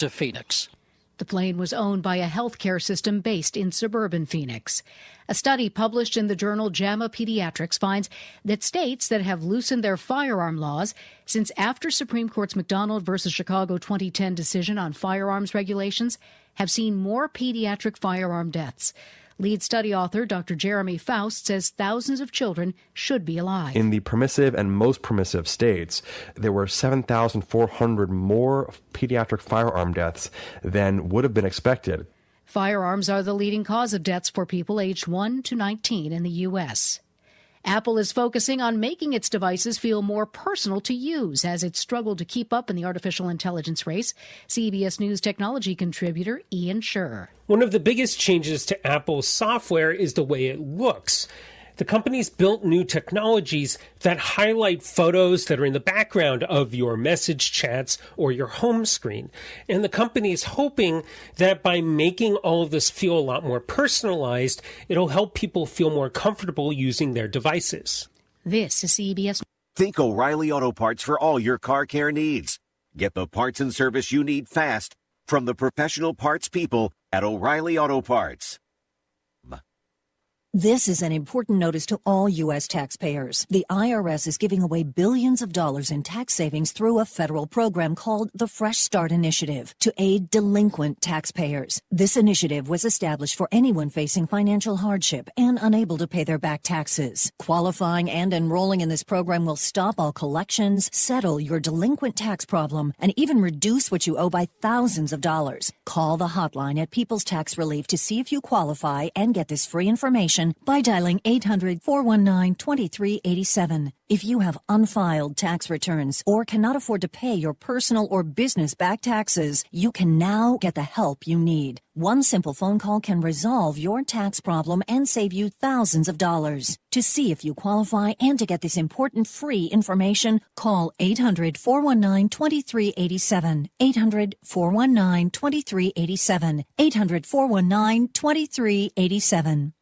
to Phoenix. The plane was owned by a healthcare system based in suburban Phoenix. A study published in the journal JAMA Pediatrics finds that states that have loosened their firearm laws since after Supreme Court's McDonald versus Chicago 2010 decision on firearms regulations have seen more pediatric firearm deaths. Lead study author Dr. Jeremy Faust says thousands of children should be alive. In the permissive and most permissive states, there were 7,400 more pediatric firearm deaths than would have been expected. Firearms are the leading cause of deaths for people aged 1 to 19 in the U.S. Apple is focusing on making its devices feel more personal to use as it struggled to keep up in the artificial intelligence race. CBS News technology contributor Ian Scherr. One of the biggest changes to Apple's software is the way it looks. The company's built new technologies that highlight photos that are in the background of your message chats or your home screen. And the company is hoping that by making all of this feel a lot more personalized, it'll help people feel more comfortable using their devices. This is CBS. Think O'Reilly Auto Parts for all your car care needs. Get the parts and service you need fast from the professional parts people at O'Reilly Auto Parts. This is an important notice to all U.S. taxpayers. The IRS is giving away billions of dollars in tax savings through a federal program called the Fresh Start Initiative to aid delinquent taxpayers. This initiative was established for anyone facing financial hardship and unable to pay their back taxes. Qualifying and enrolling in this program will stop all collections, settle your delinquent tax problem, and even reduce what you owe by thousands of dollars. Call the hotline at People's Tax Relief to see if you qualify and get this free information by dialing 800-419-2387. If you have unfiled tax returns or cannot afford to pay your personal or business back taxes, you can now get the help you need. One simple phone call can resolve your tax problem and save you thousands of dollars. To see if you qualify and to get this important free information, call 800-419-2387. 800-419-2387. 800-419-2387.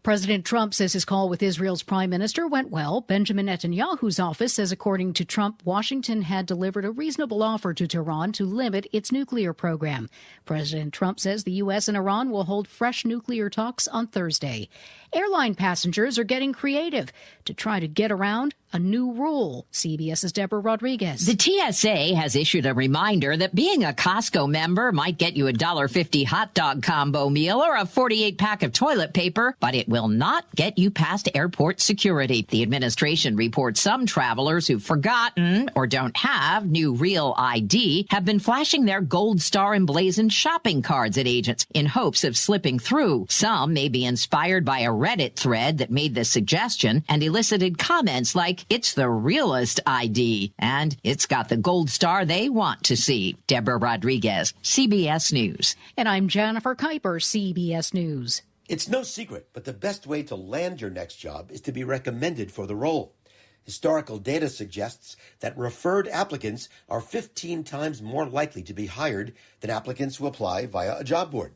President Trump says his call with Israel's prime minister went well. Benjamin Netanyahu's office says, according to Trump, Washington had delivered a reasonable offer to Tehran to limit its nuclear program. President Trump says the U.S. and Iran will hold fresh nuclear talks on Thursday. Airline passengers are getting creative to try to get around a new rule. CBS's Deborah Rodriguez. The TSA has issued a reminder that being a Costco member might get you a $1.50 hot dog combo meal or a 48-pack of toilet paper, but it will not get you past airport security. The administration reports some travelers who've forgotten or don't have new real ID have been flashing their gold star emblazoned shopping cards at agents in hopes of slipping through. Some may be inspired by a Reddit thread that made the suggestion and elicited comments like, "It's the realest ID," and "It's got the gold star they want to see." Deborah Rodriguez, CBS News. And I'm Jennifer Kuiper, CBS News. It's no secret, but the best way to land your next job is to be recommended for the role. Historical data suggests that referred applicants are 15 times more likely to be hired than applicants who apply via a job board,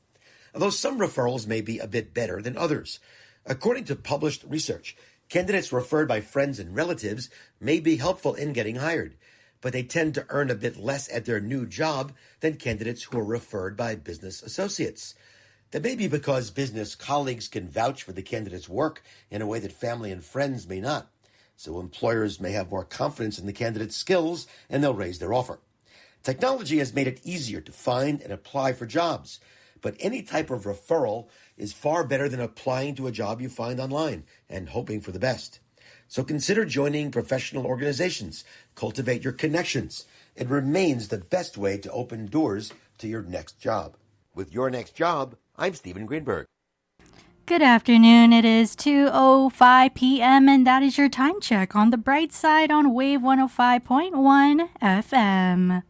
although some referrals may be a bit better than others. According to published research, candidates referred by friends and relatives may be helpful in getting hired, but they tend to earn a bit less at their new job than candidates who are referred by business associates. That may be because business colleagues can vouch for the candidate's work in a way that family and friends may not. So employers may have more confidence in the candidate's skills and they'll raise their offer. Technology has made it easier to find and apply for jobs, but any type of referral is far better than applying to a job you find online and hoping for the best. So consider joining professional organizations. Cultivate your connections. It remains the best way to open doors to your next job. With Your Next Job, I'm Stephen Greenberg. Good afternoon. It is 2:05 p.m. and that is your time check on the bright side on Wave 105.1 FM.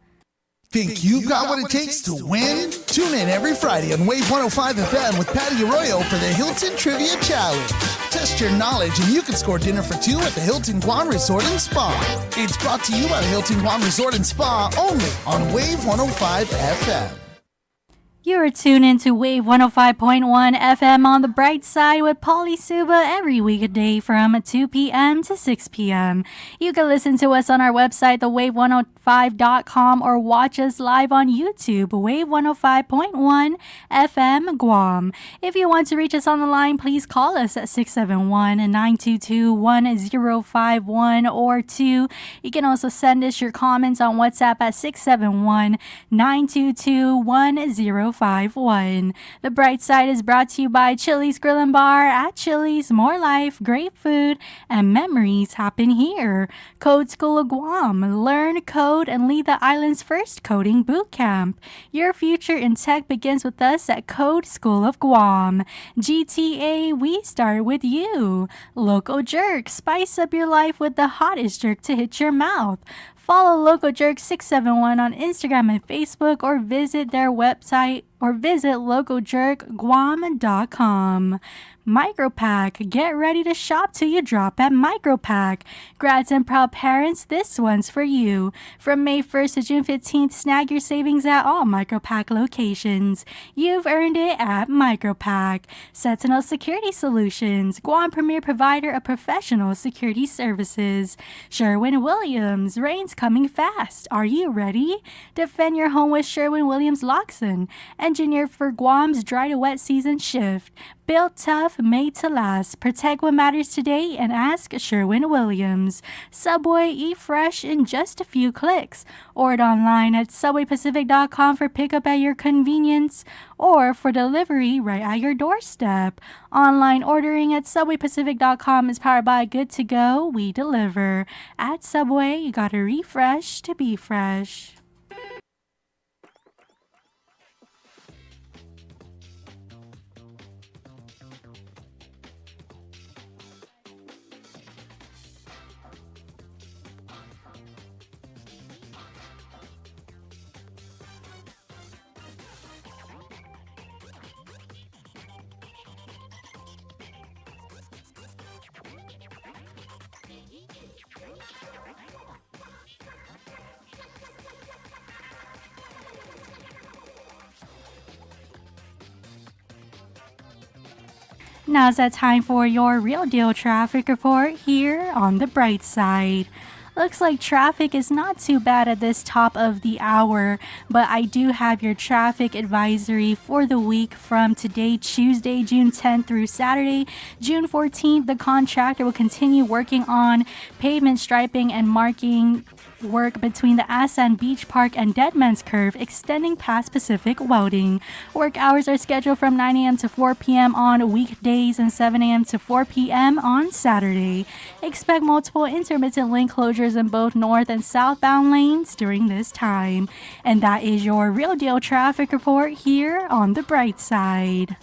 Think you've got what it takes to win? Tune in every Friday on Wave 105 FM with Patty Arroyo for the Hilton Trivia Challenge. Test your knowledge and you can score dinner for two at the Hilton Guam Resort and Spa. It's brought to you by the Hilton Guam Resort and Spa only on Wave 105 FM. You're tuned into Wave 105.1 FM on the bright side with Pauly Suba every weekday from 2 p.m. to 6 p.m. You can listen to us on our website, thewave105.com, or watch us live on YouTube, Wave 105.1 FM Guam. If you want to reach us on the line, please call us at 671-922-1051 or 2. You can also send us your comments on WhatsApp at 671-922-1051. The Bright Side is brought to you by Chili's Grill and Bar. At Chili's, more life, great food, and memories happen here. Code School of Guam. Learn, code, and lead the island's first coding boot camp. Your future in tech begins with us at Code School of Guam. GTA, we start with you. Loco Jerk, spice up your life with the hottest jerk to hit your mouth. Follow Loco Jerk 671 on Instagram and Facebook, or visit their website, or visit locojerkguam.com. Micropack, get ready to shop till you drop at Micropack. Grads and proud parents, this one's for you. From May 1st to June 15th, snag your savings at all Micropack locations. You've earned it at Micropack. Sentinel Security Solutions, Guam premier provider of professional security services. Sherwin-Williams, rain's coming fast. Are you ready? Defend your home with Sherwin-Williams Loxon, engineered for Guam's dry to wet season shift. Built tough, made to last. Protect what matters today and ask Sherwin-Williams. Subway, eat fresh in just a few clicks. Order online at subwaypacific.com for pickup at your convenience, or for delivery right at your doorstep. Online ordering at subwaypacific.com is powered by Good to Go. We deliver. At Subway, you gotta refresh to be fresh. Now's that time for your real deal traffic report here on the bright side. Looks like traffic is not too bad at this top of the hour, but I do have your traffic advisory for the week from today, Tuesday, June 10th through Saturday, June 14th. The contractor will continue working on pavement striping and marking work between the Asan Beach Park and Deadman's Curve, extending past Pacific Welding. Work hours are scheduled from 9 a.m. to 4 p.m. on weekdays and 7 a.m. to 4 p.m. on Saturday. Expect multiple intermittent lane closures in both north and southbound lanes during this time. And that is your real deal traffic report here on the bright side.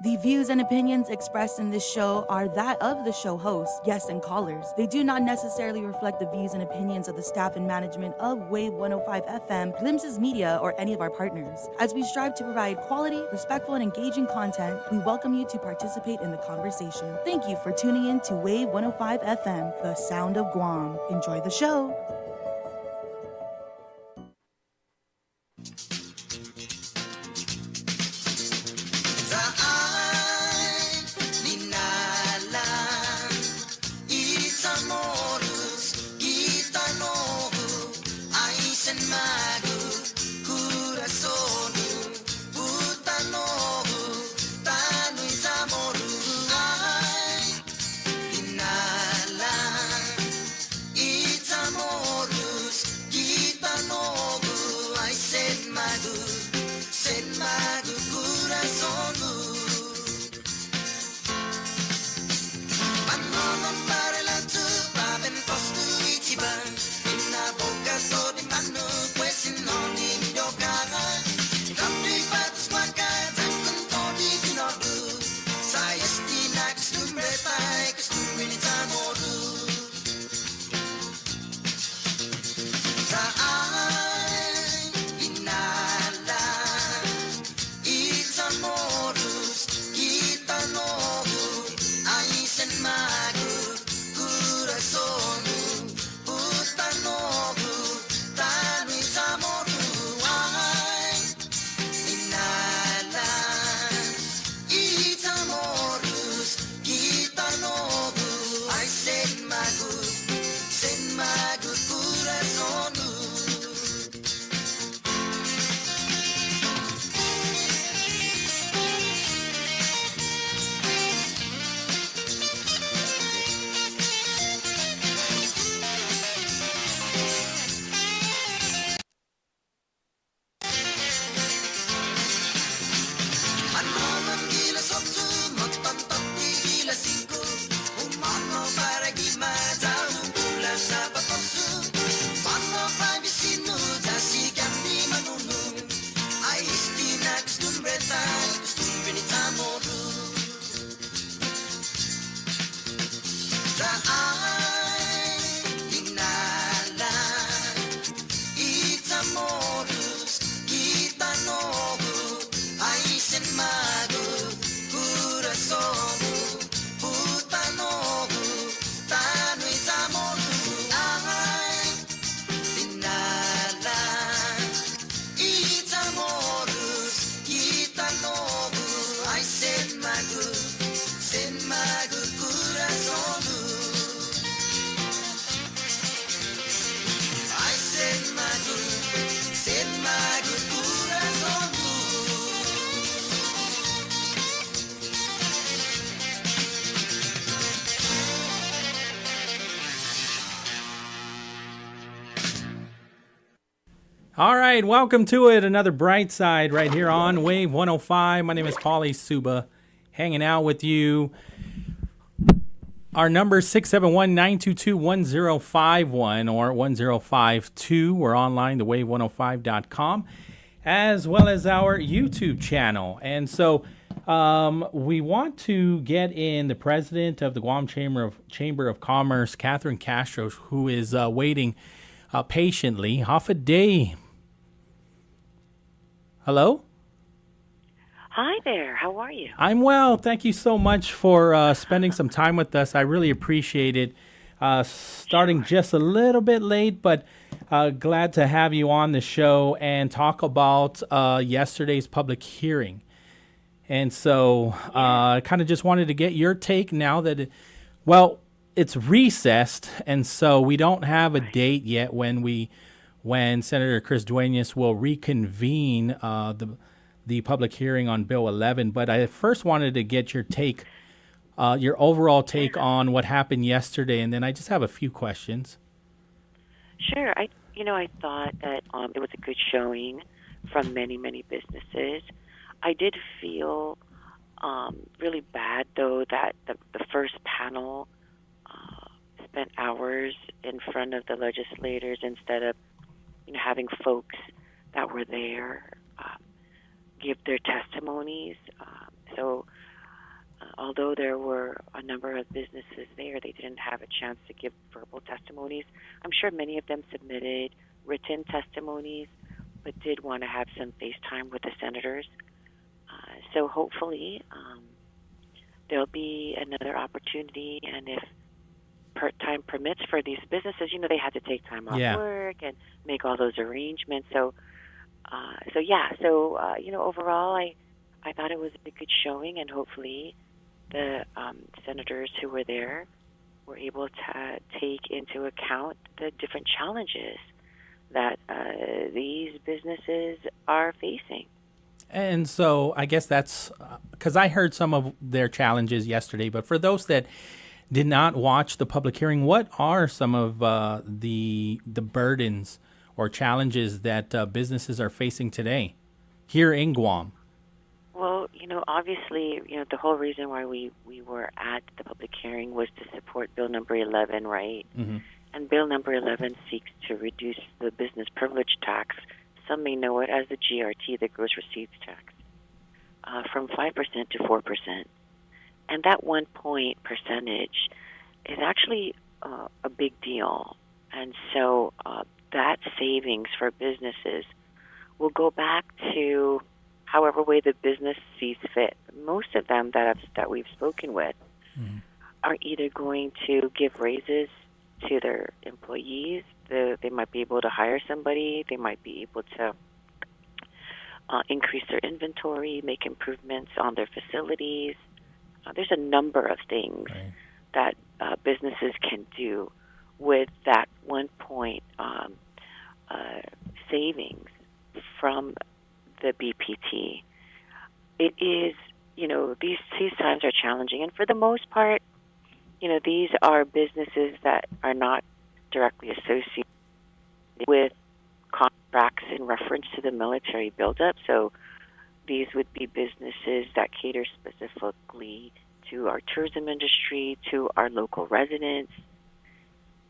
The views and opinions expressed in this show are that of the show host, guests, and callers. They do not necessarily reflect the views and opinions of the staff and management of Wave 105 FM, Glimpses Media, or any of our partners. As we strive to provide quality, respectful, and engaging content, we welcome you to participate in the conversation. Thank you for tuning in to Wave 105 FM, the sound of Guam. Enjoy the show. All right, welcome to it. Another Brightside right here on Wave 105. My name is Pauly Suba, hanging out with you. Our number is 671-922-1051 or 1052. We're online, thewave105.com, as well as our YouTube channel. And so we want to get in the president of the Guam Chamber of Commerce, Catherine Castro, who is waiting patiently. Hafa Adai. Hello? Hi there. How are you? I'm well. Thank you so much for spending some time with us. I really appreciate it. Starting just a little bit late, but glad to have you on the show and talk about yesterday's public hearing. And so I kind of just wanted to get your take now that, it's recessed, and so we don't have a date yet when Senator Chris Duenas will reconvene the public hearing on Bill 11. But I first wanted to get your take, your overall take on what happened yesterday, and then I just have a few questions. Sure. I thought that it was a good showing from many, many businesses. I did feel really bad, though, that the first panel spent hours in front of the legislators instead of having folks that were there give their testimonies. Although there were a number of businesses there, they didn't have a chance to give verbal testimonies. I'm sure many of them submitted written testimonies, but did want to have some face time with the senators. So hopefully there'll be another opportunity, and if time permits for these businesses, they had to take time off work and make all those arrangements. Overall, I thought it was a good showing, and hopefully the senators who were there were able to take into account the different challenges that these businesses are facing. And so I guess that's because I heard some of their challenges yesterday, but for those that did not watch the public hearing, what are some of the burdens or challenges that businesses are facing today here in Guam? Well, obviously, the whole reason why we were at the public hearing was to support Bill number 11, right? Mm-hmm. And Bill number 11 seeks to reduce the business privilege tax. Some may know it as the GRT, the gross receipts tax, from 5% to 4%. And that 1 point percentage is actually a big deal. And so that savings for businesses will go back to however way the business sees fit. Most of them that we've spoken with are either going to give raises to their employees. They might be able to hire somebody. They might be able to increase their inventory, make improvements on their facilities. There's a number of things that businesses can do with that 1 point savings from the BPT. It is, these times are challenging, and for the most part, these are businesses that are not directly associated with contracts in reference to the military buildup. So these would be businesses that cater specifically to our tourism industry, to our local residents.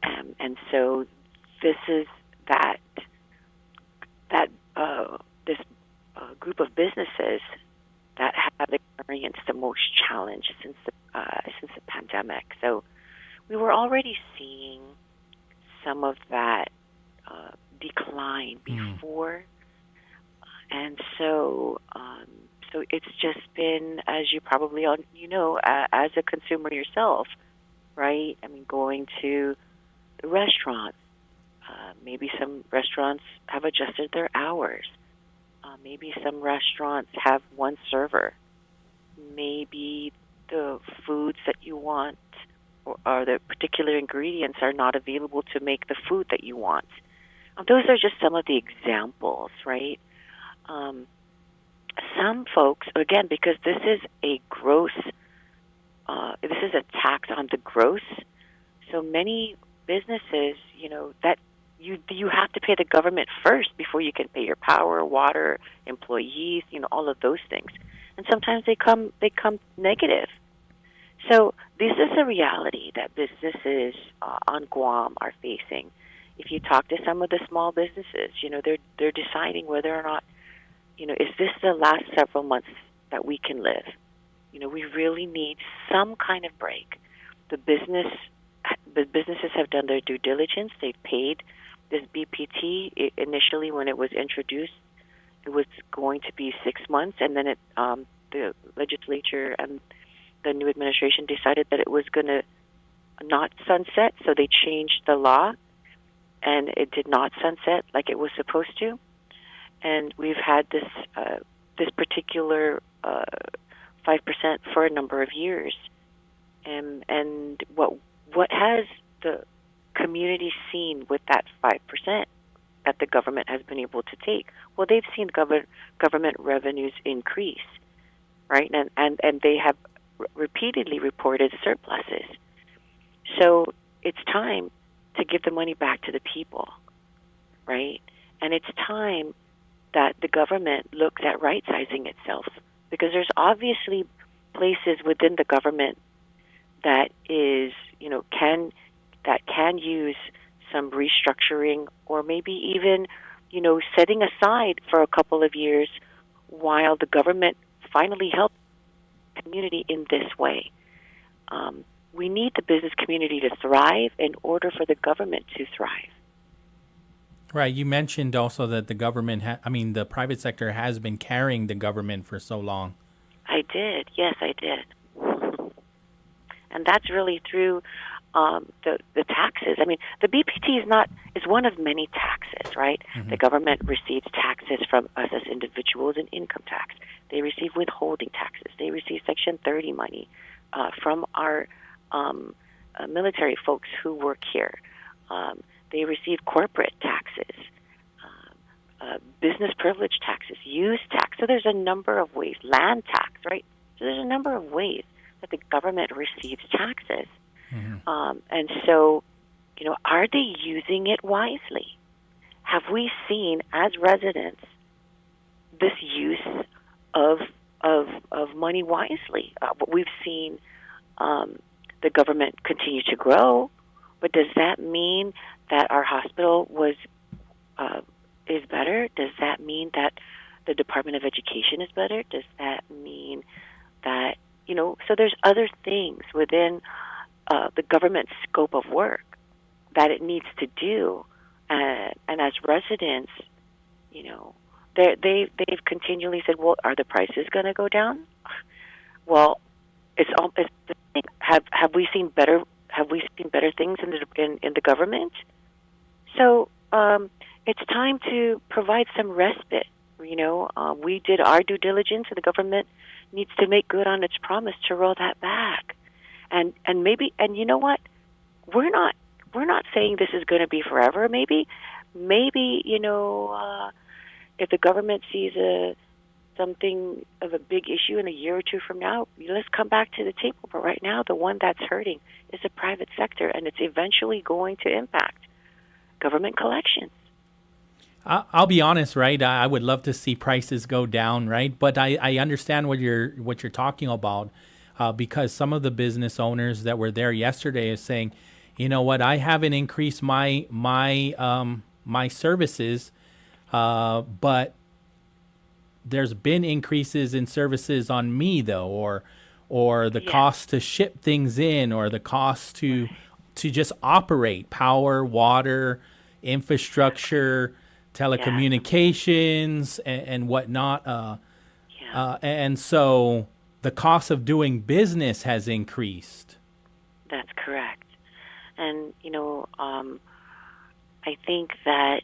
And so this is this group of businesses that have experienced the most challenge since the pandemic. So we were already seeing some of that decline before, and so it's just been, as you probably all as a consumer yourself, right? I mean, going to the restaurants. Maybe some restaurants have adjusted their hours. Maybe some restaurants have one server. Maybe the foods that you want or the particular ingredients are not available to make the food that you want. Those are just some of the examples, right? Some folks, again, because this is a tax on the gross, so many businesses, that you have to pay the government first before you can pay your power, water, employees, all of those things. And sometimes they come negative. So this is a reality that businesses on Guam are facing. If you talk to some of the small businesses, they're deciding whether or not, is this the last several months that we can live? We really need some kind of break. The businesses have done their due diligence. They've paid this BPT. Initially, when it was introduced, it was going to be 6 months, and then the legislature and the new administration decided that it was going to not sunset, so they changed the law, and it did not sunset like it was supposed to. And we've had this particular 5% for a number of years. And what has the community seen with that 5% that the government has been able to take? Well, they've seen government revenues increase, right? And they have repeatedly reported surpluses. So it's time to give the money back to the people, right? And it's time that the government looks at right-sizing itself, because there's obviously places within the government that is, can use some restructuring, or maybe even, setting aside for a couple of years while the government finally helps the community in this way. We need the business community to thrive in order for the government to thrive. Right. You mentioned also that the government, the private sector has been carrying the government for so long. I did. Yes, I did. And that's really through the taxes. The BPT is one of many taxes, right? Mm-hmm. The government receives taxes from us as individuals in income tax. They receive withholding taxes. They receive Section 30 money from our military folks who work here. They receive corporate taxes, business privilege taxes, use tax. So there's a number of ways. Land tax, right? So there's a number of ways that the government receives taxes. Mm-hmm. And so, are they using it wisely? Have we seen, as residents, this use of money wisely? We've seen the government continue to grow, but does that mean that our hospital is better? Does that mean that the Department of Education is better? Does that mean that, so there's other things within the government's scope of work that it needs to do. And as residents, they've continually said, well, are the prices going to go down? Well, it's the thing. Have we seen better? Have we seen better things in the government? So it's time to provide some respite. We did our due diligence, and the government needs to make good on its promise to roll that back. And maybe, and you know what? We're not saying this is going to be forever. Maybe if the government sees something of a big issue in a year or two from now, let's come back to the table. But right now, the one that's hurting is the private sector, and it's eventually going to impact government collections. I'll be honest, right? I would love to see prices go down, right? But I understand what you're talking about, because some of the business owners that were there yesterday is saying, you know what, I haven't increased my services, but there's been increases in services on me though, or the cost to ship things in, or the cost to just operate power, water, infrastructure, telecommunications, and whatnot. And so the cost of doing business has increased. That's correct. And, I think that,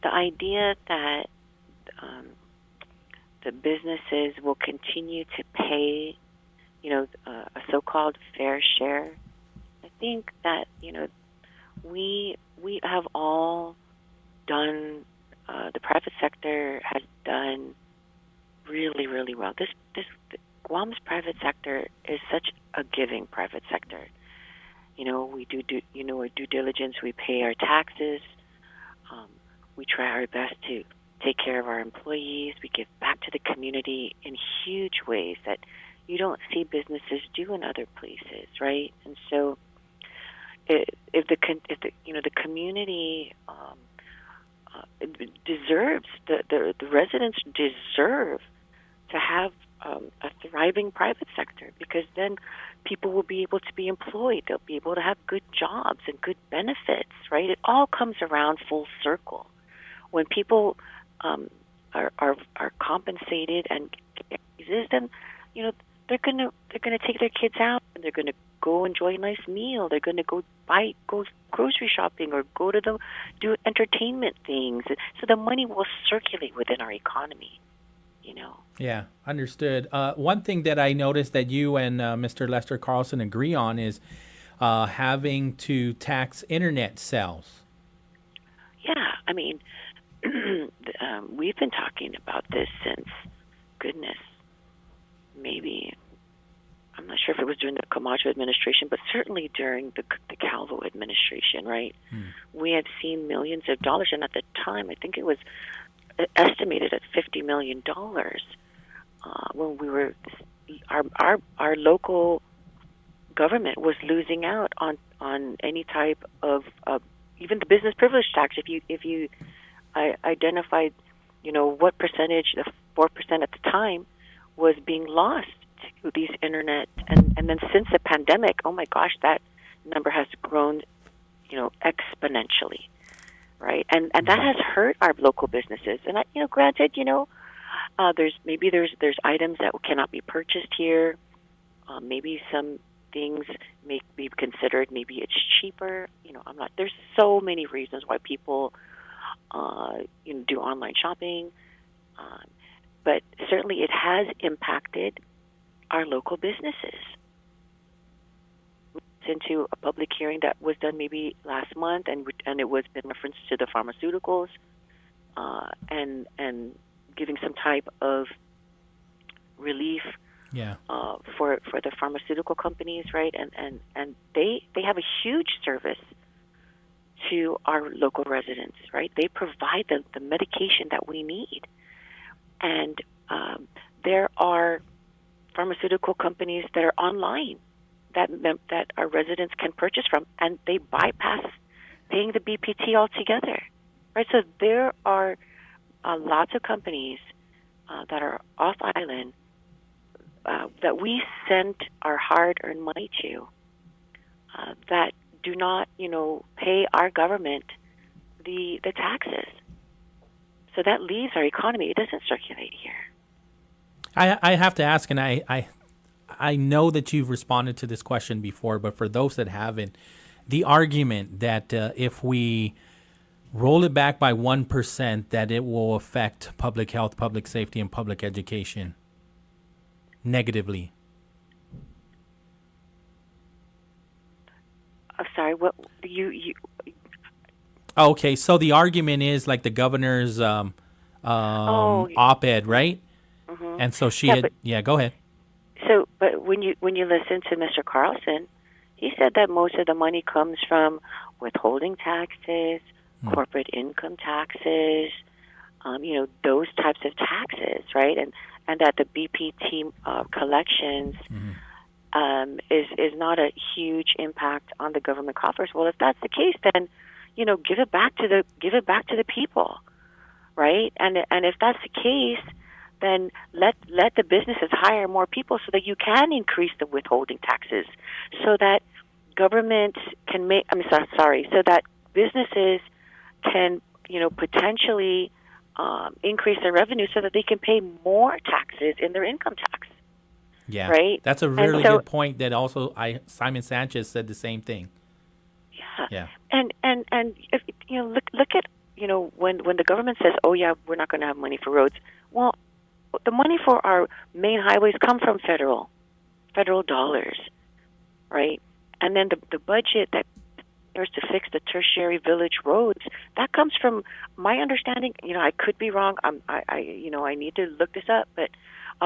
the idea that the businesses will continue to pay, a so-called fair share, I think that, we have all done, the private sector has done really, really well. Guam's private sector is such a giving private sector. We do our due diligence. We pay our taxes. We try our best to take care of our employees. We give back to the community in huge ways that you don't see businesses do in other places, right? And so, if the community deserves, the residents deserve to have a thriving private sector, because then people will be able to be employed. They'll be able to have good jobs and good benefits, right? It all comes around full circle. When people are compensated and get raises, then they're gonna take their kids out and they're gonna go enjoy a nice meal. They're gonna go grocery shopping or do entertainment things. So the money will circulate within our economy. Yeah, understood. One thing that I noticed that you and Mr. Lester Carlson agree on is having to tax internet sales. Yeah, I mean, we've been talking about this since, goodness, maybe, I'm not sure if it was during the Camacho administration, but certainly during the Calvo administration, right? We had seen millions of dollars, and at the time, I think it was estimated at $50 million when we were, our local government was losing out on any type of even the business privilege tax. If you identified, what percentage, the 4% at the time, was being lost to these internet, and then since the pandemic, oh my gosh, that number has grown, exponentially, right? And that has hurt our local businesses. And granted, there's items that cannot be purchased here. Maybe some things may be considered, maybe it's cheaper. There's so many reasons why people do online shopping, but certainly it has impacted our local businesses. Into a public hearing that was done maybe last month, and it was in reference to the pharmaceuticals, and giving some type of relief for the pharmaceutical companies, right? And they have a huge service to our local residents, right? They provide the medication that we need. And there are pharmaceutical companies that are online that our residents can purchase from, and they bypass paying the BPT altogether, right? So there are lots of companies that are off island that we send our hard-earned money to that do not, pay our government the taxes. So that leaves our economy. It doesn't circulate here. I have to ask, and I know that you've responded to this question before, but for those that haven't, the argument that if we roll it back by 1%, that it will affect public health, public safety, and public education negatively. I'm sorry, what you Okay, so the argument is like the governor's op-ed, right? Mm-hmm. And so she go ahead. So, but when you listen to Mr. Carlson, he said that most of the money comes from withholding taxes, corporate income taxes, those types of taxes, right? And that the BPT collections is not a huge impact on the government coffers. Well, if that's the case, then give it back to the people, right? And if that's the case, then let the businesses hire more people so that you can increase the withholding taxes, so that government can so that businesses can potentially increase their revenue so that they can pay more taxes in their income tax. Yeah, right. That's a really good point. That also Simon Sanchez said the same thing. Yeah. And if look at when the government says, oh yeah, we're not going to have money for roads. Well, the money for our main highways come from federal dollars, right? And then the budget that there's to fix the tertiary village roads, that comes from my understanding. I could be wrong. I need to look this up. But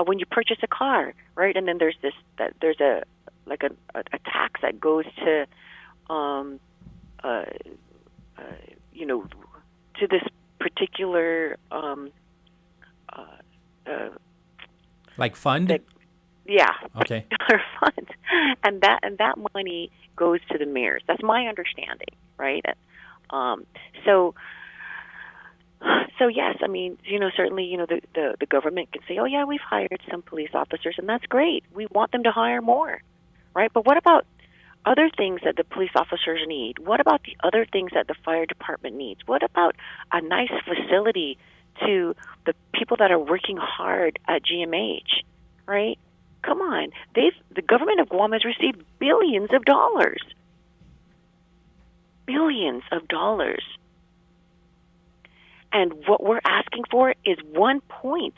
when you purchase a car, right, and then there's a tax that goes to to this particular like fund. Okay. Particular fund, and that money goes to the mayors. That's my understanding, right? So yes, I mean, certainly, the government can say, oh yeah, we've hired some police officers, and that's great. We want them to hire more, right? But what about other things that the police officers need? What about the other things that the fire department needs? What about a nice facility to the people that are working hard at GMH, right? Come on. The government of Guam has received billions of dollars. Billions of dollars. And what we're asking for is 1 point.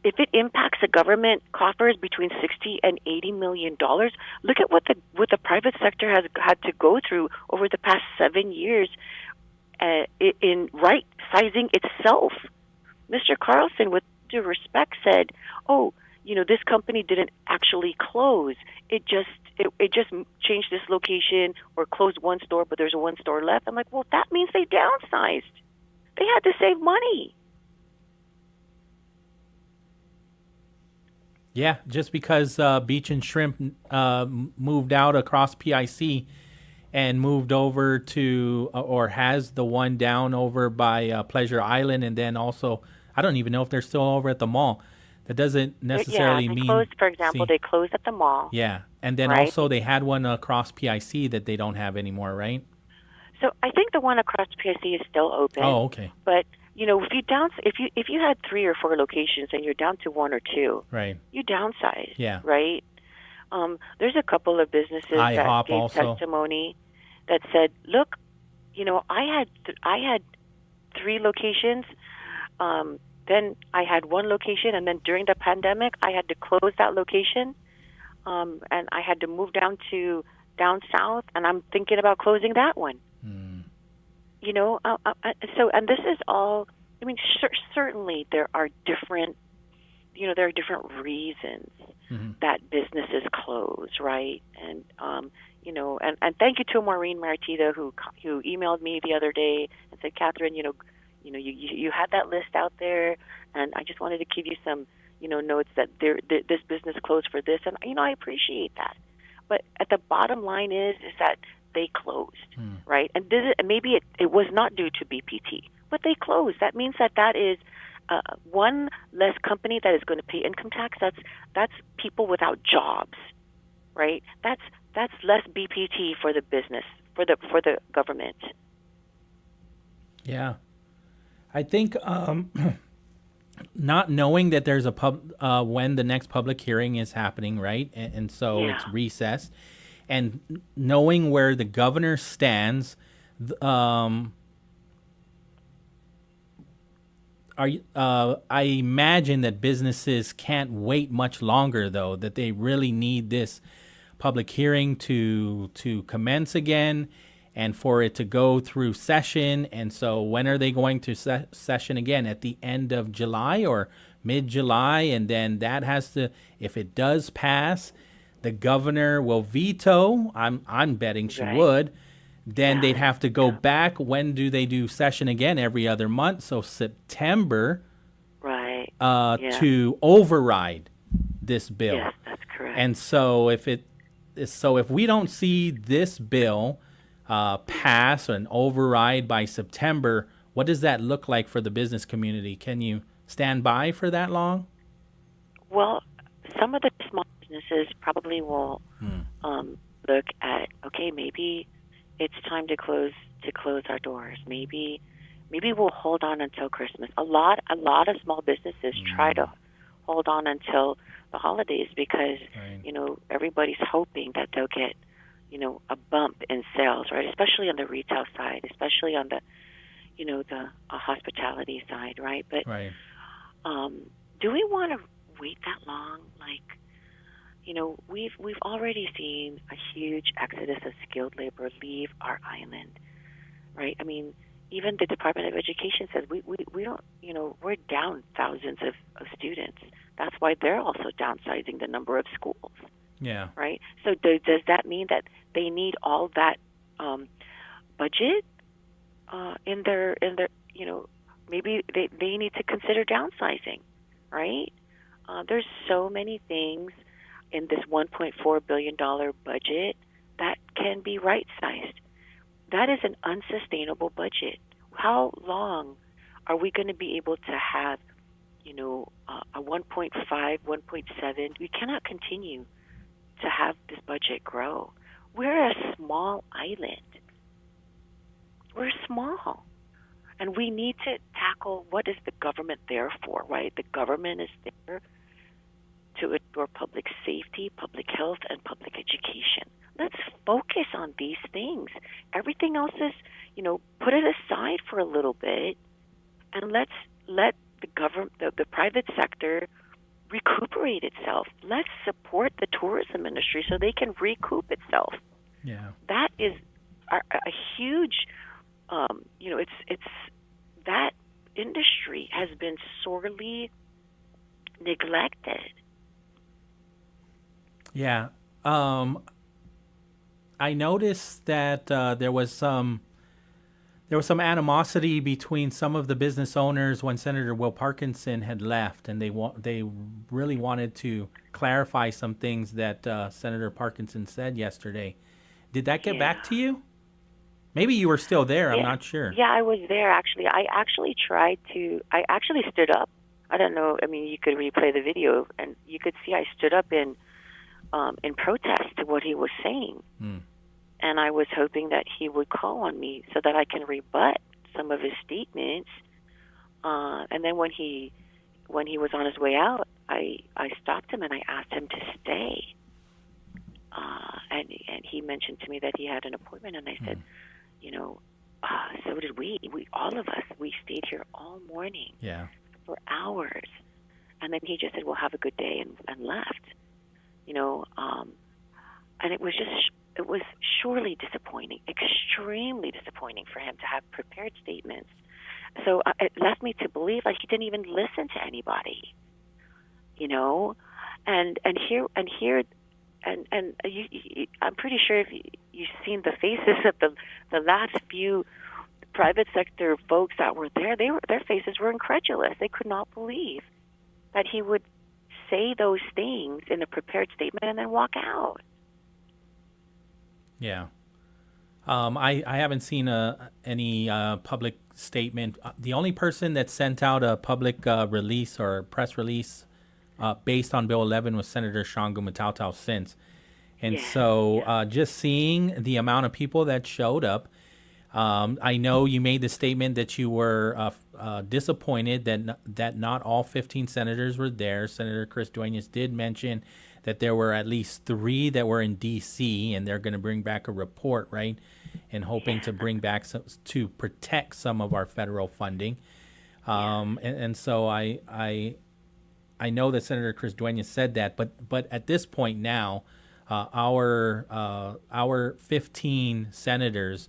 If it impacts the government coffers between $60 and $80 million, look at what the private sector has had to go through over the past 7 years in right-sizing itself. Mr. Carlson, with due respect, said, "Oh, this company didn't actually close. It just changed this location or closed one store, but there's one store left." I'm like, well, that means they downsized. They had to save money. Yeah, just because Beach and Shrimp moved out across PIC and moved over to, or has the one down over by Pleasure Island, and then also, I don't even know if they're still over at the mall. That doesn't necessarily mean... closed, for example, they closed at the mall. Yeah, and then also they had one across PIC that they don't have anymore, right? So I think the one across PIC is still open. Oh, okay. But if you had 3 or 4 locations and you're down to 1 or 2, right? You downsize. Yeah. Right. There's a couple of businesses that gave testimony that said, "Look, I had 3 locations. Then I had 1 location, and then during the pandemic, I had to close that location, and I had to move down south, and I'm thinking about closing that one." And this is all. I mean, certainly there are different reasons that businesses close, right? And and thank you to Maureen Maritita who emailed me the other day and said, "Catherine, you had that list out there, and I just wanted to give you some notes that this business closed for this," and I appreciate that. But at the bottom line is that they closed, right? And maybe it was not due to BPT, but they closed. That means that is one less company that is going to pay income tax. That's people without jobs, right? That's less BPT for the business, for the government. Yeah, I think not knowing that there's when the next public hearing is happening, right? And so it's recessed. And knowing where the governor stands, I imagine that businesses can't wait much longer, though, that they really need this public hearing to commence again and for it to go through session. And so when are they going to session again? At the end of July or mid-July? And then that has to, if it does pass, the governor will veto. I'm betting she would. Then they'd have to go back. When do they do session again? Every other month. So September, right? To override this bill. Yes, that's correct. And so if we don't see this bill pass and override by September, what does that look like for the business community? Can you stand by for that long? Well, some of the small businesses probably will look at, okay, maybe it's time to close our doors. Maybe we'll hold on until Christmas. A lot of small businesses try to hold on until the holidays because everybody's hoping that they'll get a bump in sales, right? Especially on the retail side, especially on the the hospitality side, right? But do we want to wait that long? Like, we've already seen a huge exodus of skilled labor leave our island, right? I mean, even the Department of Education says we don't, we're down thousands of students. That's why they're also downsizing the number of schools. Yeah. Right? So does that mean that they need all that budget in their maybe they need to consider downsizing, right? There's so many things in this $1.4 billion budget that can be right-sized. That is an unsustainable budget. How long are we going to be able to have, a 1.5, 1.7? We cannot continue to have this budget grow. We're a small island. We're small. And we need to tackle what is the government there for, right? The government is there to ensure public safety, public health, and public education. Let's focus on these things. Everything else is, put it aside for a little bit, and let's let the government, the private sector, recuperate itself. Let's support the tourism industry so they can recoup itself. Yeah, that is a huge. It's that industry has been sorely neglected. Yeah. I noticed that there was some animosity between some of the business owners when Senator Will Parkinson had left, and they really wanted to clarify some things that Senator Parkinson said yesterday. Did that get back to you? Maybe you were still there. I'm not sure. Yeah, I was there, actually. I actually stood up. I don't know. I mean, you could replay the video, and you could see I stood up in protest to what he was saying. And I was hoping that he would call on me so that I can rebut some of his statements. And then when he was on his way out, I stopped him and I asked him to stay. And he mentioned to me that he had an appointment, and I said, so did we. All of us, we stayed here all morning for hours. And then he just said, well, have a good day, and left. And it was surely disappointing, extremely disappointing for him to have prepared statements. So it left me to believe like he didn't even listen to anybody, and I'm pretty sure if you've seen the faces of the last few private sector folks that were there, their faces were incredulous. They could not believe that he would say those things in a prepared statement and then walk out. Yeah. I haven't seen any public statement. The only person that sent out a public release or press release based on Bill 11 was Senator Sean Gumatautau since. And just seeing the amount of people that showed up, I know you made the statement that you were disappointed that not all 15 senators were there. Senator Chris Duenas did mention that there were at least 3 that were in D.C., and they're going to bring back a report, right, and hoping to bring back to protect some of our federal funding. And so I know that Senator Chris Duenas said that, but at this point now, our 15 senators,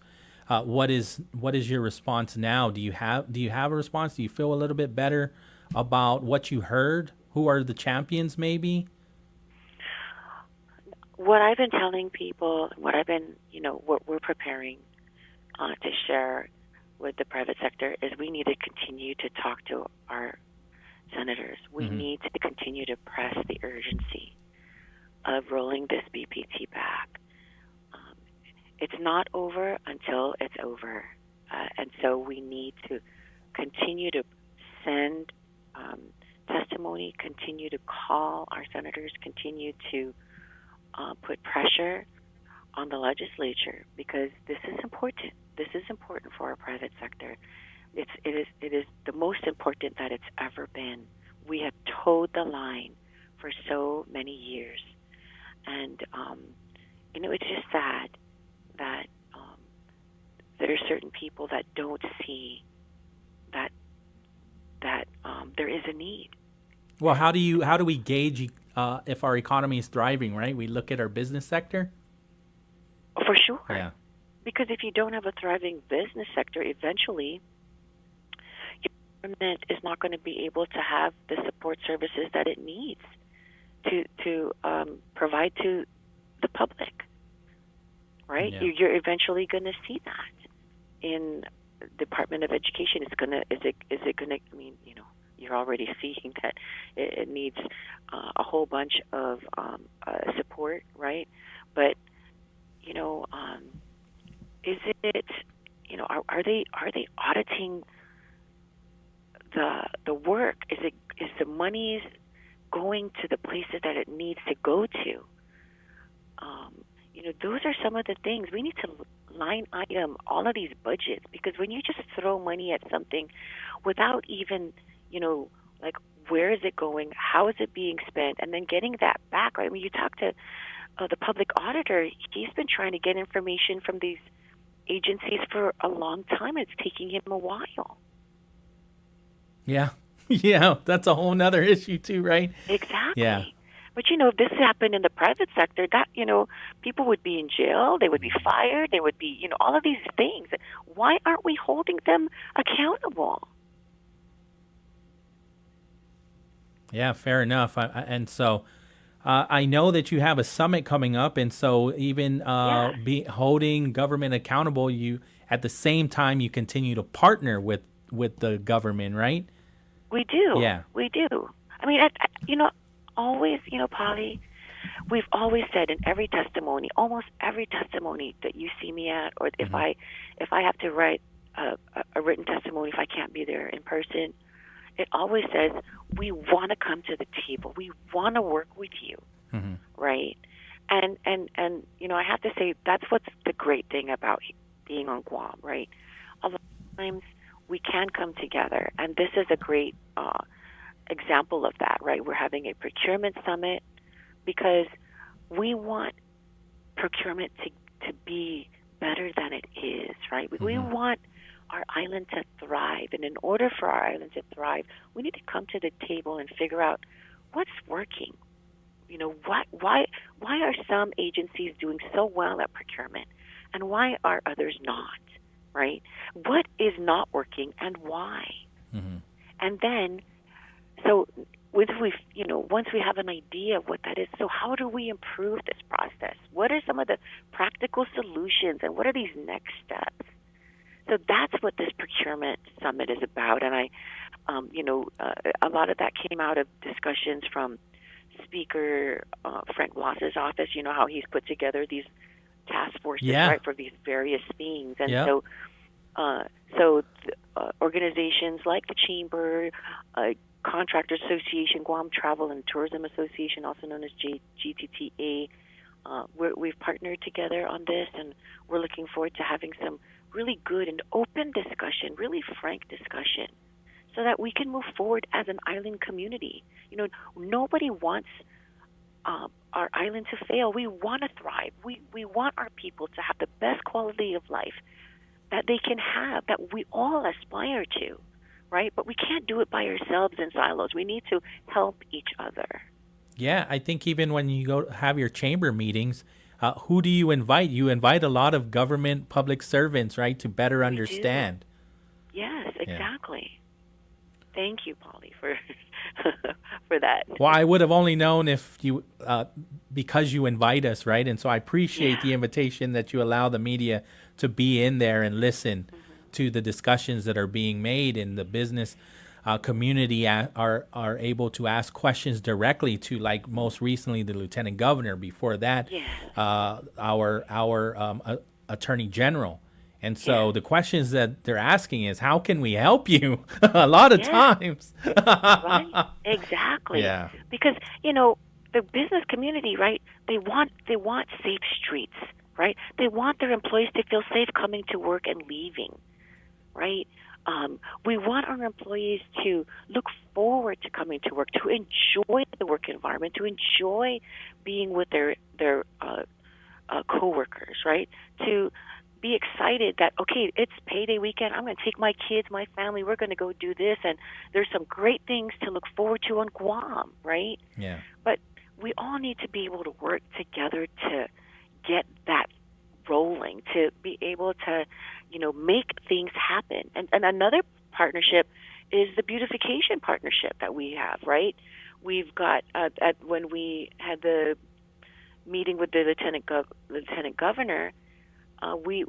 what is your response now? Do you have a response? Do you feel a little bit better about what you heard? Who are the champions, maybe? What I've been telling people, what we're preparing to share with the private sector is we need to continue to talk to our senators. We need to continue to press the urgency of rolling this BPT back. It's not over until it's over. And so we need to continue to send testimony, continue to call our senators, continue to put pressure on the legislature, because this is important. This is important for our private sector. It is the most important that it's ever been. We have towed the line for so many years. And, it's just sad that there are certain people that don't see that there is a need. Well, how do we gauge if our economy is thriving, right? We look at our business sector? For sure. Yeah. Because if you don't have a thriving business sector, eventually your government is not going to be able to have the support services that it needs to provide to the public. right? Yeah. You're eventually going to see that in Department of Education. Is it gonna? I mean, you're already seeing that it needs a whole bunch of support, right? But is it? Are they auditing the work? Is the money going to the places that it needs to go to? Those are some of the things we need to line item all of these budgets, because when you just throw money at something without even, like, where is it going, how is it being spent, and then getting that back, right? I mean, you talk to the public auditor, he's been trying to get information from these agencies for a long time. It's taking him a while. Yeah. Yeah, that's a whole nother issue too, right? Exactly. Yeah. But, if this happened in the private sector, that, people would be in jail, they would be fired, they would be, all of these things. Why aren't we holding them accountable? Yeah, fair enough. And so I know that you have a summit coming up, and so even holding government accountable, you at the same time you continue to partner with the government, right? We do. Yeah. We do. I mean, always, Pauly, we've always said in every testimony, almost every testimony that you see me at, or if I have to write a written testimony, if I can't be there in person, it always says we want to come to the table. We want to work with you, right? And I have to say that's what's the great thing about being on Guam, right? A lot of times we can come together, and this is a great example of that, right? We're having a procurement summit because we want procurement to be better than it is, right? We want our island to thrive, and in order for our island to thrive, we need to come to the table and figure out what's working. Why are some agencies doing so well at procurement, and why are others not, right? What is not working and why? And then, so once we have an idea of what that is, so how do we improve this process? What are some of the practical solutions, and what are these next steps? So that's what this procurement summit is about. And a lot of that came out of discussions from Speaker Frank Bloss's office. You know how he's put together these task forces, right, for these various things. And so organizations like the Chamber, Contractors Association, Guam Travel and Tourism Association, also known as GTTA, we've partnered together on this, and we're looking forward to having some really good and open discussion, really frank discussion, so that we can move forward as an island community. Nobody wants our island to fail. We want to thrive. We want our people to have the best quality of life that they can have, that we all aspire to, right? But we can't do it by ourselves in silos. We need to help each other. Yeah, I think even when you go have your chamber meetings, who do you invite? You invite a lot of government public servants, right, to better understand. Yes, exactly. Thank you, Pauly, for for that. Well, I would have only known if you, because you invite us, right? And so I appreciate the invitation that you allow the media to be in there and listen to the discussions that are being made in the business community. Are able to ask questions directly to, like most recently, the Lieutenant Governor. Before that, our Attorney General. And so the questions that they're asking is, how can we help you? A lot of times. Right? Exactly. Yeah. Because, the business community, right, they want safe streets, right? They want their employees to feel safe coming to work and leaving, right? We want our employees to look forward to coming to work, to enjoy the work environment, to enjoy being with their coworkers, right? To be excited that, okay, it's payday weekend. I'm going to take my kids, my family. We're going to go do this, and there's some great things to look forward to on Guam, right? Yeah. But we all need to be able to work together to get that rolling, to be able to, make things happen. And another partnership is the beautification partnership that we have, right? We've got, when we had the meeting with the Lieutenant Governor, we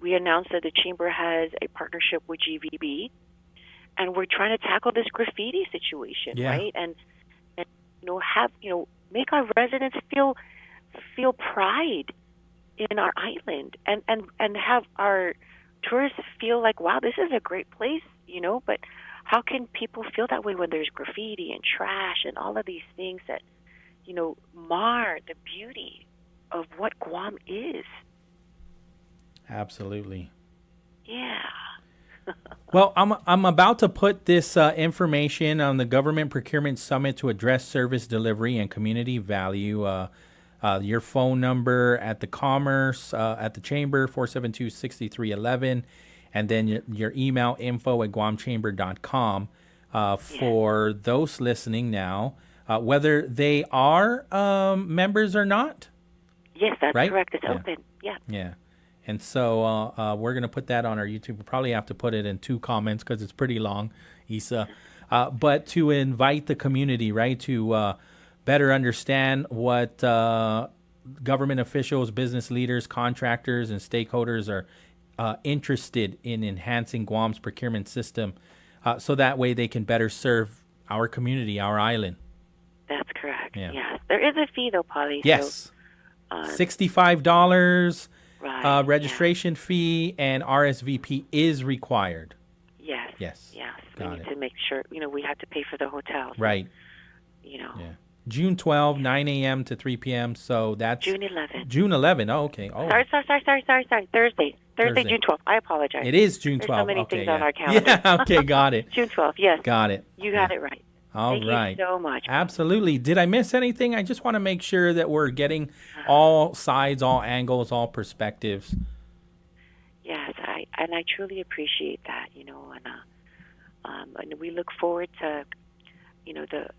announced that the chamber has a partnership with GVB, and we're trying to tackle this graffiti situation, right? And make our residents feel pride in our island, and have our tourists feel like, wow, this is a great place, But how can people feel that way when there's graffiti and trash and all of these things that, mar the beauty of what Guam is? Absolutely. Yeah. Well, I'm about to put this information on the Government Procurement Summit to address service delivery and community value. Your phone number at the Commerce, at the Chamber, 472-6311, and then your email, info@guamchamber.com, for those listening now, whether they are members or not. Yes, that's right? correct. It's open. Yeah. Yeah. And so we're going to put that on our YouTube. We'll probably have to put it in 2 comments because it's pretty long, Isa. But to invite the community, right, to better understand what government officials, business leaders, contractors, and stakeholders are interested in enhancing Guam's procurement system, so that way they can better serve our community, our island. That's correct. Yeah. Yes. There is a fee, though, Pauly. Yes. So, $65 right, registration fee, and RSVP is required. Yes. Yes. Yes. Got We need it. to make sure, we have to pay for the hotel. So, Right. Yeah. June 12, 9 a.m. to 3 p.m. So that's June 11th. June 11. Oh, okay. Oh, Sorry. Thursday, June 12th. I apologize. it is June 12. There's so many okay, things yeah. on our calendar. Yeah. Okay. Got it. June 12th. Yes. Got it. You got it right. All Thank right. you so much. Absolutely. Did I miss anything? I just want to make sure that we're getting all sides, all angles, all perspectives. Yes, I truly appreciate that, and we look forward to, the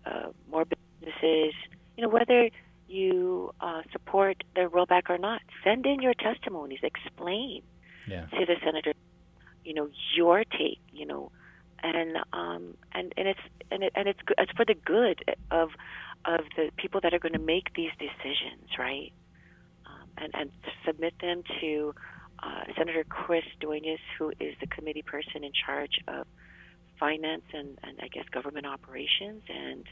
more businesses, whether you support the rollback or not, send in your testimonies, explain to the senator, your take, and it's for the good of the people that are going to make these decisions, right? And submit them to Senator Chris Duenas, who is the committee person in charge of finance and I guess government operations, and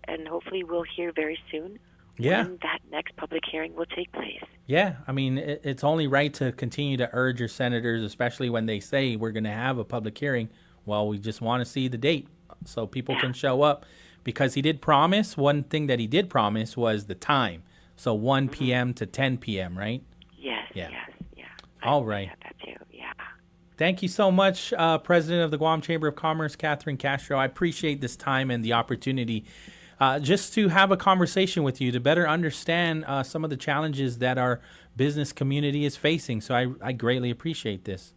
and hopefully we'll hear very soon when that next public hearing will take place. Yeah, I mean, it's only right to continue to urge your senators, especially when they say we're going to have a public hearing. Well, we just want to see the date so people can show up, because he did promise, one thing that he did promise was the time. So 1 p.m. to 10 p.m., right? Yes, yeah. All right. That too, yeah. Thank you so much, President of the Guam Chamber of Commerce, Catherine Castro. I appreciate this time and the opportunity just to have a conversation with you to better understand some of the challenges that our business community is facing. So I greatly appreciate this.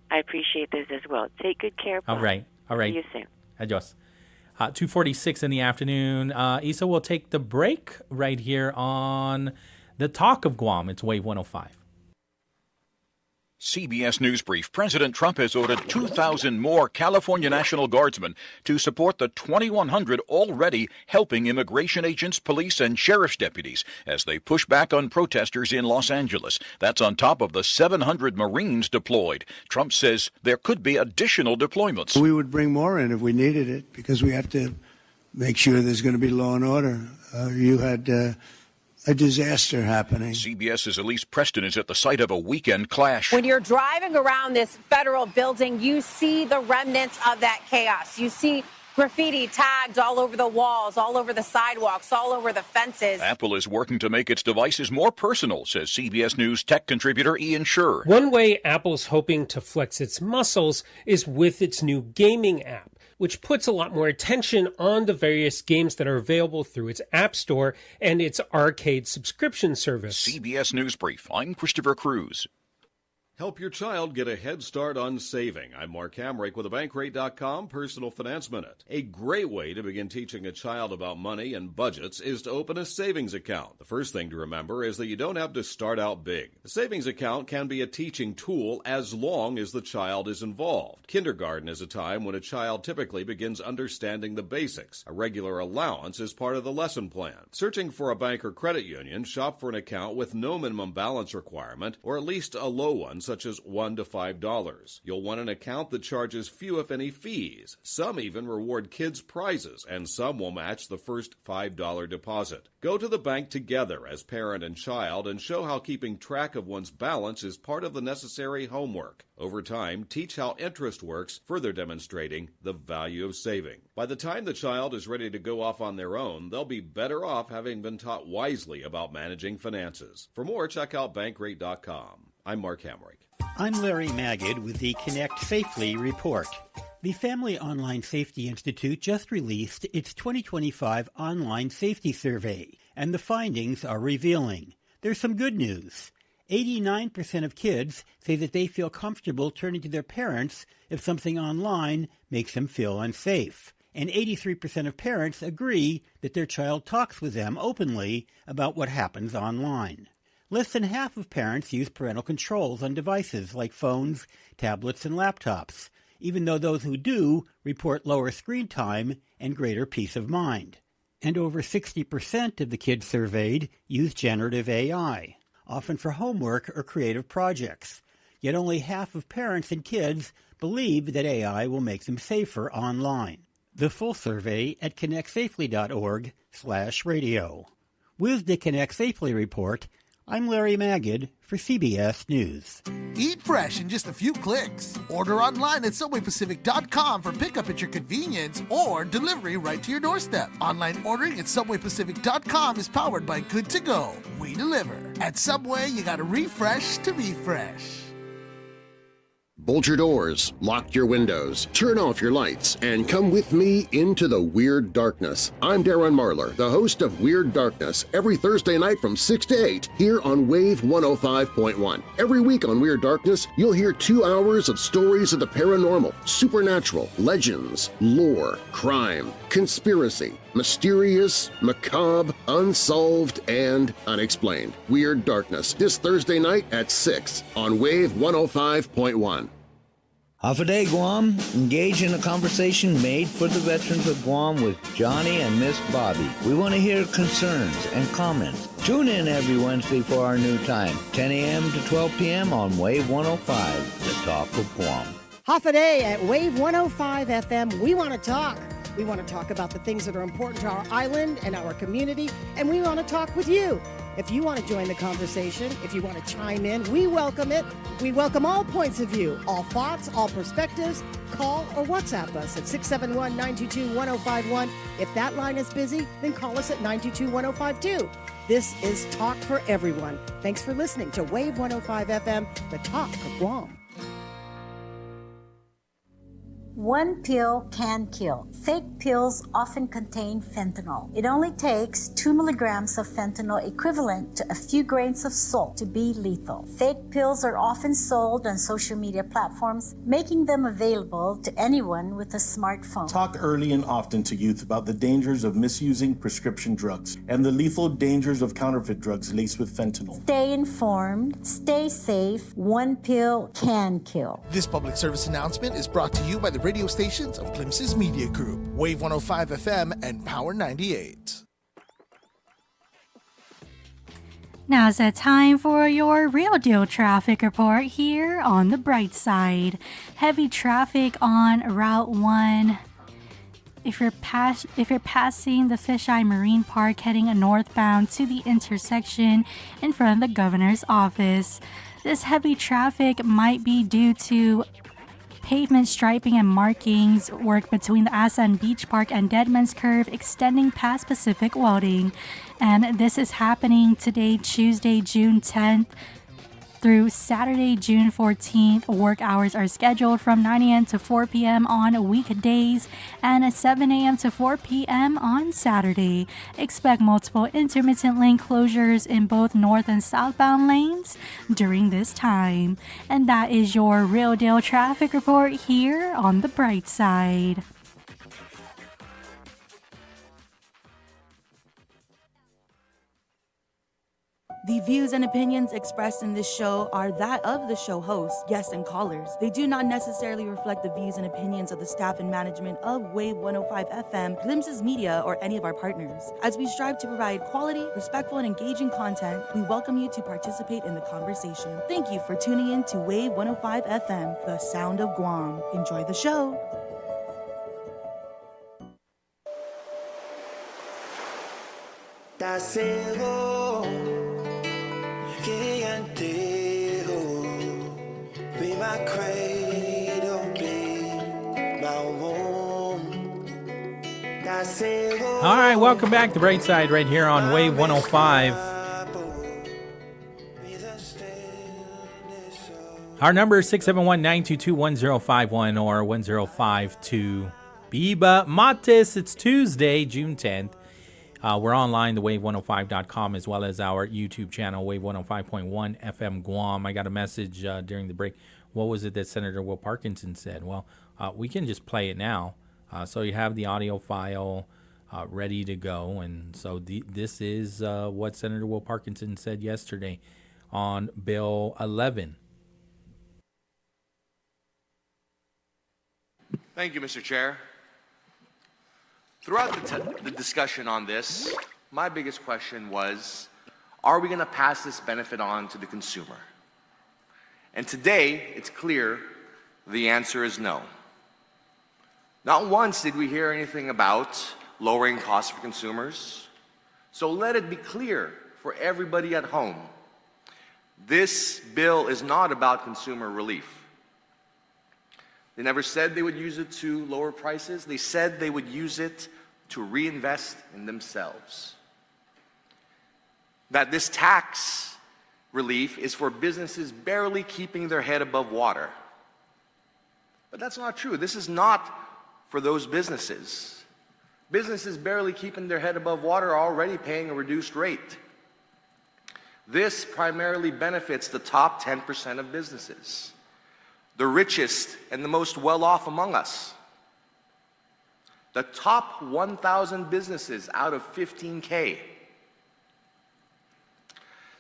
I appreciate this as well. Take good care. All right. See you soon. Adios. 2:46 in the afternoon. Issa will take the break right here on the Talk of Guam. It's Wave 105. CBS News Brief. President Trump has ordered 2,000 more California National Guardsmen to support the 2,100 already helping immigration agents, police, and sheriff's deputies as they push back on protesters in Los Angeles. That's on top of the 700 Marines deployed. Trump says there could be additional deployments. We would bring more in if we needed it, because we have to make sure there's going to be law and order. You had a disaster happening. CBS's Elise Preston is at the site of a weekend clash. When you're driving around this federal building, you see the remnants of that chaos. You see graffiti tagged all over the walls, all over the sidewalks, all over the fences. Apple is working to make its devices more personal, says CBS News tech contributor Ian Scherr. One way Apple's hoping to flex its muscles is with its new gaming app, which puts a lot more attention on the various games that are available through its App Store and its arcade subscription service. CBS News Brief. I'm Christopher Cruz. Help your child get a head start on saving. I'm Mark Hamrick with a Bankrate.com Personal Finance Minute. A great way to begin teaching a child about money and budgets is to open a savings account. The first thing to remember is that you don't have to start out big. A savings account can be a teaching tool as long as the child is involved. Kindergarten is a time when a child typically begins understanding the basics. A regular allowance is part of the lesson plan. Searching for a bank or credit union, shop for an account with no minimum balance requirement or at least a low one, such as $1 to $5. You'll want an account that charges few, if any, fees. Some even reward kids prizes, and some will match the first $5 deposit. Go to the bank together as parent and child and show how keeping track of one's balance is part of the necessary homework. Over time, teach how interest works, further demonstrating the value of saving. By the time the child is ready to go off on their own, they'll be better off having been taught wisely about managing finances. For more, check out Bankrate.com. I'm Mark Hamrick. I'm Larry Magid with the Connect Safely Report. The Family Online Safety Institute just released its 2025 Online Safety Survey, and the findings are revealing. There's some good news. 89% of kids say that they feel comfortable turning to their parents if something online makes them feel unsafe. And 83% of parents agree that their child talks with them openly about what happens online. Less than half of parents use parental controls on devices like phones, tablets, and laptops, even though those who do report lower screen time and greater peace of mind. And over 60% of the kids surveyed use generative AI, often for homework or creative projects. Yet only half of parents and kids believe that AI will make them safer online. The full survey at connectsafely.org/radio. With the Connect Safely Report, I'm Larry Magid for CBS News. Eat fresh in just a few clicks. Order online at SubwayPacific.com for pickup at your convenience or delivery right to your doorstep. Online ordering at SubwayPacific.com is powered by Good to Go. We deliver. At Subway, you gotta refresh to be fresh. Bolt your doors, lock your windows, turn off your lights, and come with me into the Weird Darkness. I'm Darren Marlar, the host of Weird Darkness, every Thursday night from 6 to 8 here on Wave 105.1. Every week on Weird Darkness, you'll hear 2 hours of stories of the paranormal, supernatural, legends, lore, crime, conspiracy, mysterious, macabre, unsolved, and unexplained. Weird Darkness, this Thursday night at 6 on Wave 105.1. Hafa Adai, Guam. Engage in a conversation made for the veterans of Guam with Johnny and Miss Bobby. We want to hear concerns and comments. Tune in every Wednesday for our new time, 10 a.m. to 12 p.m. on Wave 105, the talk of Guam. Hafa Adai at Wave 105 FM. We want to talk. We want to talk about the things that are important to our island and our community, and we want to talk with you. If you want to join the conversation, if you want to chime in, we welcome it. We welcome all points of view, all thoughts, all perspectives. Call or WhatsApp us at 671-922-1051. If that line is busy, then call us at 922-1052. This is Talk for Everyone. Thanks for listening to Wave 105 FM, the talk of Guam. One pill can kill. Fake pills often contain fentanyl. It only takes 2 milligrams of fentanyl, equivalent to a few grains of salt, to be lethal. Fake pills are often sold on social media platforms, making them available to anyone with a smartphone. Talk early and often to youth about the dangers of misusing prescription drugs and the lethal dangers of counterfeit drugs laced with fentanyl. Stay informed, stay safe. One pill can kill. This public service announcement is brought to you by the radio stations of Glimpses Media Group, Wave 105 FM, and Power 98. Now's the time for your real deal traffic report here on the bright side. Heavy traffic on Route 1. If you're passing the Fisheye Marine Park heading northbound to the intersection in front of the governor's office, this heavy traffic might be due to pavement striping and markings work between the Asan Beach Park and Deadman's Curve extending past Pacific Welding. And this is happening today, Tuesday, June 10th through Saturday, June 14th. Work hours are scheduled from 9 a.m. to 4 p.m. on weekdays and 7 a.m. to 4 p.m. on Saturday. Expect multiple intermittent lane closures in both north and southbound lanes during this time. And that is your real deal traffic report here on the Bright Side. The views and opinions expressed in this show are that of the show host, guests, and callers. They do not necessarily reflect the views and opinions of the staff and management of Wave 105 FM, Glimpses Media, or any of our partners. As we strive to provide quality, respectful, and engaging content, we welcome you to participate in the conversation. Thank you for tuning in to Wave 105 FM, the sound of Guam. Enjoy the show. Be my cradle, be my womb. All right, welcome back to Brightside right here on Wave 105. Our number is 671-922-1051 or 1052. Biba Matis. It's Tuesday, June 10th. We're online, thewave105.com, as well as our YouTube channel, Wave 105.1 FM Guam. I got a message during the break. What was it that Senator Will Parkinson said? Well, we can just play it now. So you have the audio file ready to go. And so this is what Senator Will Parkinson said yesterday on Bill 11. Thank you, Mr. Chair. Throughout the discussion on this, my biggest question was, are we going to pass this benefit on to the consumer? And today, it's clear the answer is no. Not once did we hear anything about lowering costs for consumers. So let it be clear for everybody at home. This bill is not about consumer relief. They never said they would use it to lower prices. They said they would use it to reinvest in themselves. That this tax relief is for businesses barely keeping their head above water. But that's not true. This is not for those businesses. Businesses barely keeping their head above water are already paying a reduced rate. This primarily benefits the top 10% of businesses, the richest and the most well-off among us. The top 1,000 businesses out of 15K.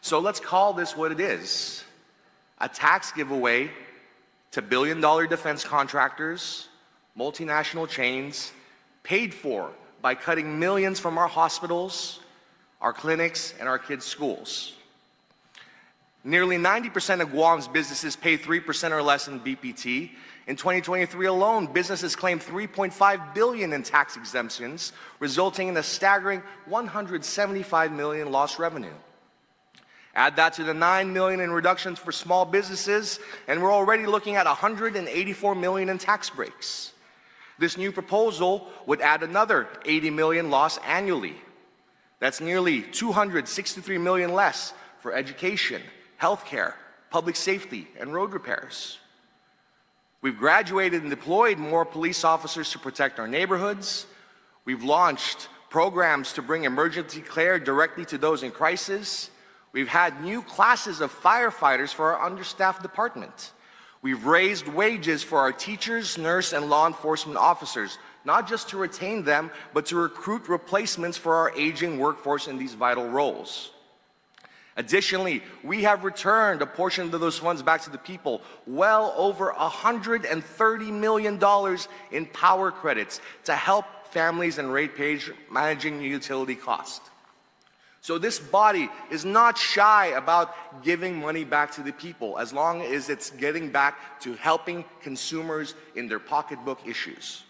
So let's call this what it is. A tax giveaway to billion-dollar defense contractors, multinational chains, paid for by cutting millions from our hospitals, our clinics, and our kids' schools. Nearly 90% of Guam's businesses pay 3% or less in BPT. In 2023 alone, businesses claimed $3.5 billion in tax exemptions, resulting in a staggering $175 million lost revenue. Add that to the $9 million in reductions for small businesses, and we're already looking at $184 million in tax breaks. This new proposal would add another $80 million loss annually. That's nearly $263 million less for education, healthcare, public safety, and road repairs. We've graduated and deployed more police officers to protect our neighborhoods. We've launched programs to bring emergency care directly to those in crisis. We've had new classes of firefighters for our understaffed department. We've raised wages for our teachers, nurse, and law enforcement officers, not just to retain them, but to recruit replacements for our aging workforce in these vital roles. Additionally, we have returned a portion of those funds back to the people, well over $130 million in power credits to help families and ratepayers managing utility costs. So this body is not shy about giving money back to the people, as long as it's getting back to helping consumers in their pocketbook issues.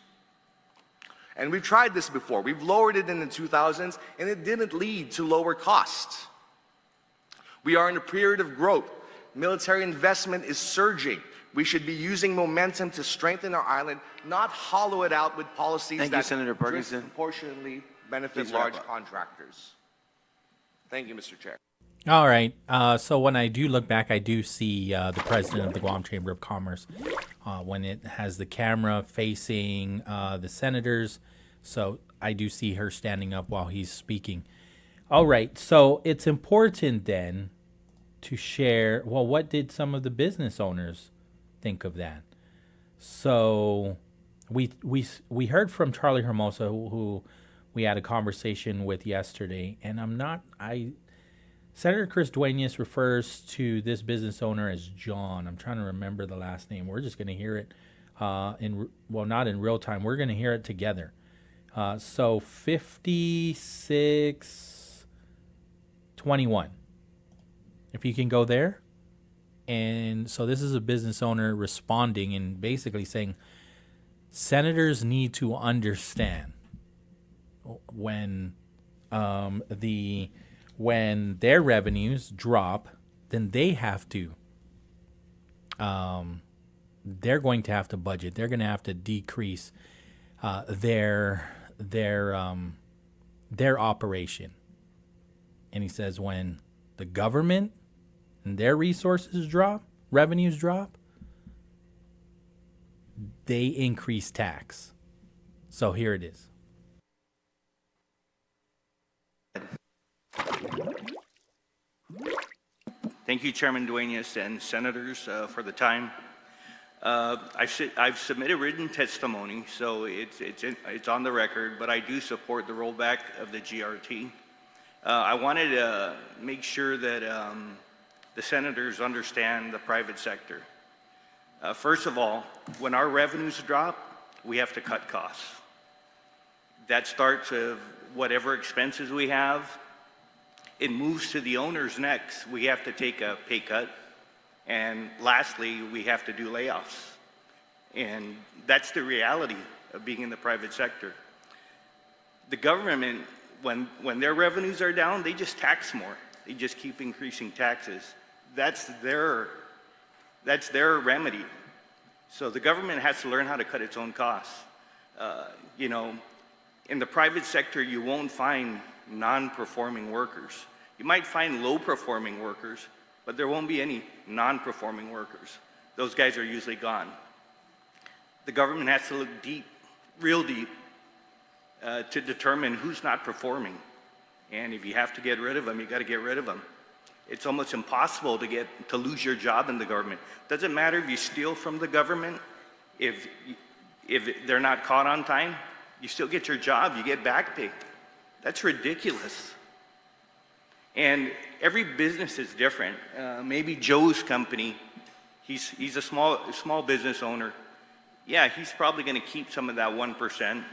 And we've tried this before. We've lowered it in the 2000s, and it didn't lead to lower costs. We are in a period of growth. Military investment is surging. We should be using momentum to strengthen our island, not hollow it out with policies that disproportionately benefit large contractors. Thank you, Mr. Chair. All right. So when I do look back, I do see the president of the Guam Chamber of Commerce when it has the camera facing the senators. So I do see her standing up while he's speaking. All right. So it's important then to share, well, what did some of the business owners think of that? So we heard from Charlie Hermosa, who we had a conversation with yesterday, and Senator Chris Duenas refers to this business owner as John. I'm trying to remember the last name. We're just going to hear it not in real time. We're going to hear it together. So 5621. If you can go there. And so this is a business owner responding and basically saying senators need to understand when their revenues drop, then they have to they're going to have to budget. They're going to have to decrease their operation. And he says when the government and their revenues drop, they increase tax. So here it is. Thank you, Chairman Duenas and senators, for the time. I've submitted written testimony, so it's on the record, but I do support the rollback of the GRT. I wanted to make sure that the senators understand the private sector. First of all, when our revenues drop, we have to cut costs. That starts with whatever expenses we have. It moves to the owners next. We have to take a pay cut. And lastly, we have to do layoffs. And that's the reality of being in the private sector. The government, when their revenues are down, they just tax more. They just keep increasing taxes. That's their remedy. So the government has to learn how to cut its own costs. In the private sector, you won't find non-performing workers. You might find low-performing workers, but there won't be any non-performing workers. Those guys are usually gone. The government has to look deep, real deep, to determine who's not performing. And if you have to get rid of them, you got to get rid of them. It's almost impossible to lose your job in the government. Doesn't matter if you steal from the government. If they're not caught on time, you still get your job. You get back pay. That's ridiculous. And every business is different. Maybe Joe's company, he's a small business owner. Yeah, he's probably going to keep some of that 1%.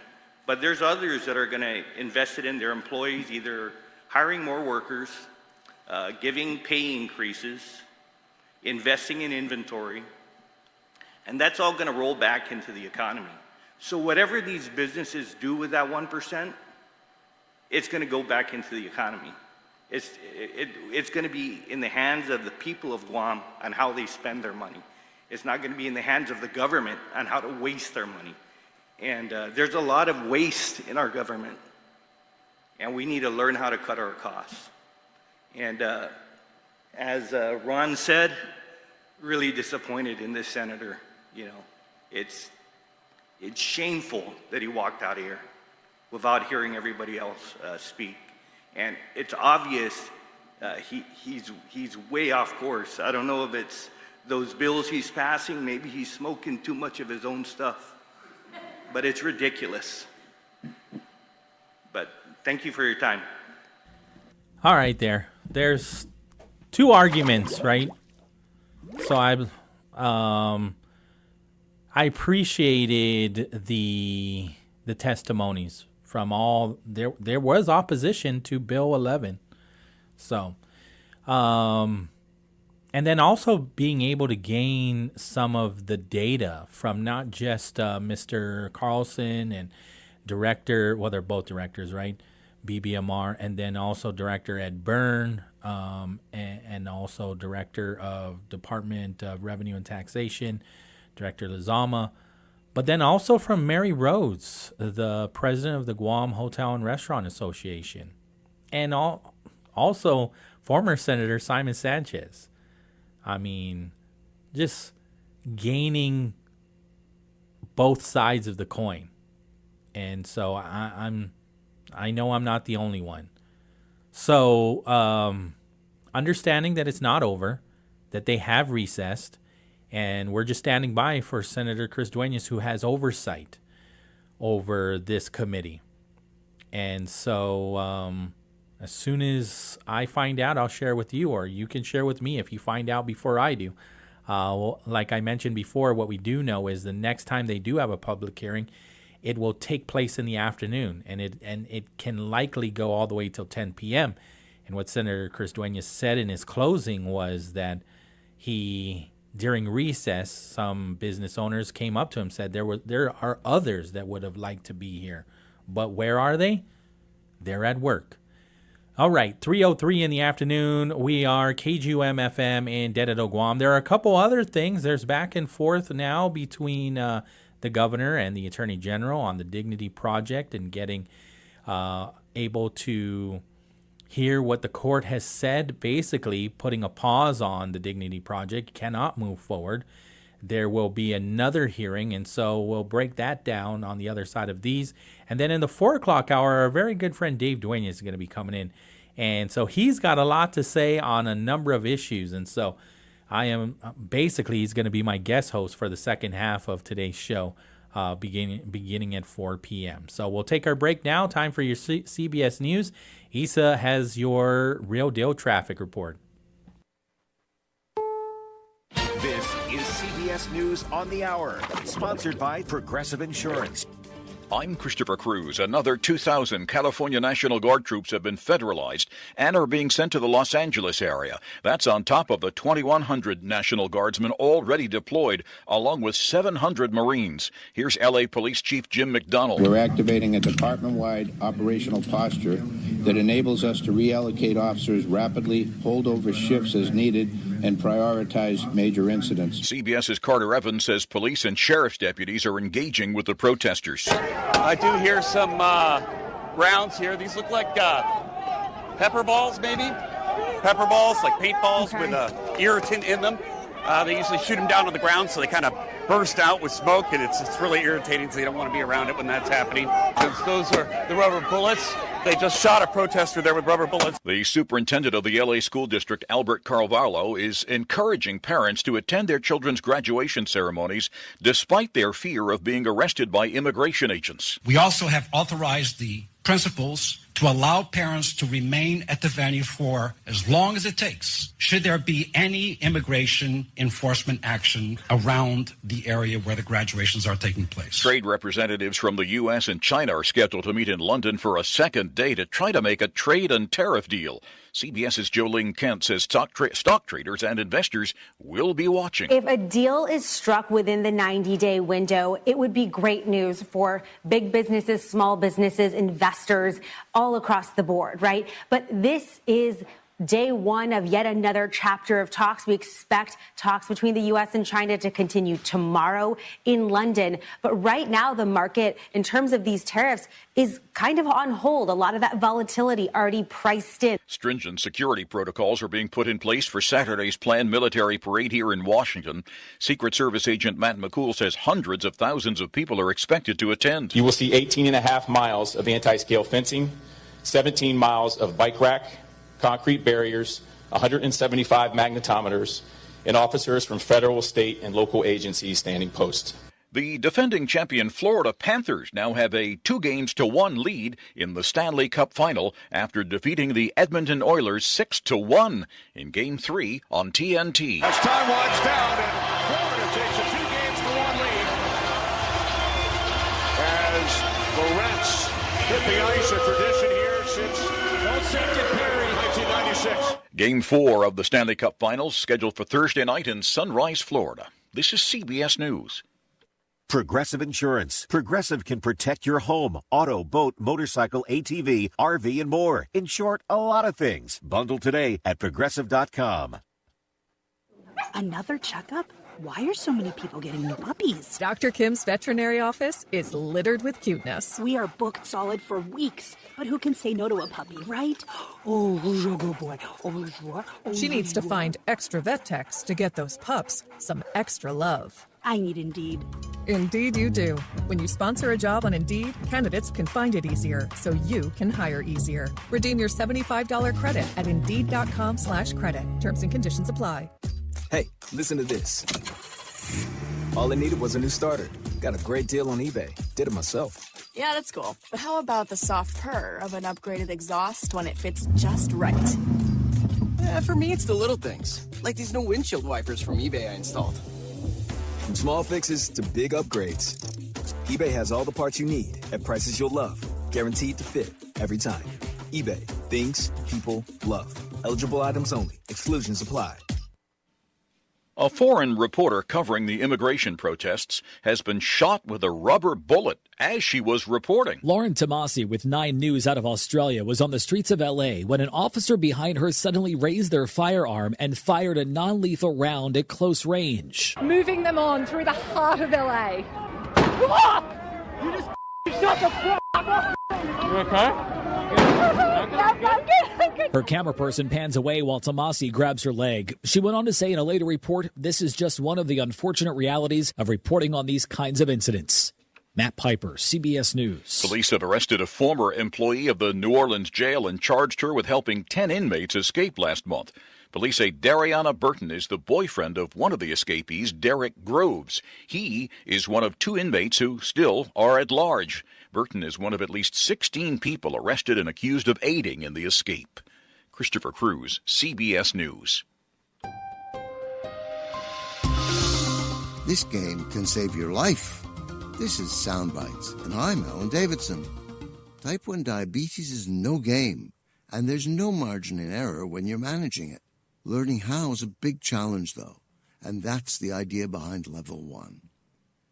But there's others that are going to invest it in their employees, either hiring more workers, giving pay increases, investing in inventory. And that's all going to roll back into the economy. So whatever these businesses do with that 1%, it's going to go back into the economy. It's going to be in the hands of the people of Guam on how they spend their money. It's not going to be in the hands of the government on how to waste their money. And there's a lot of waste in our government, and we need to learn how to cut our costs. And as Ron said, really disappointed in this senator. It's shameful that he walked out of here without hearing everybody else speak. And it's obvious he's way off course. I don't know if it's those bills he's passing. Maybe he's smoking too much of his own stuff. But it's ridiculous. But thank you for your time. All right, there's two arguments, right? So I appreciated the testimonies from all. There was opposition to Bill 11, so and then also being able to gain some of the data from not just Mr. Carlson and director. Well, they're both directors, right? BBMR, and then also Director Ed Byrne, and also Director of Department of Revenue and Taxation, Director Lizama, but then also from Mary Rhodes, the president of the Guam Hotel and Restaurant Association, and also former Senator Simon Sanchez. I mean, just gaining both sides of the coin. And so I know I'm not the only one. So understanding that it's not over, that they have recessed, and we're just standing by for Senator Chris Duenas, who has oversight over this committee. And so as soon as I find out, I'll share with you, or you can share with me if you find out before I do. Well, like I mentioned before, what we do know is the next time they do have a public hearing, it will take place in the afternoon, and it can likely go all the way till 10 p.m. And what Senator Chris Duenas said in his closing was that during recess, some business owners came up to him and said there are others that would have liked to be here, but where are they? They're at work. All right, 3:03 in the afternoon. We are KGUM FM in Dededo, Guam. There are a couple other things. There's back and forth now between the governor and the attorney general on the Dignity Project and getting able to hear what the court has said, basically putting a pause on the Dignity Project, cannot move forward. There will be another hearing, and so we'll break that down on the other side of these. And then in the 4 o'clock hour, our very good friend Dave Duenas is going to be coming in. And so he's got a lot to say on a number of issues. And so he's going to be my guest host for the second half of today's show, beginning at 4 p.m. So we'll take our break now. Time for your CBS News. Issa has your Real Deal traffic report. This is CBS News on the Hour, sponsored by Progressive Insurance. I'm Christopher Cruz. Another 2,000 California National Guard troops have been federalized and are being sent to the Los Angeles area. That's on top of the 2,100 National Guardsmen already deployed, along with 700 Marines. Here's L.A. Police Chief Jim McDonald. We're activating a department-wide operational posture that enables us to reallocate officers rapidly, hold over shifts as needed, and prioritize major incidents. CBS's Carter Evans says police and sheriff's deputies are engaging with the protesters. I do hear some rounds here. These look like pepper balls, maybe? Pepper balls, like paintballs with irritant in them. They usually shoot them down on the ground, so they kind of burst out with smoke, and it's really irritating, so you don't want to be around it when that's happening. Because those are the rubber bullets. They just shot a protester there with rubber bullets. The superintendent of the L.A. School District, Albert Carvalho, is encouraging parents to attend their children's graduation ceremonies despite their fear of being arrested by immigration agents. We also have authorized the principals to allow parents to remain at the venue for as long as it takes, should there be any immigration enforcement action around the area where the graduations are taking place. Trade representatives from the U.S. and China are scheduled to meet in London for a second day to try to make a trade and tariff deal. CBS's Jolene Kent says stock traders and investors will be watching. If a deal is struck within the 90-day window, it would be great news for big businesses, small businesses, investors, all across the board, right? But this is day one of yet another chapter of talks. We expect talks between the U.S. and China to continue tomorrow in London. But right now, the market, in terms of these tariffs, is kind of on hold. A lot of that volatility already priced in. Stringent security protocols are being put in place for Saturday's planned military parade here in Washington. Secret Service agent Matt McCool says hundreds of thousands of people are expected to attend. You will see 18.5 miles of anti-scale fencing, 17 miles of bike rack, concrete barriers, 175 magnetometers, and officers from federal, state, and local agencies standing post. The defending champion Florida Panthers now have a 2-1 lead in the Stanley Cup final after defeating the Edmonton Oilers 6-1 in Game 3 on TNT. As time winds down, and Florida takes a 2-1 lead as the Reds hit the ice, a tradition here since Perry, 1996. Game 4 of the Stanley Cup Finals scheduled for Thursday night in Sunrise, Florida. This is CBS News. Progressive Insurance. Progressive can protect your home, auto, boat, motorcycle, ATV, RV, and more. In short, a lot of things. Bundle today at Progressive.com. Another checkup? Why are so many people getting new puppies? Dr. Kim's veterinary office is littered with cuteness. We are booked solid for weeks, but who can say no to a puppy, right? Oh, who's a good boy? Oh, who's what? She needs to find extra vet techs to get those pups some extra love. I need Indeed. Indeed you do. When you sponsor a job on Indeed, candidates can find it easier, so you can hire easier. Redeem your $75 credit at Indeed.com/credit. Terms and conditions apply. Hey, listen to this. All I needed was a new starter. Got a great deal on eBay. Did it myself. Yeah, that's cool. But how about the soft purr of an upgraded exhaust when it fits just right? For me, it's the little things. Like these new windshield wipers from eBay I installed. From small fixes to big upgrades, eBay has all the parts you need at prices you'll love. Guaranteed to fit every time. eBay. Things people love. Eligible items only. Exclusions apply. A foreign reporter covering the immigration protests has been shot with a rubber bullet as she was reporting. Lauren Tomasi with 9 News out of Australia was on the streets of L.A. when an officer behind her suddenly raised their firearm and fired a non-lethal round at close range. Moving them on through the heart of L.A. You just shut the fuck up! You okay? Her camera person pans away while Tomasi grabs her leg. She went on to say in a later report, this is just one of the unfortunate realities of reporting on these kinds of incidents. Matt Piper, CBS News. Police have arrested a former employee of the New Orleans jail and charged her with helping 10 inmates escape last month. Police say Dariana Burton is the boyfriend of one of the escapees, Derek Groves. He is one of 2 inmates who still are at large. Burton is one of at least 16 people arrested and accused of aiding in the escape. Christopher Cruz, CBS News. This game can save your life. This is Soundbites, and I'm Alan Davidson. Type 1 diabetes is no game, and there's no margin in error when you're managing it. Learning how is a big challenge, though, and that's the idea behind Level 1.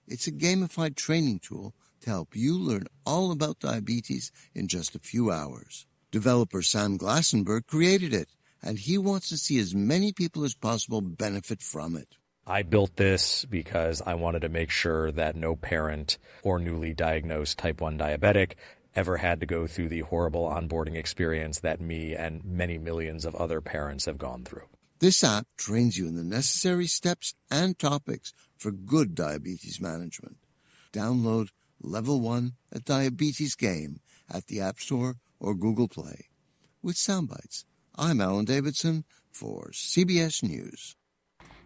It's a gamified training tool to help you learn all about diabetes in just a few hours. Developer Sam Glassenberg created it, and he wants to see as many people as possible benefit from it. I built this because I wanted to make sure that no parent or newly diagnosed type 1 diabetic ever had to go through the horrible onboarding experience that me and many millions of other parents have gone through. This app trains you in the necessary steps and topics for good diabetes management. Download Level 1, a diabetes game at the App Store or Google Play. With Soundbites, I'm Alan Davidson for CBS News.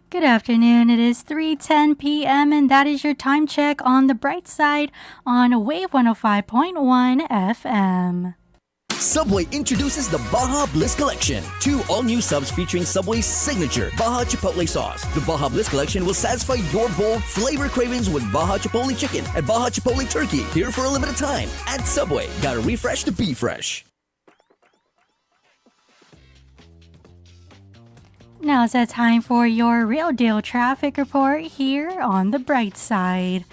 Good afternoon. It is 3:10 p.m. and that is your time check on the bright side on Wave 105.1 FM. Subway introduces the Baja Bliss Collection. 2 all-new subs featuring Subway's signature Baja Chipotle sauce. The Baja Bliss Collection will satisfy your bold flavor cravings with Baja Chipotle Chicken and Baja Chipotle Turkey. Here for a limited time at Subway. Gotta refresh to be fresh. Now it's that time for your real deal traffic report here on the bright side.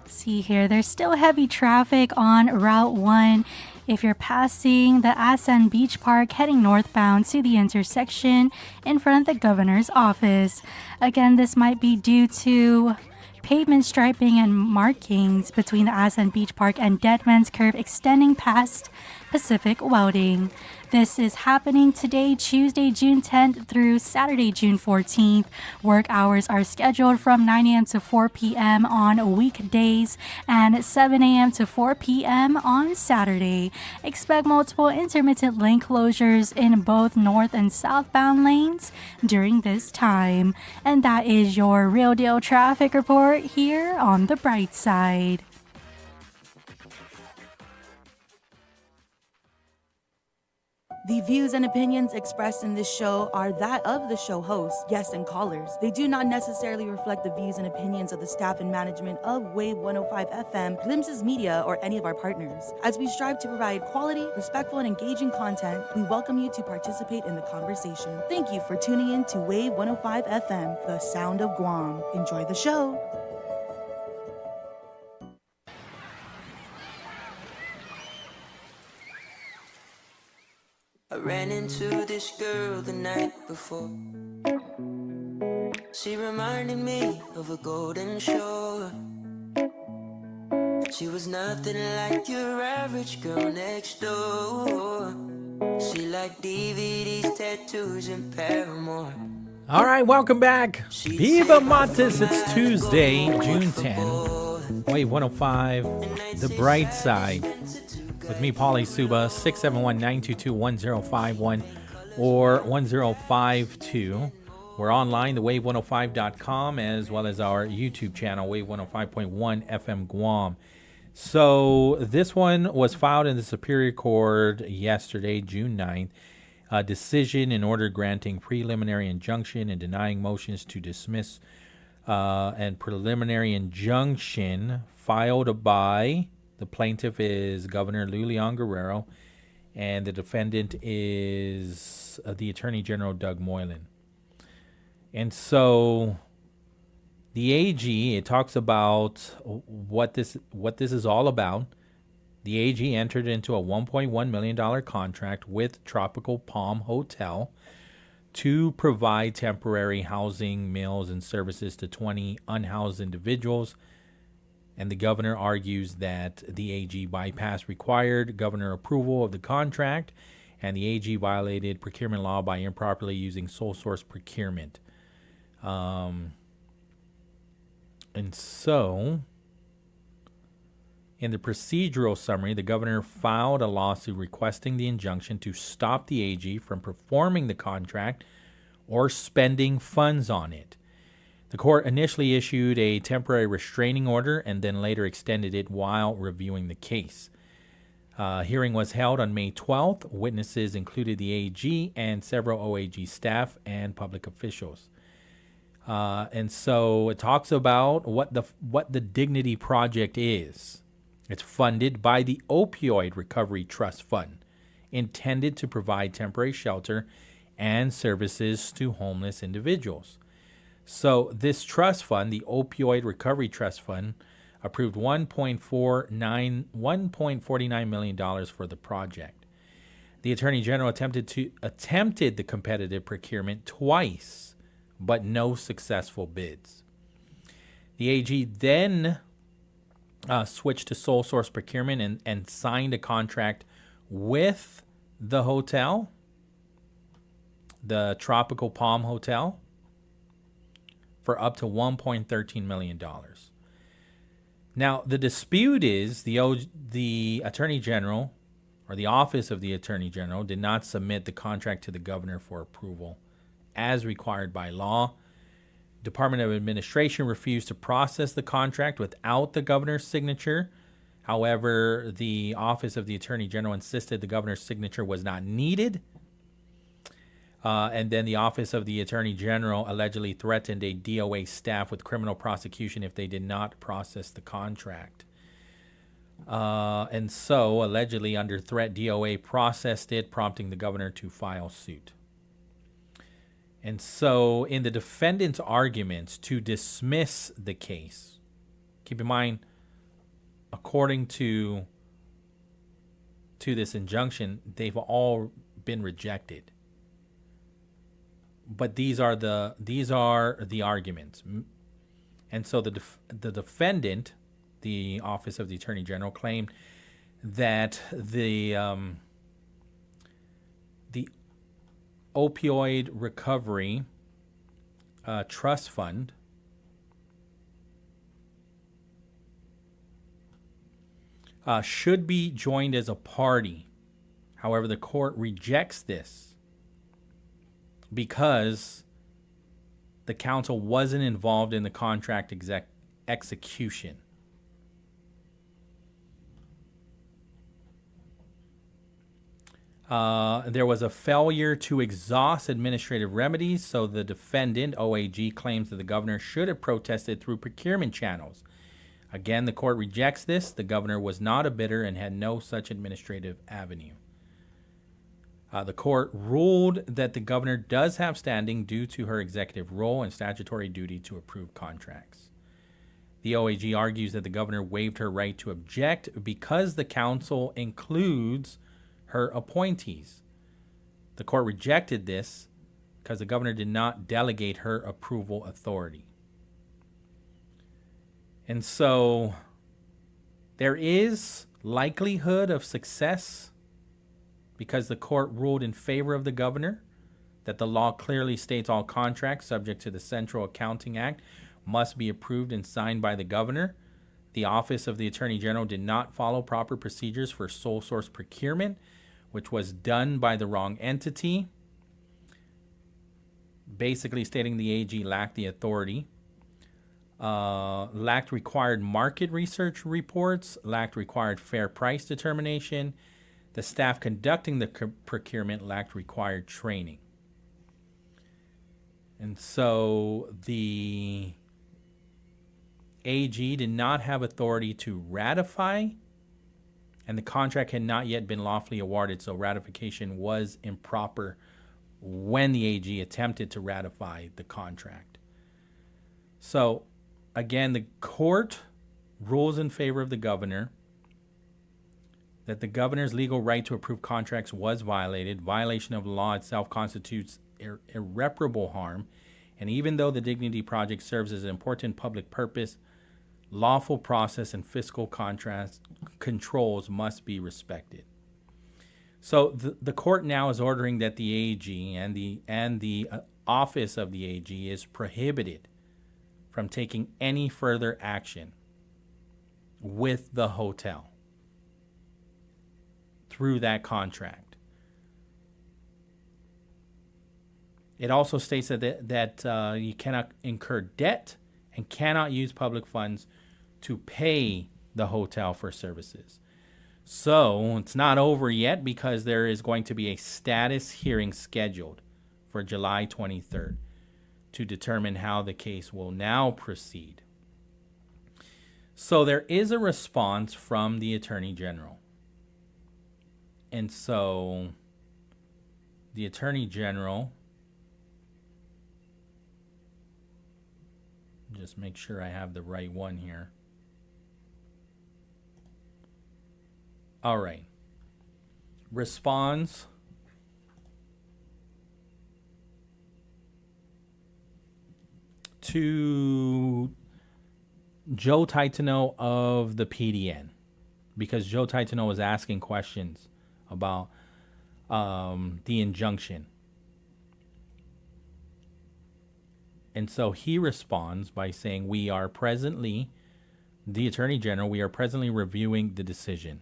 See here, there's still heavy traffic on Route 1. If you're passing the Asan Beach Park heading northbound to the intersection in front of the governor's office. Again, this might be due to pavement striping and markings between the Asan Beach Park and Deadman's Curve extending past Pacific Welding. This is happening today, Tuesday, June 10th through Saturday, June 14th. Work hours are scheduled from 9 a.m. to 4 p.m. on weekdays and 7 a.m. to 4 p.m. on Saturday. Expect multiple intermittent lane closures in both north and southbound lanes during this time. And that is your real deal traffic report here on the bright side. The views and opinions expressed in this show are that of the show host, guests, and callers. They do not necessarily reflect the views and opinions of the staff and management of Wave 105 FM, Glimpses Media, or any of our partners. As we strive to provide quality, respectful, and engaging content, we welcome you to participate in the conversation. Thank you for tuning in to Wave 105 FM, the sound of Guam. Enjoy the show. I ran into this girl the night before. She reminded me of a golden shore. She was nothing like your average girl next door. She liked DVDs, tattoos, and Paramore. All right, welcome back. Viva Matis. It's Tuesday, June 10. Wave 105, The Brightside. With me, Pauly Suba, 671-922-1051 or 1052. We're online, thewave105.com, as well as our YouTube channel, Wave 105.1 FM Guam. So this one was filed in the Superior Court yesterday, June 9th. A decision in order granting preliminary injunction and denying motions to dismiss and preliminary injunction filed by the plaintiff is Governor Lulian Guerrero, and the defendant is the Attorney General Doug Moylan. And so the AG, it talks about what this is all about. The AG entered into a $1.1 million contract with Tropical Palm Hotel to provide temporary housing, meals, and services to 20 unhoused individuals. And the governor argues that the AG bypassed required governor approval of the contract, and the AG violated procurement law by improperly using sole source procurement. And so, in the procedural summary, the governor filed a lawsuit requesting the injunction to stop the AG from performing the contract or spending funds on it. The court initially issued a temporary restraining order and then later extended it while reviewing the case. Hearing was held on May 12th. Witnesses included the AG and several OAG staff and public officials. And so it talks about what the Dignity Project is. It's funded by the Opioid Recovery Trust Fund, intended to provide temporary shelter and services to homeless individuals. So this trust fund, the Opioid Recovery Trust Fund, approved $1.49 million for the project. The Attorney General attempted the competitive procurement twice, but no successful bids. The AG then switched to sole source procurement and signed a contract with the hotel, the Tropical Palm Hotel, for up to $1.13 million. Now, the dispute is the Attorney General, or the Office of the Attorney General, did not submit the contract to the governor for approval as required by law. Department of Administration refused to process the contract without the governor's signature. However, the Office of the Attorney General insisted the governor's signature was not needed. And then the Office of the Attorney General allegedly threatened a DOA staff with criminal prosecution if they did not process the contract. And so, allegedly under threat, DOA processed it, prompting the governor to file suit. And so, in the defendant's arguments to dismiss the case, keep in mind, according to this injunction, they've all been rejected. But these are the arguments. And so the defendant, the Office of the Attorney General, claimed that the Opioid Recovery Trust Fund should be joined as a party. However, the court rejects this because the council wasn't involved in the contract execution. There was a failure to exhaust administrative remedies, so the defendant, OAG, claims that the governor should have protested through procurement channels. Again, the court rejects this. The governor was not a bidder and had no such administrative avenue. The court ruled that the governor does have standing due to her executive role and statutory duty to approve contracts. The OAG argues that the governor waived her right to object because the council includes her appointees. The court rejected this, because the governor did not delegate her approval authority. And so there is likelihood of success because the court ruled in favor of the governor, that the law clearly states all contracts subject to the Central Accounting Act must be approved and signed by the governor. The Office of the Attorney General did not follow proper procedures for sole source procurement, which was done by the wrong entity, basically stating the AG lacked the authority, lacked required market research reports, lacked required fair price determination. The staff conducting the procurement lacked required training. And so the AG did not have authority to ratify, and the contract had not yet been lawfully awarded, so ratification was improper when the AG attempted to ratify the contract. So, again, the court rules in favor of the governor, that the governor's legal right to approve contracts was violated. Violation of the law itself constitutes irreparable harm, and even though the Dignity Project serves as an important public purpose, lawful process and fiscal controls must be respected. So the court now is ordering that the AG and the office of the AG is prohibited from taking any further action with the hotel through that contract. It also states that you cannot incur debt and cannot use public funds to pay the hotel for services. So it's not over yet because there is going to be a status hearing scheduled for July 23rd to determine how the case will now proceed. So there is a response from the Attorney General. And so the Attorney General, just make sure I have the right one here. All right. Responds to Joe Titano of the PDN, because Joe Titano was asking questions about the injunction. And so he responds by saying, the Attorney General, we are presently reviewing the decision.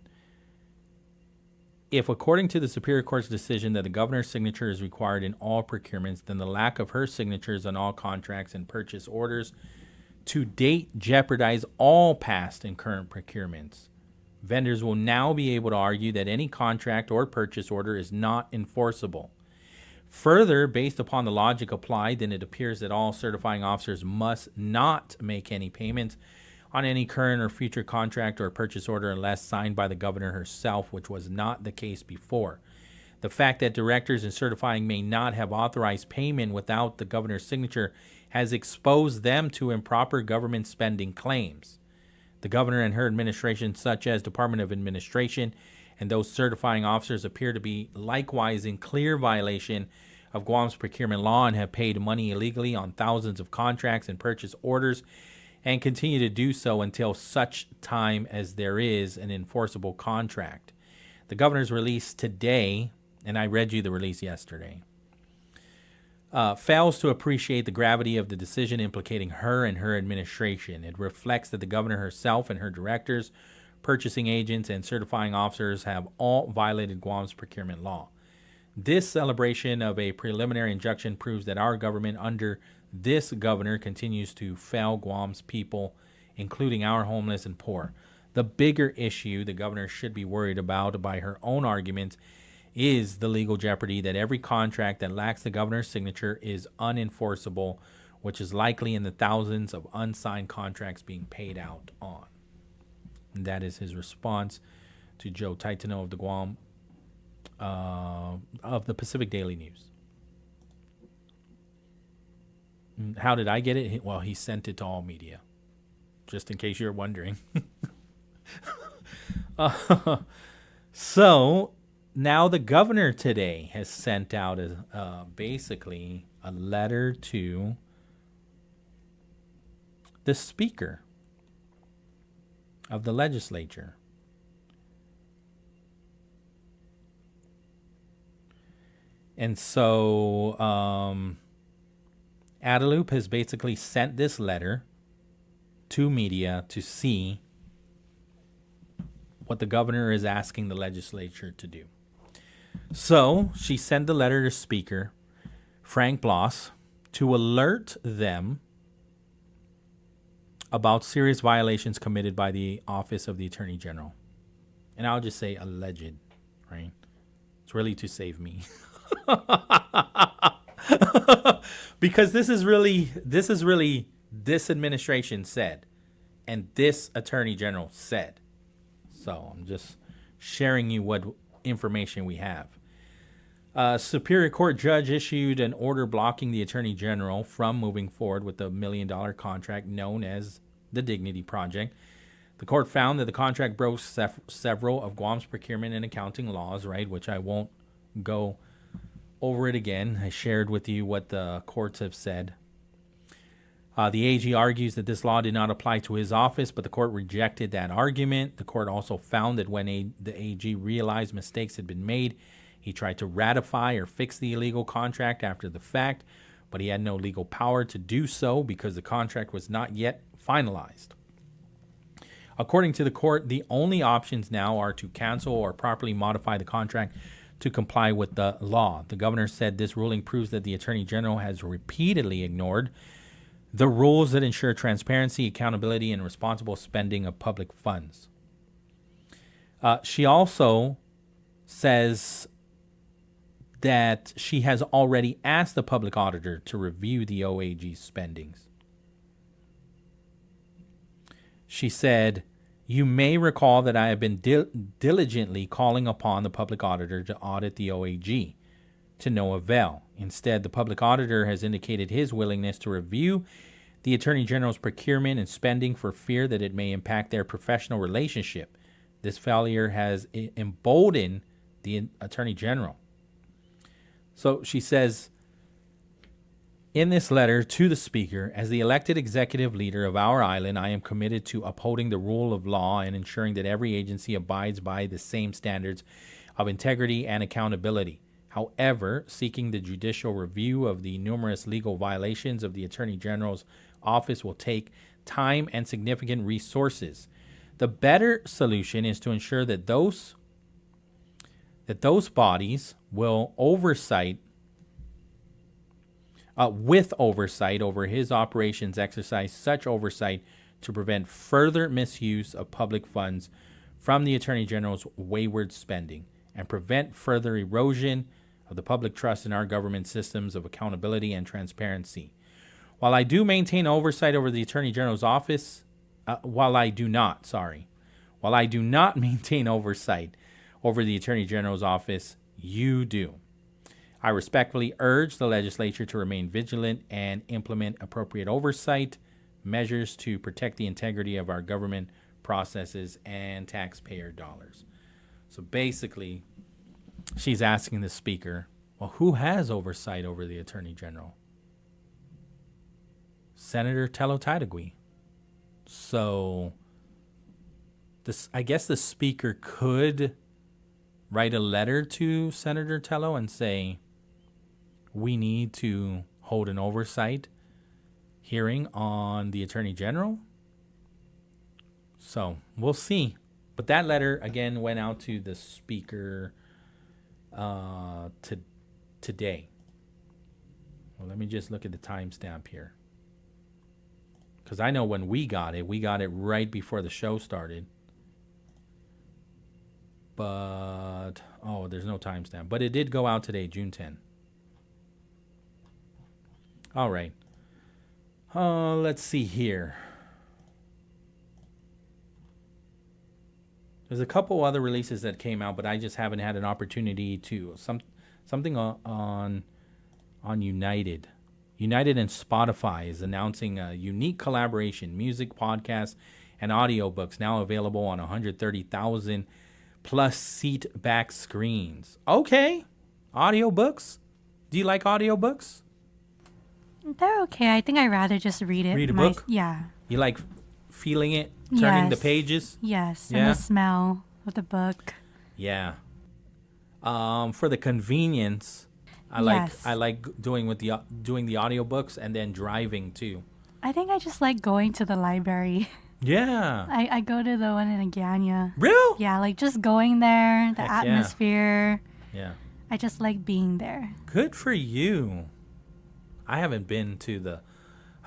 If, according to the Superior Court's decision, that the governor's signature is required in all procurements, then the lack of her signatures on all contracts and purchase orders to date jeopardize all past and current procurements. Vendors will now be able to argue that any contract or purchase order is not enforceable. Further, based upon the logic applied, then it appears that all certifying officers must not make any payments on any current or future contract or purchase order unless signed by the governor herself, which was not the case before. The fact that directors and certifying may not have authorized payment without the governor's signature has exposed them to improper government spending claims. The governor and her administration, such as Department of Administration, and those certifying officers appear to be likewise in clear violation of Guam's procurement law and have paid money illegally on thousands of contracts and purchase orders and continue to do so until such time as there is an enforceable contract. The governor's release today, and I read you the release yesterday, fails to appreciate the gravity of the decision implicating her and her administration. It reflects that the governor herself and her directors, purchasing agents, and certifying officers have all violated Guam's procurement law. This celebration of a preliminary injunction proves that our government under this governor continues to fail Guam's people, including our homeless and poor. The bigger issue the governor should be worried about by her own arguments is the legal jeopardy that every contract that lacks the governor's signature is unenforceable, which is likely in the thousands of unsigned contracts being paid out on. And that is his response to Joe Titano of the Guam, of the Pacific Daily News. How did I get it? Well, he sent it to all media, just in case you're wondering. So now the governor today has sent out basically a letter to the Speaker of the legislature. And so Adaloop has basically sent this letter to media to see what the governor is asking the legislature to do. So she sent the letter to Speaker Frank Bloss to alert them about serious violations committed by the Office of the Attorney General. And I'll just say alleged, right? It's really to save me. Because this is really this administration said, and this Attorney General said. So I'm just sharing you what information we have. Superior Court judge issued an order blocking the Attorney General from moving forward with the $1 million contract known as the Dignity Project. The court found that the contract broke several of Guam's procurement and accounting laws, right, which I won't go over it again. I shared with you what the courts have said. The AG argues that this law did not apply to his office, but the court rejected that argument. The court also found that when the AG realized mistakes had been made, he tried to ratify or fix the illegal contract after the fact, but he had no legal power to do so because the contract was not yet finalized. According to the court, the only options now are to cancel or properly modify the contract to comply with the law. The governor said this ruling proves that the Attorney General has repeatedly ignored the rules that ensure transparency, accountability, and responsible spending of public funds. She also says that she has already asked the public auditor to review the OAG's spendings. She said, "You may recall that I have been diligently calling upon the public auditor to audit the OAG, to no avail. Instead, the public auditor has indicated his willingness to review the Attorney General's procurement and spending for fear that it may impact their professional relationship. This failure has emboldened the Attorney General." So she says in this letter to the Speaker, "As the elected executive leader of our island, I am committed to upholding the rule of law and ensuring that every agency abides by the same standards of integrity and accountability. However, seeking the judicial review of the numerous legal violations of the Attorney General's office will take time and significant resources. The better solution is to ensure that those bodies will with oversight over his operations, exercise such oversight to prevent further misuse of public funds from the Attorney General's wayward spending and prevent further erosion of the public trust in our government systems of accountability and transparency. While I do maintain oversight over the Attorney General's office, while I do not maintain oversight over the Attorney General's office, you do. I respectfully urge the legislature to remain vigilant and implement appropriate oversight measures to protect the integrity of our government processes and taxpayer dollars." So basically, she's asking the Speaker, well, who has oversight over the Attorney General? Senator Tello Taitagui. So I guess the Speaker could write a letter to Senator Tello and say, we need to hold an oversight hearing on the Attorney General. So we'll see. But that letter, again, went out to the Speaker today. Well, let me just look at the timestamp here. Because I know when we got it right before the show started. But, there's no timestamp. But it did go out today, June 10. All right. Let's see here. There's a couple other releases that came out, but I just haven't had an opportunity to. Something on United. United and Spotify is announcing a unique collaboration, music, podcasts, and audiobooks now available on 130,000 plus seat back screens. Okay. Audiobooks. Do you like audiobooks? They're okay. I think I'd rather just read it. Read a book? Yeah. You like feeling it, turning the Yes. pages? Yes. Yeah. And the smell of the book. Yeah. For the convenience, I Yes. like doing the audiobooks and then driving too. I think I just like going to the library. Yeah. I go to the one in Aganya. Real? Yeah, like just going there, the Heck yeah. atmosphere. Yeah. I just like being there. Good for you. I haven't been to the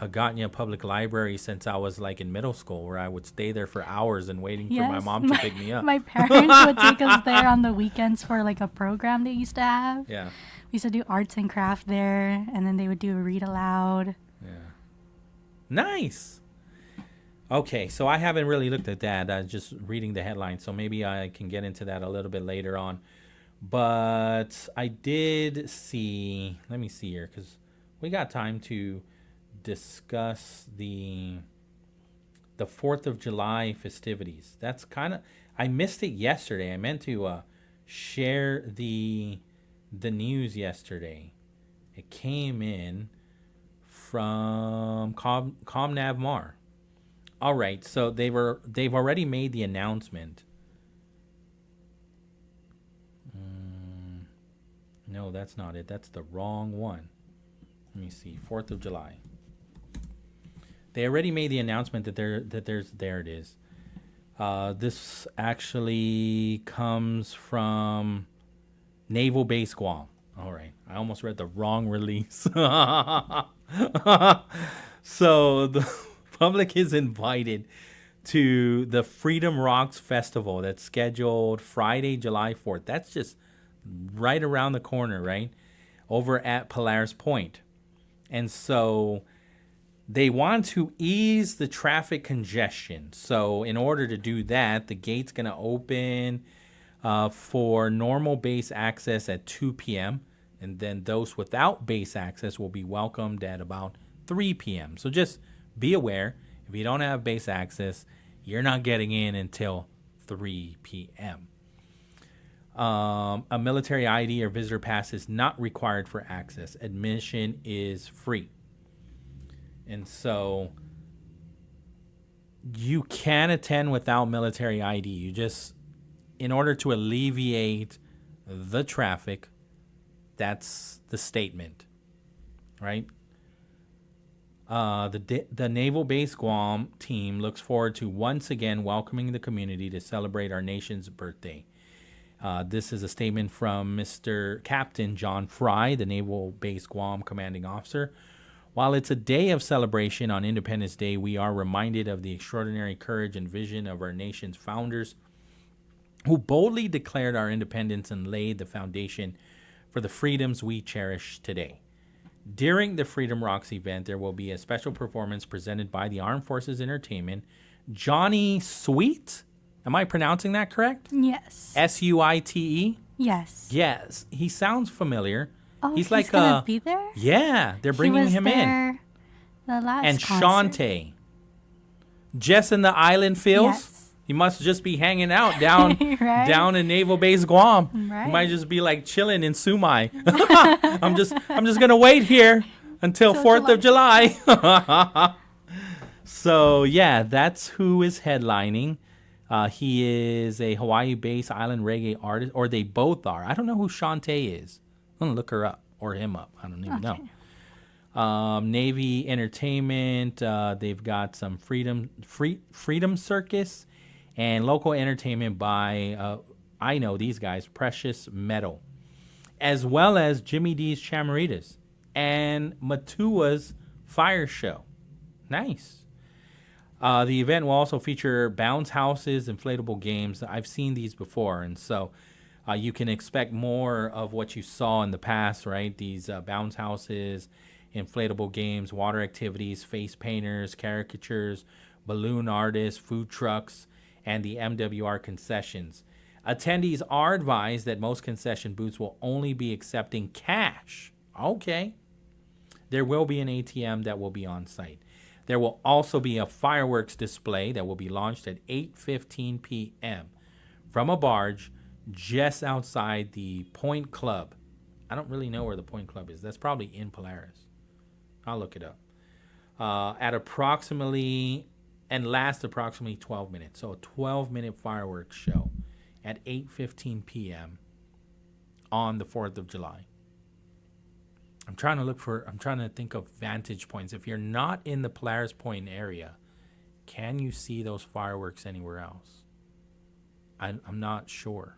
Hagåtña Public Library since I was like in middle school, where I would stay there for hours and waiting for my Yes, mom to pick me up. My parents would take us there on the weekends for like a program they used to have. Yeah. We used to do arts and craft there, and then they would do a read aloud. Nice. Okay, so I haven't really looked at that. I was just reading the headline, so maybe I can get into that a little bit later on. But I did see, let me see here, because we got time to discuss the 4th of July festivities. That's kind of, I missed it yesterday. I meant to share the news yesterday. It came in from Comnav Mar. All right, so they've already made the announcement. No, that's not it. That's the wrong one. Let me see. 4th of July. They already made the announcement that there it is. This actually comes from Naval Base Guam. All right. I almost read the wrong release. So the public is invited to the Freedom Rocks Festival that's scheduled Friday, July 4th. That's just right around the corner, right? Over at Polaris Point. And so they want to ease the traffic congestion. So in order to do that, the gate's going to open for normal base access at 2 p.m. And then those without base access will be welcomed at about 3 p.m. So just be aware, if you don't have base access, you're not getting in until 3 p.m. A military ID or visitor pass is not required for access. Admission is free. And so you can attend without military ID. You just, in order to alleviate the traffic, that's the statement, right? The Naval Base Guam team looks forward to once again welcoming the community to celebrate our nation's birthday. This is a statement from Mr. Captain John Fry, the Naval Base Guam commanding officer. While it's a day of celebration on Independence Day, we are reminded of the extraordinary courage and vision of our nation's founders who boldly declared our independence and laid the foundation for the freedoms we cherish today. During the Freedom Rocks event, there will be a special performance presented by the Armed Forces Entertainment. Johnny Sweet? Am I pronouncing that correct? Yes. Suite? Yes. Yes. He sounds familiar. Oh, he's like gonna be there? Yeah, they're bringing him in. The last And concert. Shantae. Jess in the Island Fields? Yes. He must just be hanging out down Right? down in Naval Base Guam. Right. He might just be like chilling in Sumai. I'm just gonna wait here until 4th of July. So yeah, that's who is headlining. He is a Hawaii-based island reggae artist, or they both are. I don't know who Shantae is. I'm gonna look her up or him up. I don't even know. Navy Entertainment. They've got some Freedom Circus. And local entertainment by, I know these guys, Precious Metal, as well as Jimmy D's Chamaritas and Matua's Fire Show. Nice. The event will also feature bounce houses, inflatable games. I've seen these before, and so you can expect more of what you saw in the past, right? These bounce houses, inflatable games, water activities, face painters, caricatures, balloon artists, food trucks, and the MWR concessions. Attendees are advised that most concession booths will only be accepting cash. Okay. There will be an ATM that will be on site. There will also be a fireworks display that will be launched at 8:15 p.m. from a barge just outside the Point Club. I don't really know where the Point Club is. That's probably in Polaris. I'll look it up. At approximately, and last approximately 12 minutes. So a 12-minute fireworks show at 8:15 p.m. on the 4th of July. I'm trying to think of vantage points. If you're not in the Polaris Point area, can you see those fireworks anywhere else? I'm not sure.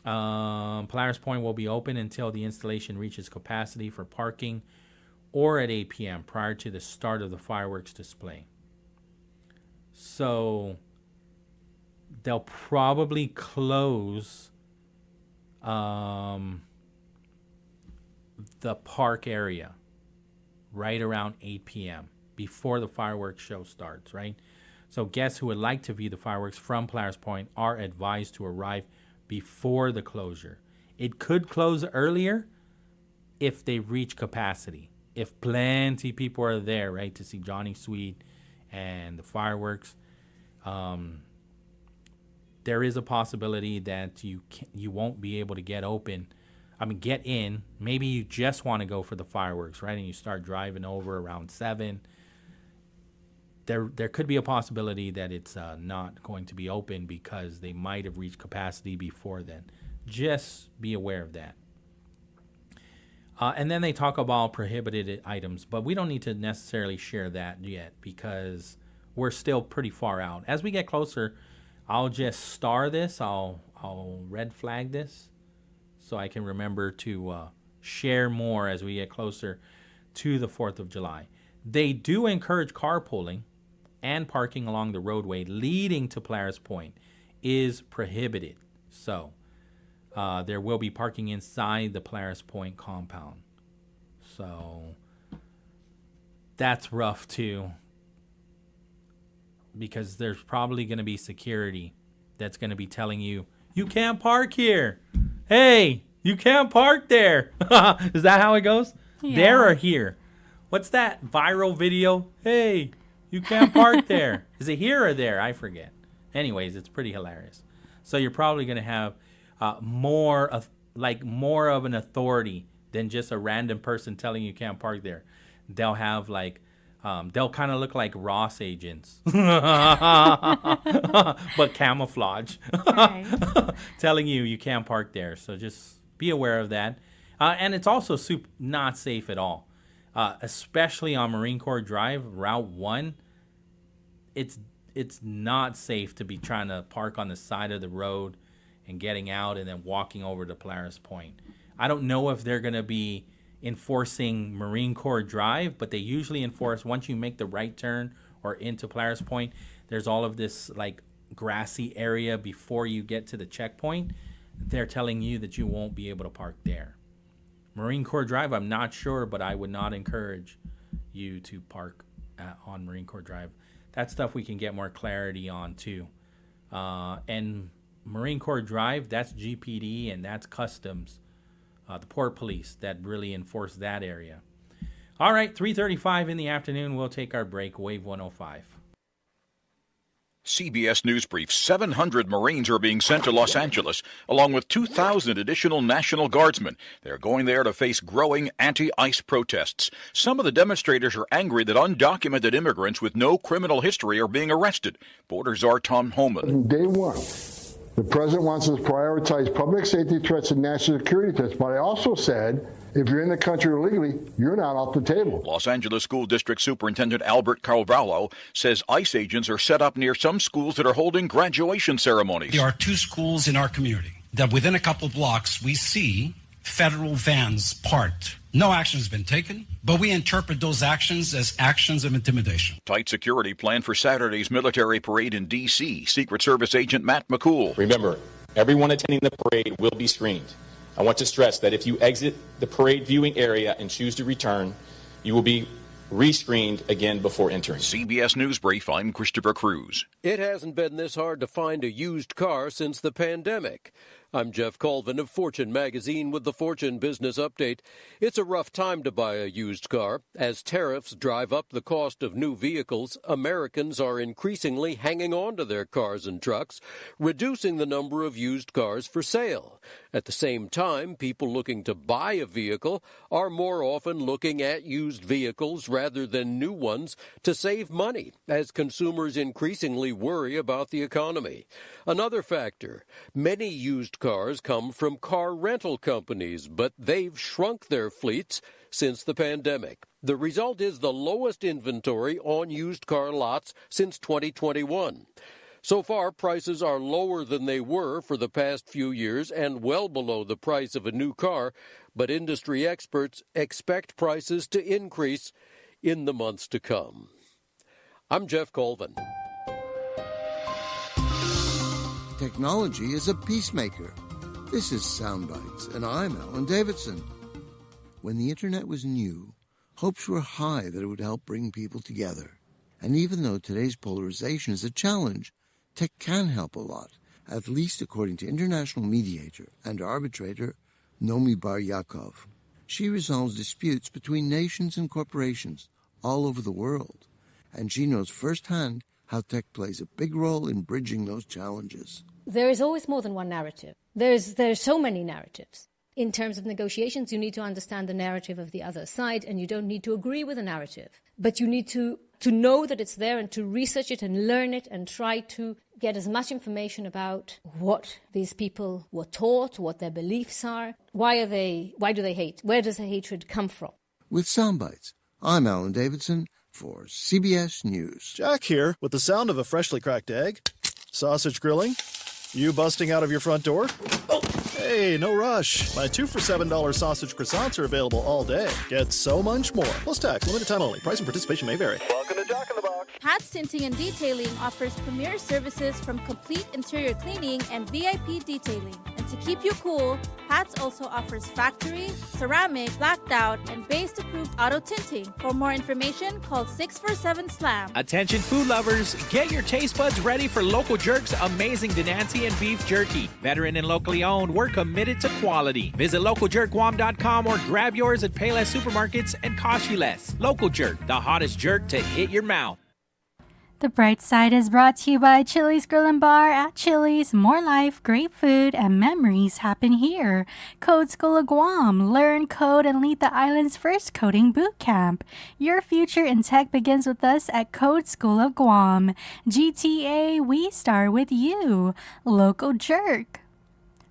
Polaris Point will be open until the installation reaches capacity for parking or at 8 p.m. prior to the start of the fireworks display. So they'll probably close the park area right around 8 p.m. before the fireworks show starts, right? So guests who would like to view the fireworks from Polaris Point are advised to arrive before the closure. It could close earlier if they reach capacity. If plenty people are there, right, to see Johnny Sweet and the fireworks, there is a possibility that you won't be able to get in. Maybe you just want to go for the fireworks, right, and you start driving over around 7. There could be a possibility that it's not going to be open because they might have reached capacity before then. Just be aware of that. And then they talk about prohibited items, but we don't need to necessarily share that yet because we're still pretty far out. As we get closer, I'll just star this. I'll red flag this so I can remember to share more as we get closer to the 4th of July. They do encourage carpooling, and parking along the roadway leading to Polaris Point is prohibited. So there will be parking inside the Polaris Point compound. So that's rough too, because there's probably going to be security that's going to be telling you, you can't park here. Hey, you can't park there. Is that how it goes? Yeah. There or here? What's that viral video? Hey, you can't park there. Is it here or there? I forget. Anyways, it's pretty hilarious. So you're probably going to have more of an authority than just a random person telling you can't park there. They'll have they'll kind of look like Ross agents, but camouflage, telling you can't park there. So just be aware of that. And it's also not safe at all, especially on Marine Corps Drive, Route 1. It's not safe to be trying to park on the side of the road and getting out and then walking over to Polaris Point. I don't know if they're going to be enforcing Marine Corps Drive, but they usually enforce once you make the right turn or into Polaris Point, there's all of this grassy area before you get to the checkpoint. They're telling you that you won't be able to park there. Marine Corps Drive, I'm not sure, but I would not encourage you to park on Marine Corps Drive. That's stuff we can get more clarity on too. And Marine Corps Drive, that's GPD and that's Customs, the Port Police that really enforce that area. All right, 3:35 in the afternoon. We'll take our break. Wave 105. CBS News Brief. 700 Marines are being sent to Los Angeles, along with 2,000 additional National Guardsmen. They're going there to face growing anti-ICE protests. Some of the demonstrators are angry that undocumented immigrants with no criminal history are being arrested. Border Czar Tom Homan. From day one, the president wants us to prioritize public safety threats and national security threats, but I also said, if you're in the country illegally, you're not off the table. Los Angeles School District Superintendent Albert Carvalho says ICE agents are set up near some schools that are holding graduation ceremonies. There are 2 schools in our community that within a couple of blocks we see federal vans parked. No action has been taken, but we interpret those actions as actions of intimidation. Tight security planned for Saturday's military parade in D.C. Secret Service agent Matt McCool. Remember, everyone attending the parade will be screened. I want to stress that if you exit the parade viewing area and choose to return, you will be rescreened again before entering. CBS News Brief, I'm Christopher Cruz. It hasn't been this hard to find a used car since the pandemic. I'm Jeff Colvin of Fortune Magazine with the Fortune Business Update. It's a rough time to buy a used car. As tariffs drive up the cost of new vehicles, Americans are increasingly hanging on to their cars and trucks, reducing the number of used cars for sale. At the same time, people looking to buy a vehicle are more often looking at used vehicles rather than new ones to save money, as consumers increasingly worry about the economy. Another factor, many used cars come from car rental companies, but they've shrunk their fleets since the pandemic. The result is the lowest inventory on used car lots since 2021. So far, prices are lower than they were for the past few years and well below the price of a new car, but industry experts expect prices to increase in the months to come. I'm Jeff Colvin. Technology is a peacemaker. This is Soundbites, and I'm Alan Davidson. When the internet was new, hopes were high that it would help bring people together. And even though today's polarization is a challenge, tech can help a lot, at least according to international mediator and arbitrator Nomi Bar-Yaakov. She resolves disputes between nations and corporations all over the world, and she knows firsthand how tech plays a big role in bridging those challenges. There is always more than one narrative. There's so many narratives. In terms of negotiations, you need to understand the narrative of the other side, and you don't need to agree with the narrative. But you need to know that it's there and to research it and learn it and try to get as much information about what these people were taught, what their beliefs are, why do they hate, where does the hatred come from. With Soundbites, I'm Alan Davidson for CBS News. Jack here with the sound of a freshly cracked egg, sausage grilling, you busting out of your front door. Hey, no rush. My 2 for $7 sausage croissants are available all day. Get so much more. Plus tax, limited time only. Price and participation may vary. Welcome to Jack in the Box. Pat's Tinting and Detailing offers premier services from complete interior cleaning and VIP detailing. And to keep you cool, Pat's also offers factory, ceramic, blacked out, and based-approved auto tinting. For more information, call 647-SLAM. Attention food lovers, get your taste buds ready for Local Jerk's amazing Denancy and beef jerky. Veteran and locally owned, we're committed to quality. Visit LocalJerkGuam.com or grab yours at Payless Supermarkets and cost you less. Local Jerk, the hottest jerk to hit your mouth. The Bright Side is brought to you by Chili's Grill and Bar. At Chili's, more life, great food, and memories happen here. Code School of Guam. Learn, code, and lead the island's first coding boot camp. Your future in tech begins with us at Code School of Guam. GTA, we start with you. Local Jerk.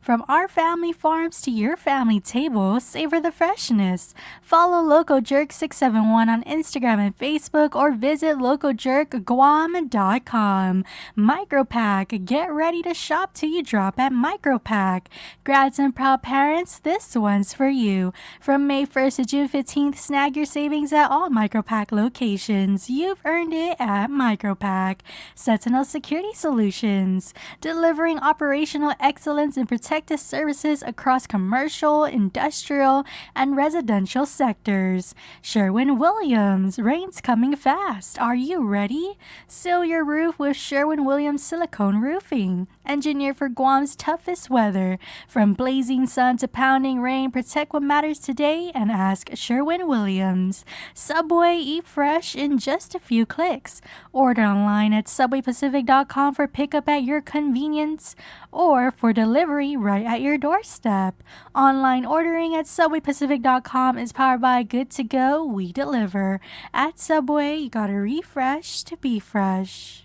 From our family farms to your family table, savor the freshness. Follow Local Jerk 671 on Instagram and Facebook or visit localjerkguam.com. Micropack, get ready to shop till you drop at Micropack. Grads and proud parents, this one's for you. From May 1st to June 15th, snag your savings at all Micropack locations. You've earned it at Micropack. Sentinel Security Solutions, delivering operational excellence and protective services across commercial, industrial, and residential sectors. Sherwin-Williams, rain's coming fast. Are you ready? Seal your roof with Sherwin-Williams silicone roofing. Engineered for Guam's toughest weather. From blazing sun to pounding rain, protect what matters today and ask Sherwin-Williams. Subway, eat fresh in just a few clicks. Order online at subwaypacific.com for pickup at your convenience or for delivery right at your doorstep. Online ordering at subwaypacific.com is powered by Good to Go, we deliver. At Subway, you gotta refresh to be fresh.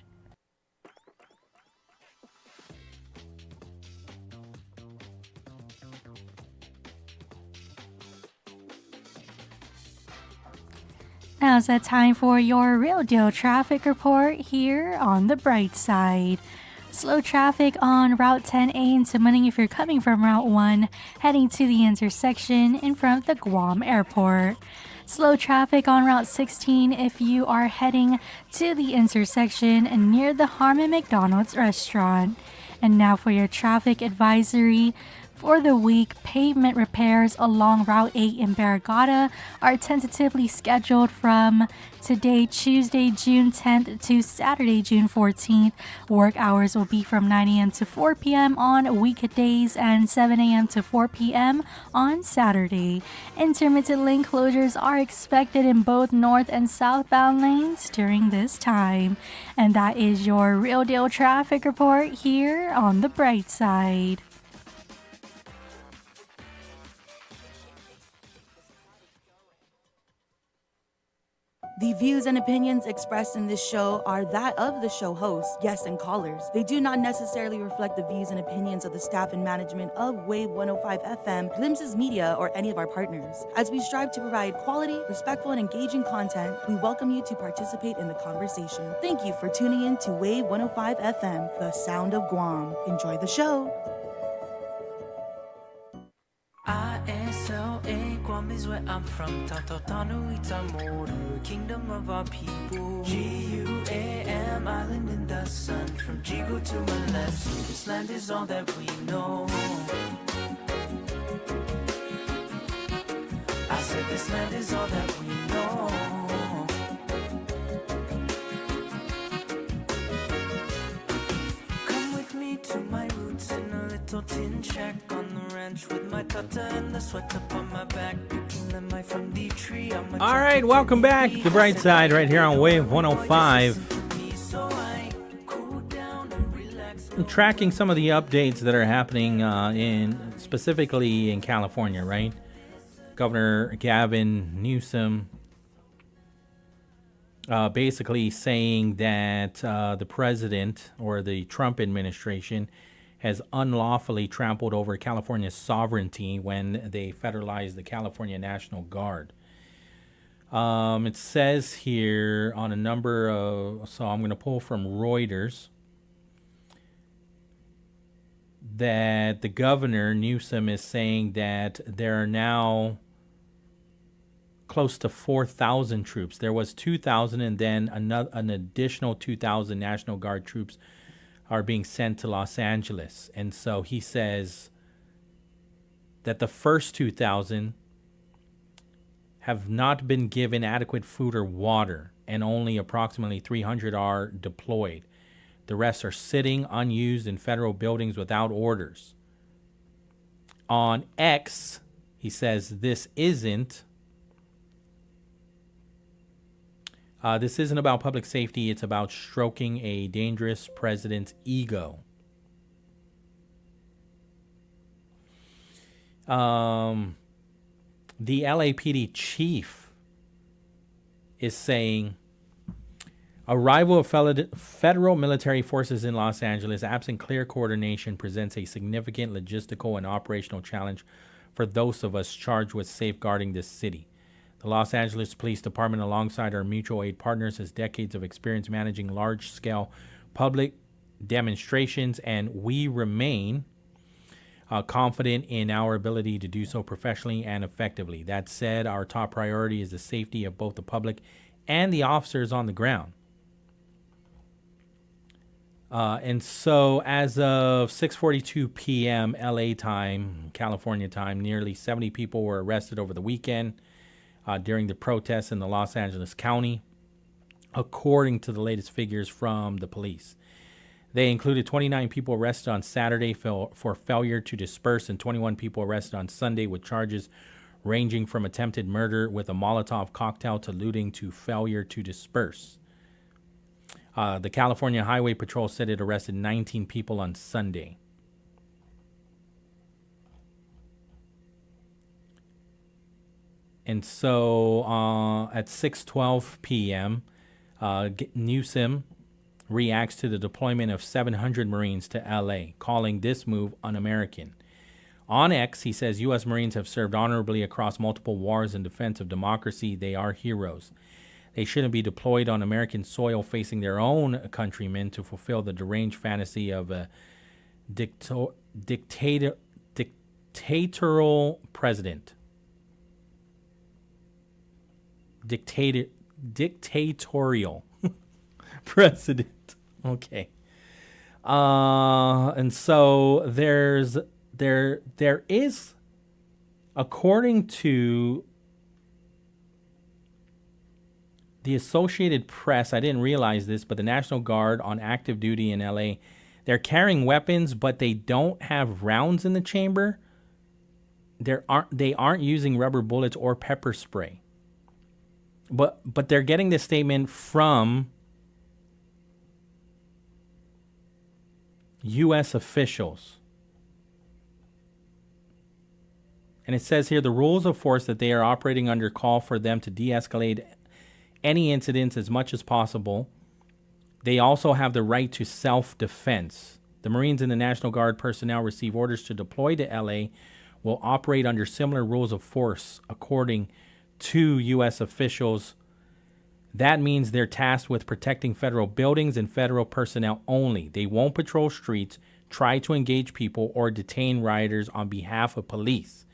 Now's that time for your real deal traffic report here on the Bright Side. Slow traffic on Route 10A into Munning if you're coming from Route 1, heading to the intersection in front of the Guam Airport. Slow traffic on Route 16 if you are heading to the intersection near the Harmon McDonald's restaurant. And now for your traffic advisory. For the week, pavement repairs along Route 8 in Barrigada are tentatively scheduled from today, Tuesday, June 10th to Saturday, June 14th. Work hours will be from 9 a.m. to 4 p.m. on weekdays and 7 a.m. to 4 p.m. on Saturday. Intermittent lane closures are expected in both north and southbound lanes during this time. And that is your Real Deal traffic report here on the Bright Side. The views and opinions expressed in this show are that of the show host, guests, and callers. They do not necessarily reflect the views and opinions of the staff and management of Wave 105 FM, Glimpses Media, or any of our partners. As we strive to provide quality, respectful, and engaging content, we welcome you to participate in the conversation. Thank you for tuning in to Wave 105 FM, the sound of Guam. Enjoy the show. ISLA, Guam is where I'm from. Tautanu Itamoru, kingdom of our people. GUAM, island in the sun. From Jigo to Malesi, this land is all that we know. I said this land is all that we know. Come with me to my roots in a little tin shack on the ranch with my tata and the sweat up on my back. From the tree. All right, welcome back to Brightside right here on Wave 105. I'm tracking some of the updates that are happening specifically in California, right? Governor Gavin Newsom basically saying that the president or the Trump administration has unlawfully trampled over California's sovereignty when they federalized the California National Guard. It says here on a number of, so I'm going to pull from Reuters, that the governor, Newsom, is saying that there are now close to 4,000 troops. There was 2,000 and then an additional 2,000 National Guard troops are being sent to Los Angeles. And so he says that the first 2,000 have not been given adequate food or water, and only approximately 300 are deployed. The rest are sitting unused in federal buildings without orders. On X, he says this isn't about public safety. It's about stroking a dangerous president's ego. The LAPD chief is saying arrival of federal military forces in Los Angeles, absent clear coordination, presents a significant logistical and operational challenge for those of us charged with safeguarding this city. The Los Angeles Police Department, alongside our mutual aid partners, has decades of experience managing large-scale public demonstrations, and we remain confident in our ability to do so professionally and effectively. That said, our top priority is the safety of both the public and the officers on the ground. And so as of 6:42 p.m. LA time, California time, nearly 70 people were arrested over the weekend during the protests in the Los Angeles County, according to the latest figures from the police. They included 29 people arrested on Saturday for failure to disperse and 21 people arrested on Sunday with charges ranging from attempted murder with a Molotov cocktail to looting to failure to disperse. The California Highway Patrol said it arrested 19 people on Sunday. And so at 6:12 p.m., Newsom reacts to the deployment of 700 Marines to L.A., calling this move un-American. On X, he says U.S. Marines have served honorably across multiple wars in defense of democracy. They are heroes. They shouldn't be deployed on American soil facing their own countrymen to fulfill the deranged fantasy of a dictatorial president. Dictatorial president. Okay. And so there's there is, according to the Associated Press, I didn't realize this, but the National Guard on active duty in LA, they're carrying weapons, but they don't have rounds in the chamber. They aren't using rubber bullets or pepper spray. But they're getting this statement from U.S. officials. And it says here the rules of force that they are operating under call for them to de-escalate any incidents as much as possible. They also have the right to self-defense. The Marines and the National Guard personnel receive orders to deploy to LA will operate under similar rules of force, according to U.S. officials. That means they're tasked with protecting federal buildings and federal personnel only. They won't patrol streets, try to engage people, or detain rioters on behalf of police.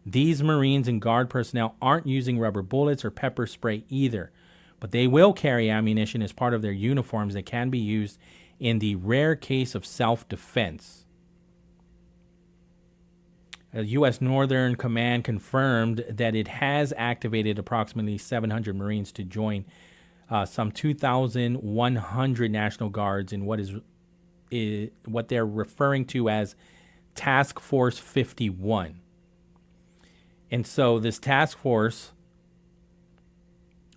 These Marines and Guard personnel aren't using rubber bullets or pepper spray either, but they will carry ammunition as part of their uniforms that can be used in the rare case of self-defense. The U.S. Northern Command confirmed that it has activated approximately 700 Marines to join some 2,100 National Guards in what they're referring to as Task Force 51. And so this task force,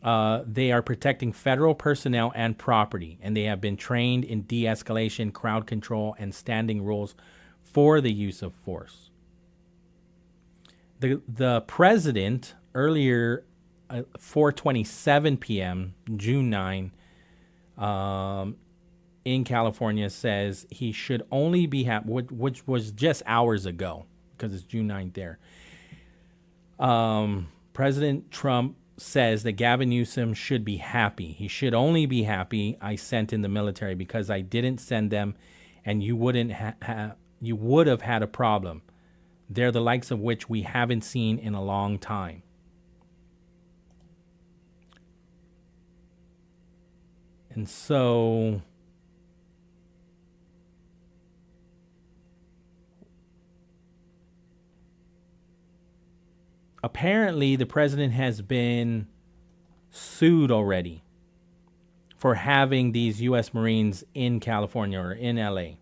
they are protecting federal personnel and property, and they have been trained in de-escalation, crowd control, and standing rules for the use of force. The president earlier, 4:27 p.m., June 9, in California, says he should only be happy, which was just hours ago because it's June 9th there. President Trump says that Gavin Newsom should be happy. He should only be happy I sent in the military because I didn't send them, and you would have had a problem. They're the likes of which we haven't seen in a long time. And so apparently the president has been sued already for having these U.S. Marines in California or in LA.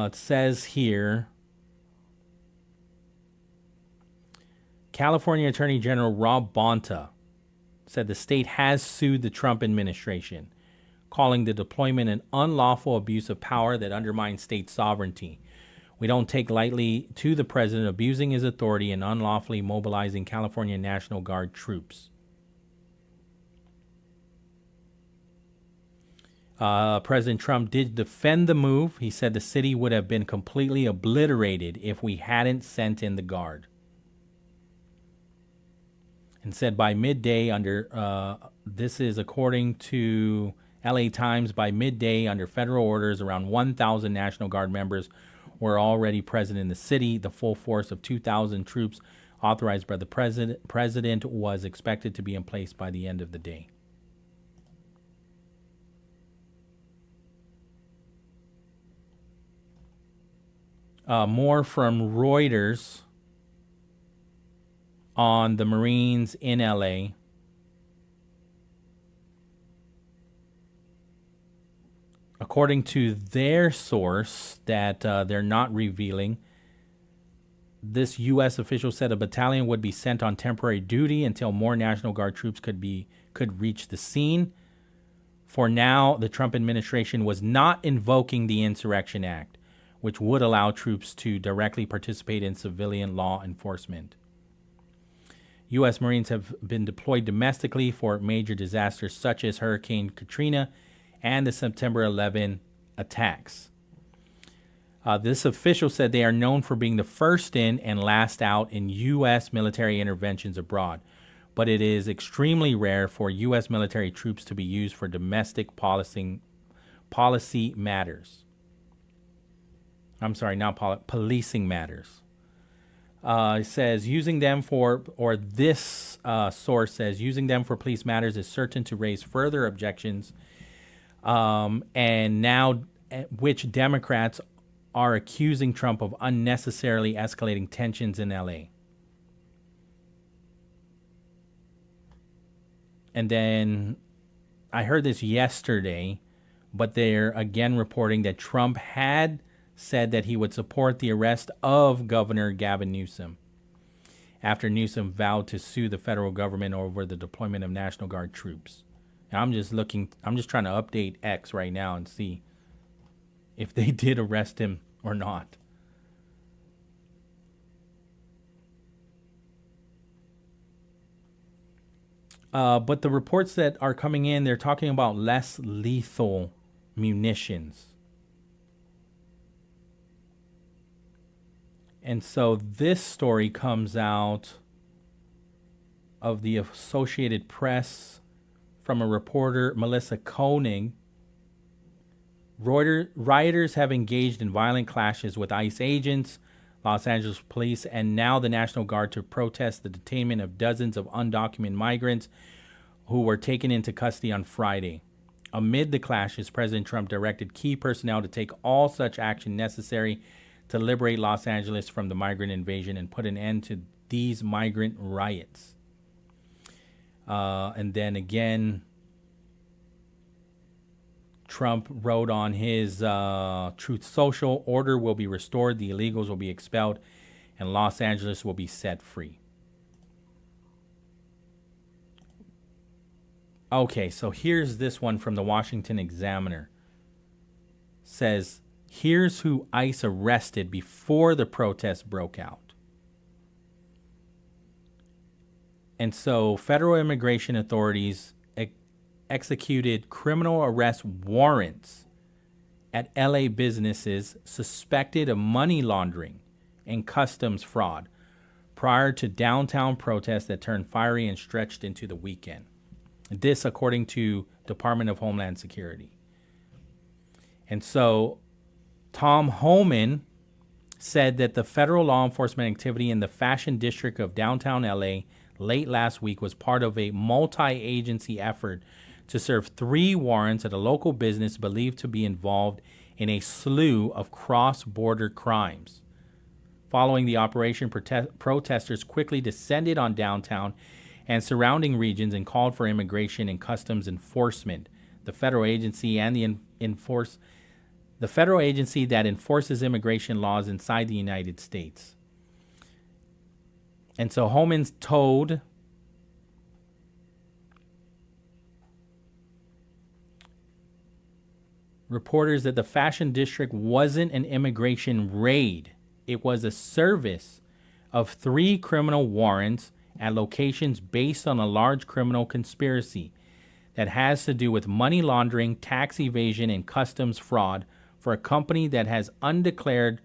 It says here, California Attorney General Rob Bonta said the state has sued the Trump administration, calling the deployment an unlawful abuse of power that undermines state sovereignty. We don't take lightly to the president abusing his authority and unlawfully mobilizing California National Guard troops. President Trump did defend the move. He said the city would have been completely obliterated if we hadn't sent in the Guard. And said by midday this is according to LA Times, by midday under federal orders, around 1,000 National Guard members were already present in the city. The full force of 2,000 troops authorized by the president was expected to be in place by the end of the day. More from Reuters on the Marines in LA. According to their source that they're not revealing, this U.S. official said a battalion would be sent on temporary duty until more National Guard troops could reach the scene. For now, the Trump administration was not invoking the Insurrection Act, which would allow troops to directly participate in civilian law enforcement. U.S. Marines have been deployed domestically for major disasters such as Hurricane Katrina and the September 11 attacks. This official said they are known for being the first in and last out in U.S. military interventions abroad, but it is extremely rare for U.S. military troops to be used for domestic policy matters. I'm sorry, not policing matters. It says using them for, or this source says using them for police matters is certain to raise further objections, and now which Democrats are accusing Trump of unnecessarily escalating tensions in LA. And then I heard this yesterday, but they're again reporting that Trump had said that he would support the arrest of Governor Gavin Newsom after Newsom vowed to sue the federal government over the deployment of National Guard troops. And I'm just trying to update X right now and see if they did arrest him or not. But the reports that are coming in, they're talking about less lethal munitions. And so this story comes out of the Associated Press from a reporter, Melissa Koenig. Rioters have engaged in violent clashes with ICE agents, Los Angeles police, and now the National Guard to protest the detainment of dozens of undocumented migrants who were taken into custody on Friday. Amid the clashes, President Trump directed key personnel to take all such action necessary to liberate Los Angeles from the migrant invasion and put an end to these migrant riots. And then again, Trump wrote on his Truth Social, order will be restored, the illegals will be expelled, and Los Angeles will be set free. Okay, so here's this one from the Washington Examiner. Says, here's who ICE arrested before the protests broke out. And so federal immigration authorities executed criminal arrest warrants at LA businesses suspected of money laundering and customs fraud prior to downtown protests that turned fiery and stretched into the weekend. This, according to Department of Homeland Security. And so Tom Homan said that the federal law enforcement activity in the Fashion District of downtown LA late last week was part of a multi-agency effort to serve 3 warrants at a local business believed to be involved in a slew of cross-border crimes. Following the operation, protesters quickly descended on downtown and surrounding regions and called for immigration and customs enforcement. The federal agency and the federal agency that enforces immigration laws inside the United States. And so Homan told reporters that the Fashion District wasn't an immigration raid. It was a service of 3 criminal warrants at locations based on a large criminal conspiracy that has to do with money laundering, tax evasion, and customs fraud for a company that has underdeclared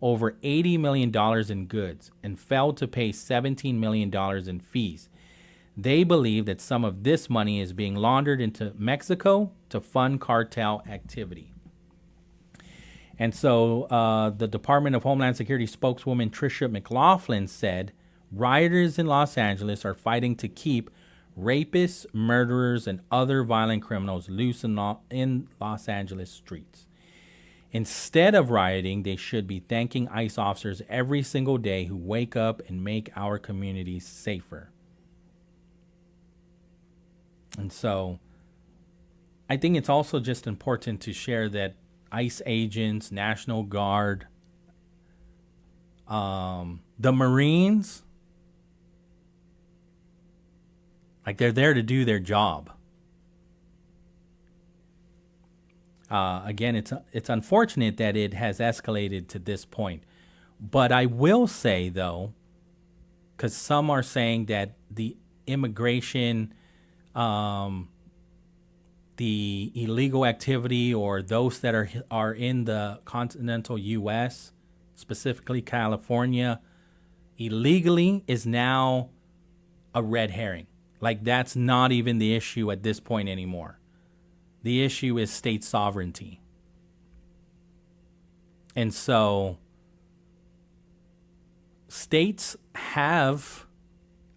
over $80 million in goods and failed to pay $17 million in fees. They believe that some of this money is being laundered into Mexico to fund cartel activity. And so the Department of Homeland Security spokeswoman Tricia McLaughlin said, rioters in Los Angeles are fighting to keep rapists, murderers, and other violent criminals loose in Los Angeles streets. Instead of rioting, they should be thanking ICE officers every single day who wake up and make our communities safer. And so I think it's also just important to share that ICE agents, National Guard, the Marines, like they're there to do their job. Again, it's unfortunate that it has escalated to this point. But I will say, though, because some are saying that the immigration, the illegal activity, or those that are in the continental U.S., specifically California, illegally is now a red herring. Like, that's not even the issue at this point anymore. The issue is state sovereignty. And so states have,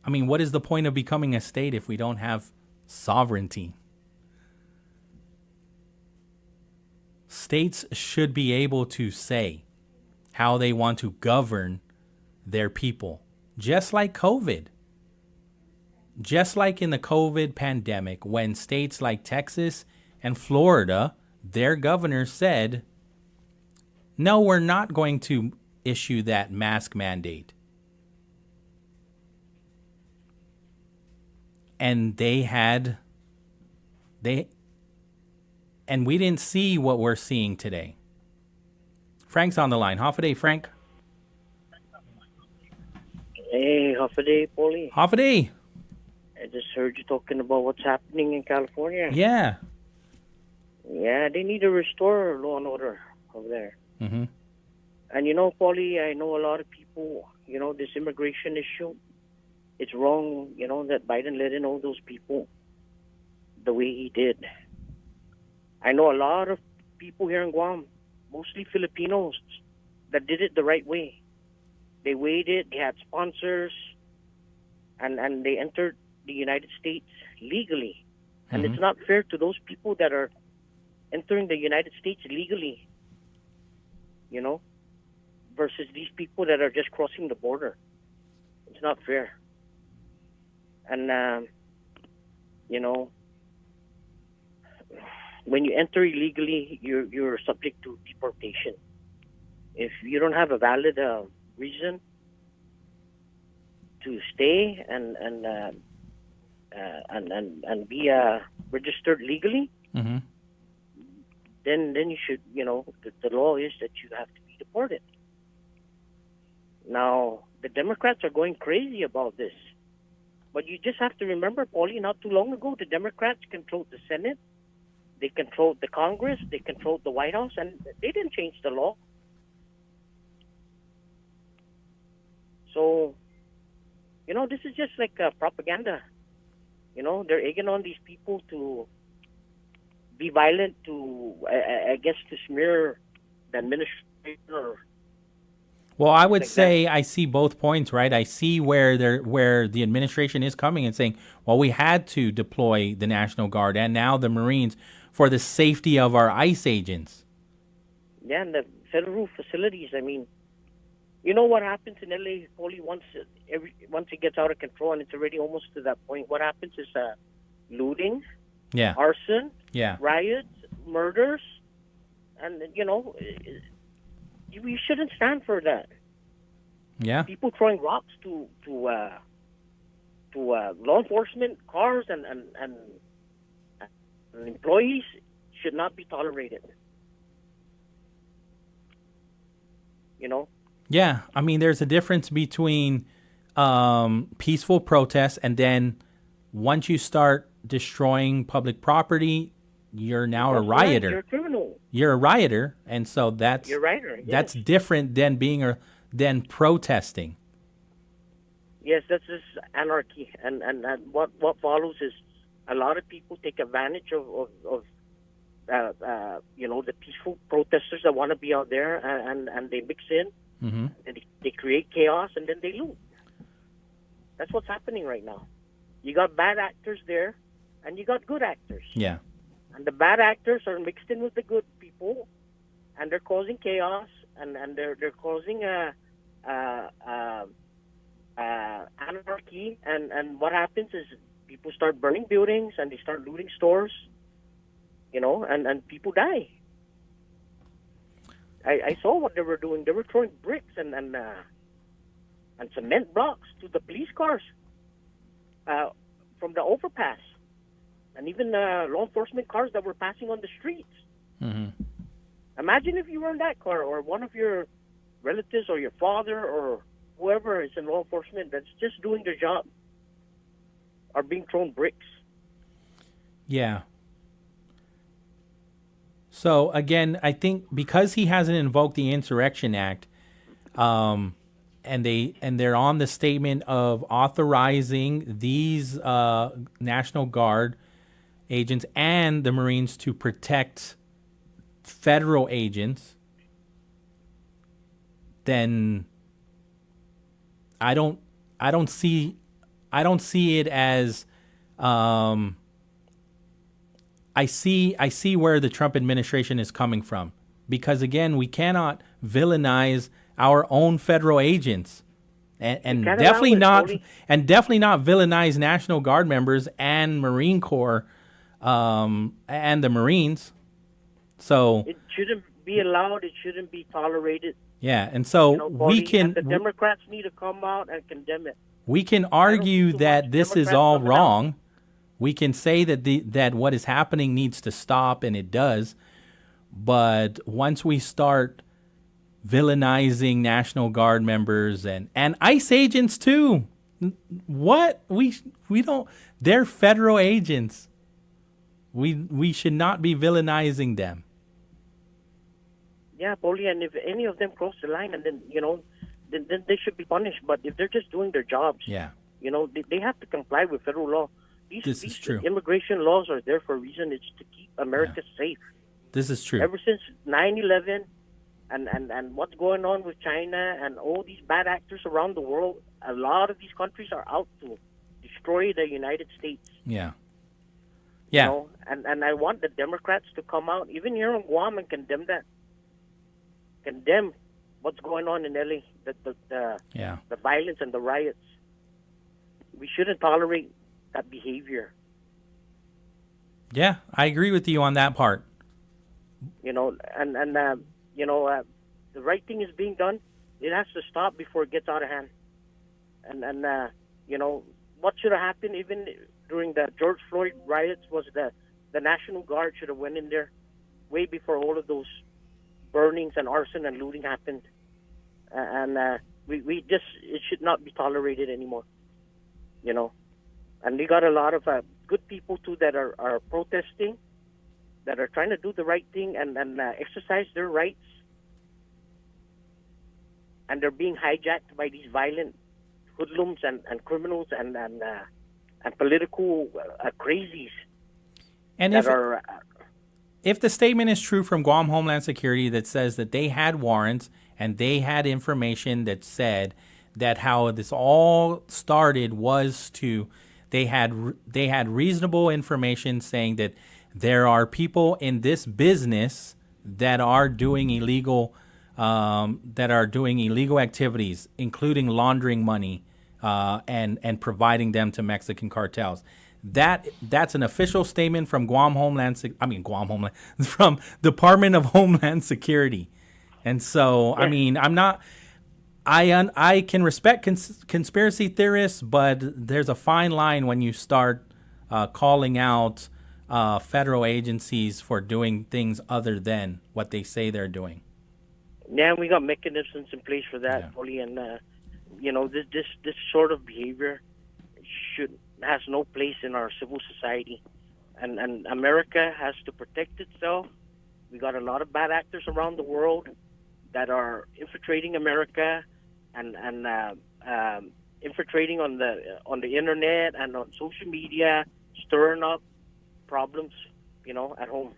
I mean, what is the point of becoming a state if we don't have sovereignty? states should be able to say how they want to govern their people, just like COVID. Just like in the COVID pandemic, when states like Texas and Florida, their governors said, no, we're not going to issue that mask mandate. And and we didn't see what we're seeing today. Frank's on the line. Hafa Adai, Frank. Hey, Hafa Adai, Pauly. Hafa Adai. I just heard you talking about what's happening in California. Yeah. Yeah, they need to restore law and order over there. Mm-hmm. And you know, Pauly, I know a lot of people, you know, this immigration issue, it's wrong, you know, that Biden let in all those people the way he did. I know a lot of people here in Guam, mostly Filipinos, that did it the right way. They waited, they had sponsors, and they entered the United States legally. And it's not fair to those people that are entering the United States legally, you know, versus these people that are just crossing the border. It's not fair. And, you know, when you enter illegally, you're subject to deportation. If you don't have a valid reason to stay and be registered legally, mm-hmm. then you should, you know, the law is that you have to be deported. Now, the Democrats are going crazy about this. But you just have to remember, Pauly, not too long ago, the Democrats controlled the Senate, they controlled the Congress, they controlled the White House, and they didn't change the law. So, you know, this is just like propaganda. You know, they're egging on these people to be violent, to, I guess, to smear the administration or... Well, I would say I see both points, right? I see where the administration is coming and saying, well, we had to deploy the National Guard and now the Marines for the safety of our ICE agents. Yeah, and the federal facilities, I mean, you know what happens in LA, Pauly, once it gets out of control, and it's already almost to that point, what happens is looting, yeah, arson, yeah, riots, murders, and, you know... You shouldn't stand for that. Yeah. People throwing rocks to law enforcement cars and employees should not be tolerated. You know? Yeah. I mean, there's a difference between peaceful protests and then once you start destroying public property, you're now a rioter. Right. You're a criminal. You're a rioter, and so that's you're a rioter. Yes. That's different than being than protesting. Yes, that's just anarchy, and what follows is a lot of people take advantage of you know, the peaceful protesters that want to be out there, and they mix in, mm-hmm. and they create chaos, and then they loot. That's what's happening right now. You got bad actors there, and you got good actors. Yeah. And the bad actors are mixed in with the good people, and they're causing chaos, and they're causing anarchy. And what happens is people start burning buildings, and they start looting stores, you know, and people die. I saw what they were doing. They were throwing bricks and cement blocks to the police cars from the overpass. And even law enforcement cars that were passing on the streets. Mm-hmm. Imagine if you were in that car, or one of your relatives or your father or whoever is in law enforcement that's just doing their job are being thrown bricks. Yeah. So, again, I think because he hasn't invoked the Insurrection Act, and they're on the statement of authorizing these National Guard agents and the Marines to protect federal agents, then I don't see it as I see where the Trump administration is coming from. because again, we cannot villainize our own federal agents, and definitely not villainize National Guard members and Marine Corps, and the Marines. So it shouldn't be allowed. It shouldn't be tolerated. Yeah, and so we can. The Democrats need to come out and condemn it. We can argue that this is all wrong. We can say that what is happening needs to stop, and it does. But once we start villainizing National Guard members and ICE agents too, what we don't. They're federal agents. We should not be villainizing them. Yeah, Pauly, and if any of them cross the line, and then then they should be punished. But if they're just doing their jobs, they have to comply with federal law. These is true. Immigration laws are there for a reason. It's to keep America safe. This is true. Ever since 9/11, and what's going on with China and all these bad actors around the world, a lot of these countries are out to destroy the United States. Yeah. Yeah. And I want the Democrats to come out, even here in Guam, and condemn that. Condemn what's going on in LA, the violence and the riots. We shouldn't tolerate that behavior. Yeah, I agree with you on that part. The right thing is being done. It has to stop before it gets out of hand. And what should have happened even during the George Floyd riots was the National Guard should have went in there way before all of those burnings and arson and looting happened. It should not be tolerated anymore. And we got a lot of good people too that are protesting, that are trying to do the right thing and exercise their rights, and they're being hijacked by these violent hoodlums and criminals and political crazies. And if the statement is true from Guam Homeland Security that says that they had warrants and they had information that said that how this all started was they had reasonable information saying that there are people in this business that are doing illegal activities, including laundering money and providing them to Mexican cartels. That's an official statement from from Department of Homeland Security. And so, I can respect conspiracy theorists, but there's a fine line when you start calling out federal agencies for doing things other than what they say they're doing. Yeah, we got mechanisms in place for that, Pauly, and this sort of behavior has no place in our civil society, and America has to protect itself. We got a lot of bad actors around the world that are infiltrating America and infiltrating on the internet and on social media, stirring up problems, at home.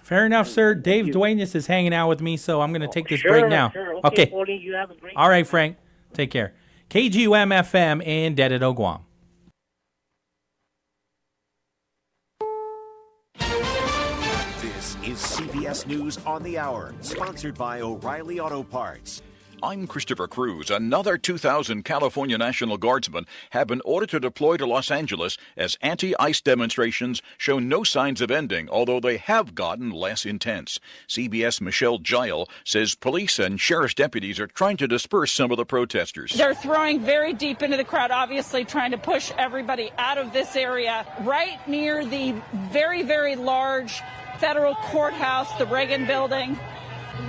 Fair enough, sir. Dave Duenas is hanging out with me, so I'm going to take this break now. Sure. Okay. Pauly, you have a great All right, Frank. Take care. KGUM-FM in Dededo, Guam. This is CBS News on the Hour, sponsored by O'Reilly Auto Parts. I'm Christopher Cruz. Another 2,000 California National Guardsmen have been ordered to deploy to Los Angeles as anti-ICE demonstrations show no signs of ending, although they have gotten less intense. CBS Michelle Gile says police and sheriff's deputies are trying to disperse some of the protesters. They're throwing very deep into the crowd, obviously trying to push everybody out of this area, right near the very, very large federal courthouse, the Reagan building.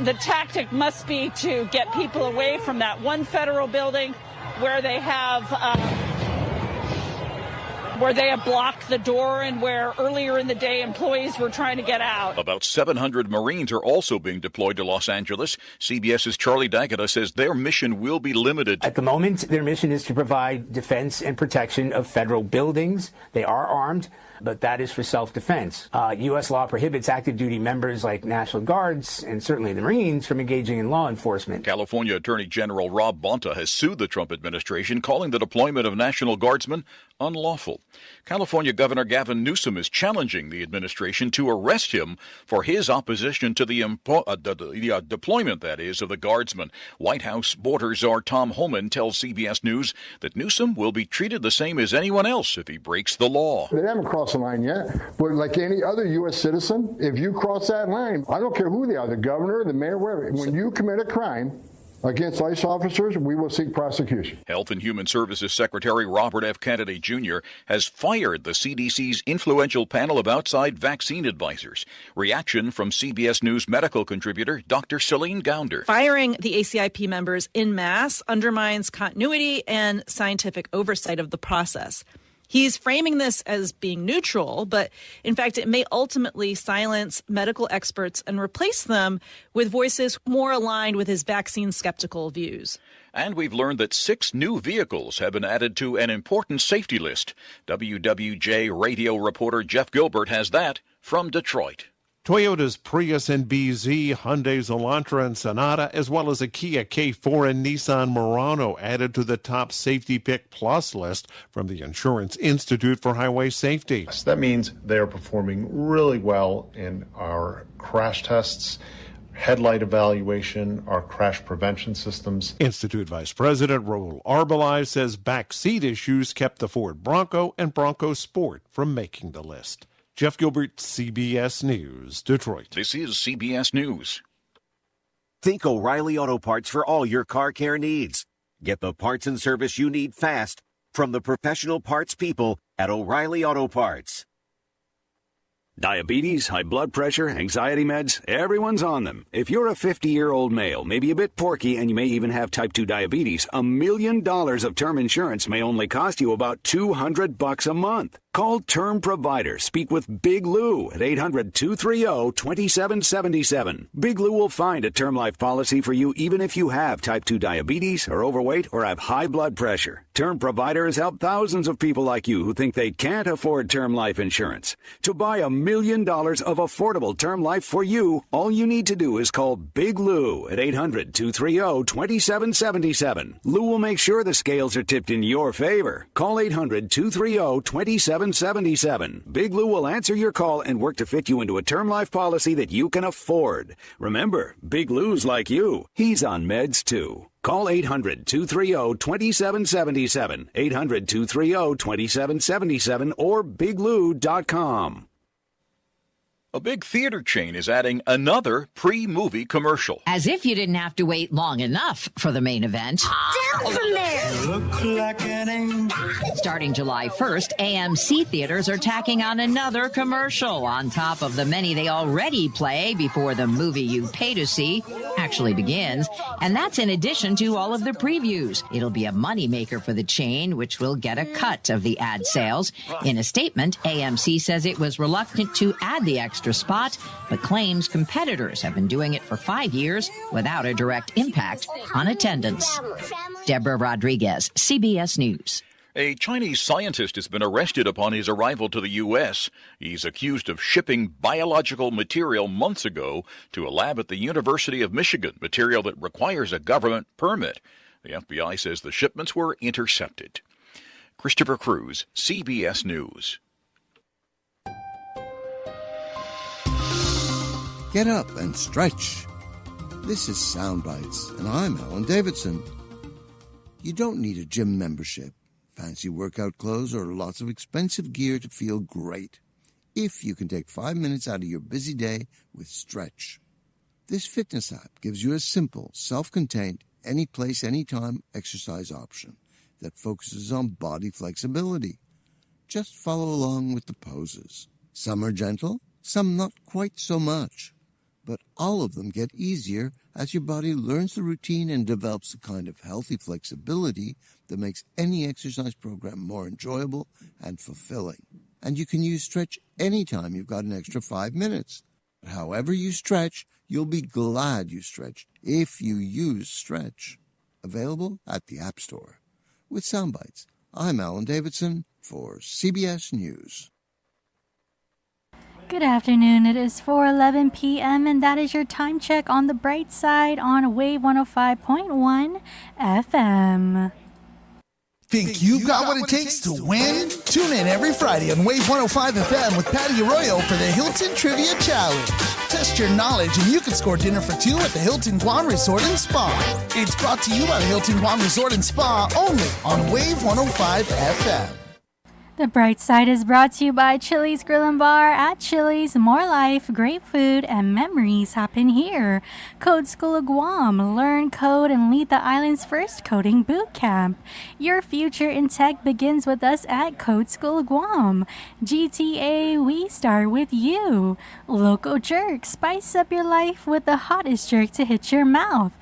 The tactic must be to get people away from that one federal building where they have blocked the door and where earlier in the day employees were trying to get out. About 700 Marines are also being deployed to Los Angeles. CBS's Charlie D'Agata says their mission will be limited. At the moment, their mission is to provide defense and protection of federal buildings. They are armed. but that is for self-defense. U.S. law prohibits active duty members like National Guards and certainly the Marines from engaging in law enforcement. California Attorney General Rob Bonta has sued the Trump administration, calling the deployment of National Guardsmen unlawful. California Governor Gavin Newsom is challenging the administration to arrest him for his opposition to the deployment, that is, of the Guardsmen. White House border czar Tom Homan tells CBS News that Newsom will be treated the same as anyone else if he breaks the law. They haven't crossed the line yet, but like any other U.S. citizen, if you cross that line, I don't care who they are, the governor, the mayor, wherever, when you commit a crime against ICE officers, we will seek prosecution. Health and Human Services Secretary Robert F. Kennedy Jr. has fired the CDC's influential panel of outside vaccine advisors. Reaction from CBS News medical contributor Dr. Celine Gounder. Firing the ACIP members en masse undermines continuity and scientific oversight of the process. He's framing this as being neutral, but in fact, it may ultimately silence medical experts and replace them with voices more aligned with his vaccine skeptical views. And we've learned that 6 new vehicles have been added to an important safety list. WWJ radio reporter Jeff Gilbert has that from Detroit. Toyota's Prius and BZ, Hyundai's Elantra and Sonata, as well as a Kia K4 and Nissan Murano added to the top Safety Pick Plus list from the Insurance Institute for Highway Safety. That means they are performing really well in our crash tests, headlight evaluation, our crash prevention systems. Institute Vice President Raul Arbelay says backseat issues kept the Ford Bronco and Bronco Sport from making the list. Jeff Gilbert, CBS News, Detroit. This is CBS News. Think O'Reilly Auto Parts for all your car care needs. Get the parts and service you need fast from the professional parts people at O'Reilly Auto Parts. Diabetes, high blood pressure, anxiety meds, everyone's on them. If you're a 50-year-old male, maybe a bit porky, and you may even have type 2 diabetes, $1 million of term insurance may only cost you about $200 a month. Call Term Provider. Speak with Big Lou at 800-230-2777. Big Lou will find a term life policy for you even if you have type 2 diabetes, are overweight, or have high blood pressure. Term Provider has helped thousands of people like you who think they can't afford term life insurance. To buy $1 million of affordable term life for you, all you need to do is call Big Lou at 800-230-2777. Lou will make sure the scales are tipped in your favor. Call 800-230-2777. Big Lou will answer your call and work to fit you into a term life policy that you can afford. Remember, Big Lou's like you. He's on meds too. Call 800-230-2777, 800-230-2777, or biglou.com. A big theater chain is adding another pre-movie commercial. As if you didn't have to wait long enough for the main event. Down from there! Look like an angel. Starting July 1st, AMC theaters are tacking on another commercial on top of the many they already play before the movie you pay to see actually begins. And that's in addition to all of the previews. It'll be a moneymaker for the chain, which will get a cut of the ad sales. In a statement, AMC says it was reluctant to add the extra spot, but claims competitors have been doing it for 5 years without a direct impact on attendance. Deborah Rodriguez, CBS News. A Chinese scientist has been arrested upon his arrival to the U.S. He's accused of shipping biological material months ago to a lab at the University of Michigan, material that requires a government permit. The FBI says the shipments were intercepted. Christopher Cruz, CBS News. Get up and stretch. This is Sound Bites, and I'm Alan Davidson. You don't need a gym membership, fancy workout clothes, or lots of expensive gear to feel great if you can take 5 minutes out of your busy day with Stretch. This fitness app gives you a simple, self-contained, any-place, anytime exercise option that focuses on body flexibility. Just follow along with the poses. Some are gentle, some not quite so much. But all of them get easier as your body learns the routine and develops the kind of healthy flexibility that makes any exercise program more enjoyable and fulfilling. And you can use Stretch anytime you've got an extra 5 minutes. However you stretch, you'll be glad you stretched if you use Stretch. Available at the App Store. With Soundbites, I'm Alan Davidson for CBS News. Good afternoon. It is 4:11 p.m. and that is your time check on the bright side on Wave 105.1 FM. Think you've got what it takes to win? Tune in every Friday on Wave 105 FM with Patty Arroyo for the Hilton Trivia Challenge. Test your knowledge and you can score dinner for two at the Hilton Guam Resort and Spa. It's brought to you by the Hilton Guam Resort and Spa only on Wave 105 FM. The Bright Side is brought to you by Chili's Grill and Bar. At Chili's, more life, great food, and memories happen here. Code School of Guam. Learn, code, and lead the island's first coding boot camp. Your future in tech begins with us at Code School of Guam. GTA, we start with you. Loco Jerk. Spice up your life with the hottest jerk to hit your mouth.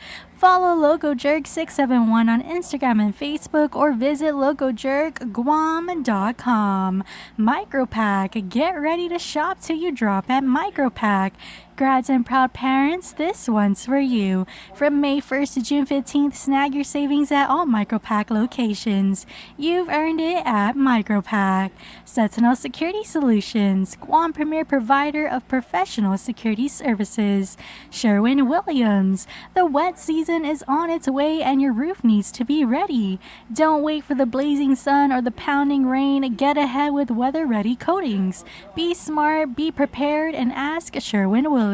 Follow Loco Jerk 671 on Instagram and Facebook or visit locojerkguam.com. Micropack. Get ready to shop till you drop at Micropack. Grads and proud parents, this one's for you. From May 1st to June 15th, snag your savings at all Micropack locations. You've earned it at Micropack. Sentinel Security Solutions, Guam premier provider of professional security services. Sherwin-Williams, the wet season is on its way and your roof needs to be ready. Don't wait for the blazing sun or the pounding rain. Get ahead with weather-ready coatings. Be smart, be prepared, and ask Sherwin-Williams.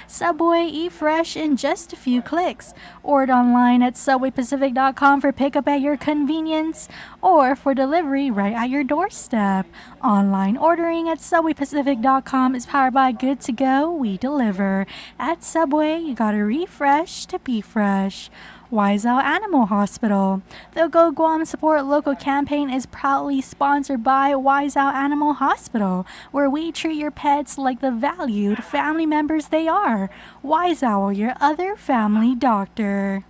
Subway, eat fresh in just a few clicks. Order online at subwaypacific.com for pickup at your convenience or for delivery right at your doorstep. Online ordering at subwaypacific.com is powered by Good to Go. We deliver. At Subway, you gotta refresh to be fresh. Wiseau Animal Hospital. The Go Guam Support Local campaign is proudly sponsored by Wiseau Animal Hospital, where we treat your pets like the valued family members they are. Wiseau, your other family doctor.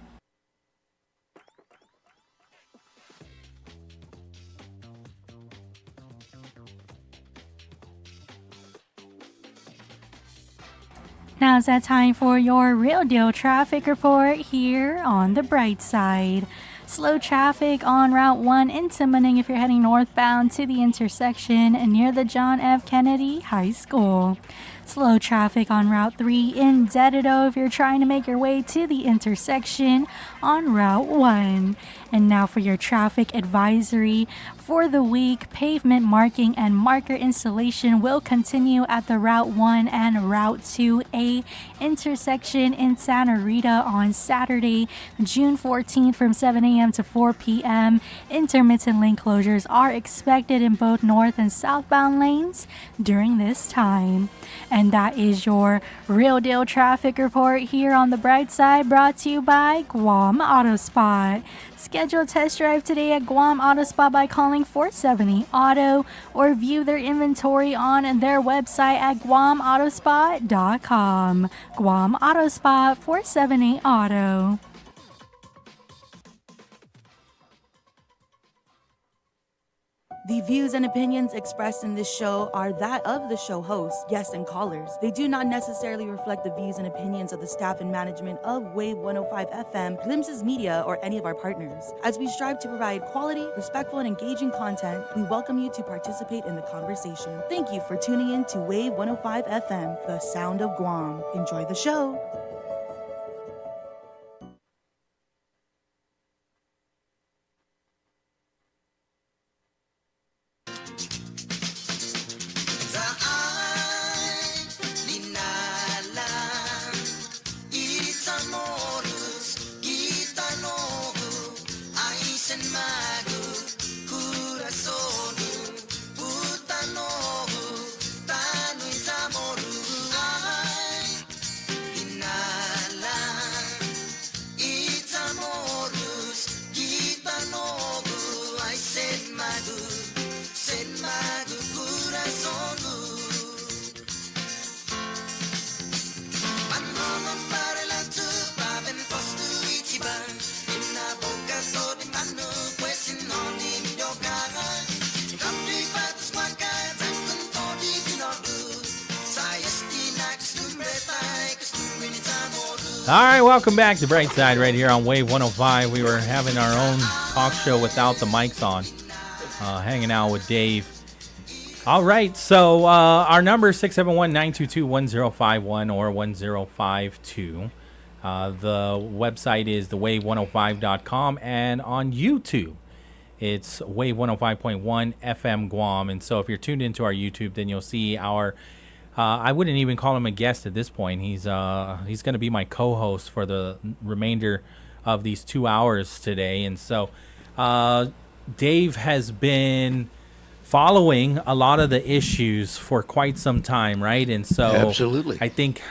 Now's that time for your real deal traffic report here on the bright side. Slow traffic on Route 1 into Manning if you're heading northbound to the intersection near the John F. Kennedy High School. Slow traffic on Route 3 in Dededo if you're trying to make your way to the intersection on Route 1. And now for your traffic advisory. For the week, pavement marking and marker installation will continue at the Route 1 and Route 2A intersection in Santa Rita on Saturday, June 14th from 7 a.m. to 4 p.m. Intermittent lane closures are expected in both north and southbound lanes during this time. And that is your real deal traffic report here on the bright side, brought to you by Guam Auto Spot. Schedule a test drive today at Guam Auto Spot by calling 470 Auto or view their inventory on their website at guamautospot.com. Guam Auto Spot, 470 Auto. The views and opinions expressed in this show are that of the show host, guests, and callers. They do not necessarily reflect the views and opinions of the staff and management of Wave 105 FM, Glimpses Media, or any of our partners. As we strive to provide quality, respectful, and engaging content, we welcome you to participate in the conversation. Thank you for tuning in to Wave 105 FM, the sound of Guam. Enjoy the show. All right, welcome back to Brightside right here on Wave 105. We were having our own talk show without the mics on, hanging out with Dave. All right. So our number is 671-922-1051 or 1052. The website is thewave105.com, and on YouTube, it's Wave 105.1 FM Guam. And so if you're tuned into our YouTube, then you'll see our, I wouldn't even call him a guest at this point. He's going to be my co-host for the remainder of these 2 hours today. And so Dave has been following a lot of the issues for quite some time, right? And so Absolutely. I think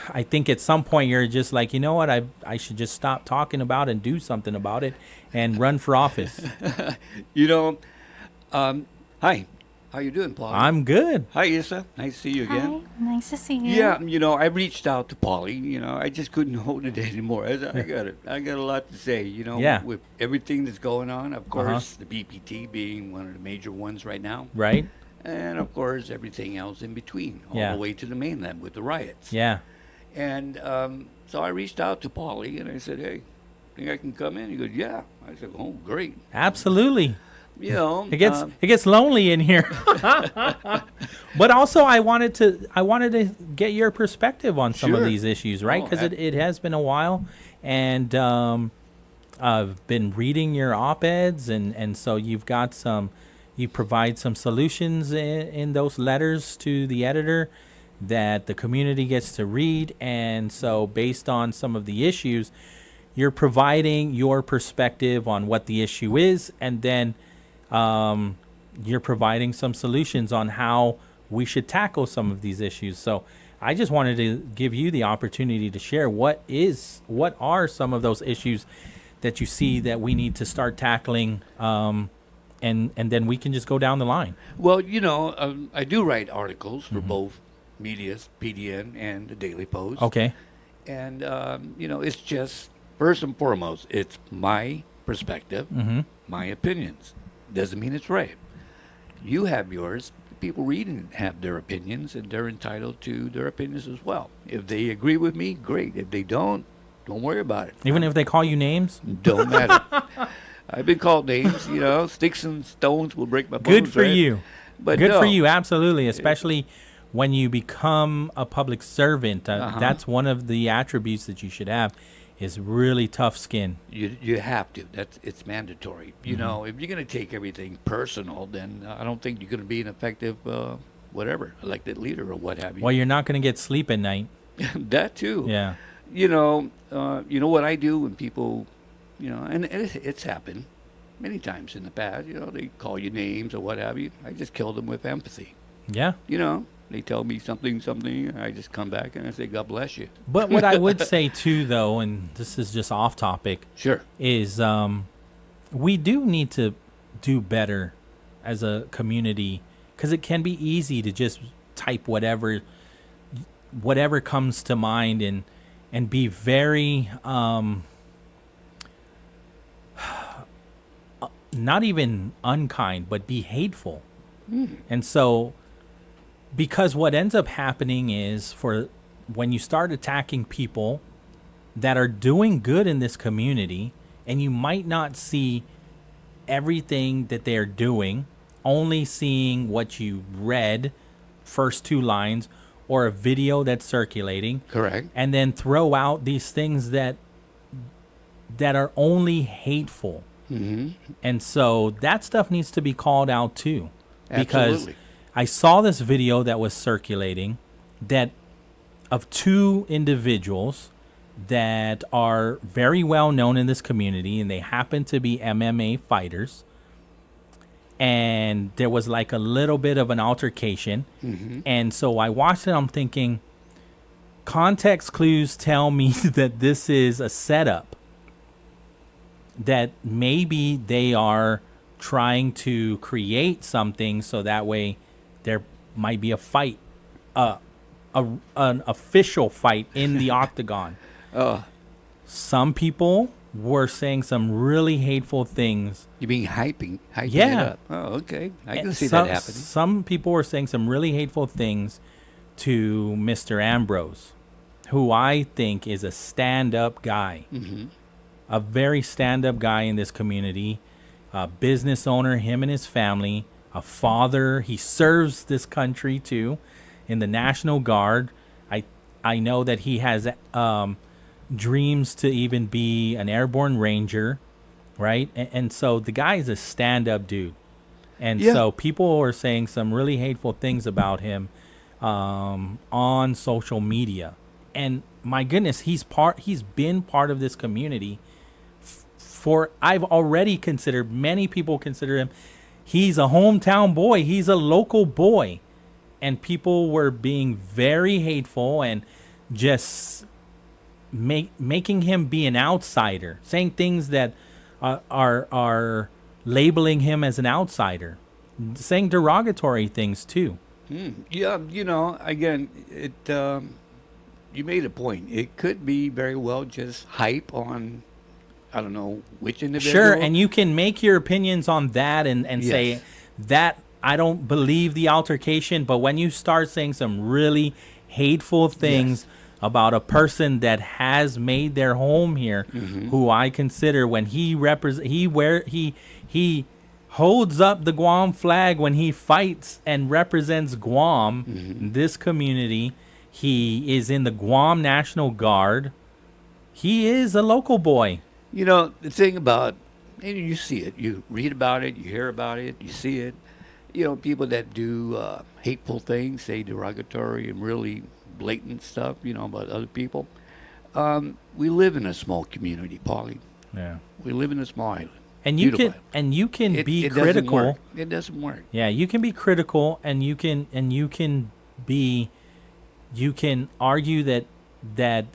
at some point you're just like, you know what, I should just stop talking about it and do something about it and run for office. Hi. How you doing, Pauly? I'm good. Hi, Issa. Nice to see you again. Hi, nice to see you. Yeah, I reached out to Pauly. I just couldn't hold it anymore. I got a lot to say. Yeah. With everything that's going on. Of course, the BPT being one of the major ones right now. Right. And of course, everything else in between, all the way to the mainland with the riots. Yeah. And so I reached out to Pauly and I said, "Hey, think I can come in?" He goes, "Yeah." I said, "Oh, great." Absolutely. It gets lonely in here. But also I wanted to get your perspective on some of these issues, right? Because it has been a while, and I've been reading your op-eds, and so you provide some solutions in those letters to the editor that the community gets to read. And so based on some of the issues, you're providing your perspective on what the issue is, and then you're providing some solutions on how we should tackle some of these issues. So I just wanted to give you the opportunity to share what are some of those issues that you see that we need to start tackling, and then we can just go down the line. Well, I do write articles for both medias, PDN and the Daily Post. Okay. And, it's just, first and foremost, it's my perspective, my opinions. Doesn't mean it's right. You have yours. People reading have their opinions, and they're entitled to their opinions as well. If they agree with me, great. If they don't worry about it. Even if they call you names? Don't matter. I've been called names, sticks and stones will break my bones. Good for you. But good for you, absolutely, especially when you become a public servant. That's one of the attributes that you should have, is really tough skin. You have to. It's mandatory. If you're going to take everything personal, then I don't think you're going to be an effective, elected leader or what have you. Well, you're not going to get sleep at night. That too. Yeah. You know what I do when people, and it's happened many times in the past. They call you names or what have you. I just kill them with empathy. Yeah. They tell me something, and I just come back and I say, God bless you. But what I would say too, though, and this is just off topic, sure, is we do need to do better as a community, because it can be easy to just type whatever comes to mind and be very not even unkind, but be hateful. And so, because what ends up happening is, for when you start attacking people that are doing good in this community, and you might not see everything that they're doing, only seeing what you read, first two lines, or a video that's circulating. Correct. And then throw out these things that are only hateful. And so that stuff needs to be called out too. Because Absolutely. I saw this video that was circulating of two individuals that are very well known in this community, and they happen to be MMA fighters. And there was like a little bit of an altercation. And so I watched it, I'm thinking, context clues tell me that this is a setup, that maybe they are trying to create something so that way there might be a fight, an official fight in the octagon. Some people were saying some really hateful things. You mean hyping it up? Oh, okay. I can see that happening. Some people were saying some really hateful things to Mr. Ambrose, who I think is a stand-up guy, a very stand-up guy in this community, a business owner, him and his family, a father. He serves this country too in the National Guard. I know that he has dreams to even be an airborne ranger, right? And so the guy is a stand-up dude. And so people are saying some really hateful things about him on social media. And my goodness, he's been part of this community for, I've already considered, many people consider him, he's a hometown boy, he's a local boy. And people were being very hateful and just making him be an outsider, saying things that are labeling him as an outsider, saying derogatory things too. Yeah, again, you made a point. It could be very well just hype on, I don't know which individual. Sure, and you can make your opinions on that and say that I don't believe the altercation, but when you start saying some really hateful things about a person that has made their home here, who I consider, when he holds up the Guam flag when he fights and represents Guam, this community. He is in the Guam National Guard. He is a local boy. The thing about, and you see it, you read about it, you hear about it, you see it. People that do hateful things, say derogatory and really blatant stuff, about other people. We live in a small community, Pauly. Yeah. We live in a small island. And you can be critical. It doesn't work. Yeah, you can be critical, and you can argue that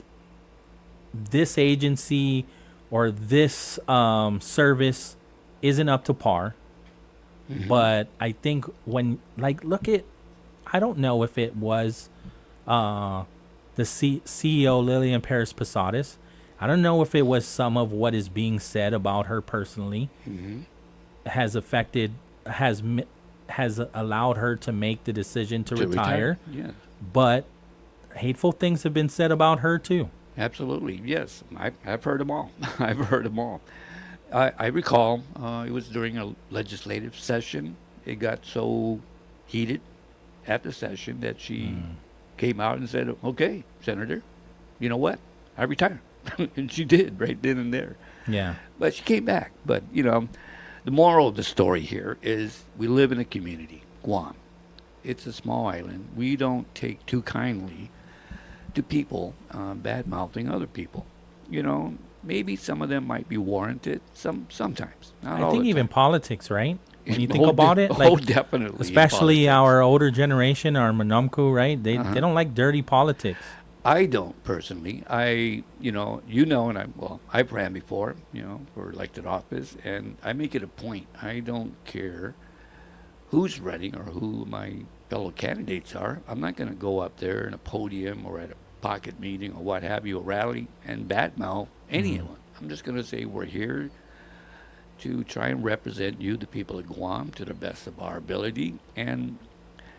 this agency or this service isn't up to par. But I think look at, I don't know if it was the CEO Lillian Paris Posadas. I don't know if it was some of what is being said about her personally has allowed her to make the decision to retire. Yeah. But hateful things have been said about her too. Absolutely, yes. I've heard them all. I've heard them all. I recall it was during a legislative session. It got so heated at the session that she came out and said, "Okay, Senator, you know what? I retire." And she did right then and there. Yeah. But she came back. But, the moral of the story here is we live in a community, Guam. It's a small island. We don't take too kindly to people bad-mouthing other people. Maybe some of them might be warranted sometimes. Not all I think the even time. Politics, right? When you think about it, like, definitely. especially our older generation, our Manamku, right? They don't like dirty politics. I don't personally. And I've ran before, for elected office, and I make it a point. I don't care who's running or who my fellow candidates are. I'm not going to go up there in a podium or at a pocket meeting or what have you, a rally, and badmouth anyone. I'm just going to say we're here to try and represent you, the people of Guam, to the best of our ability. And,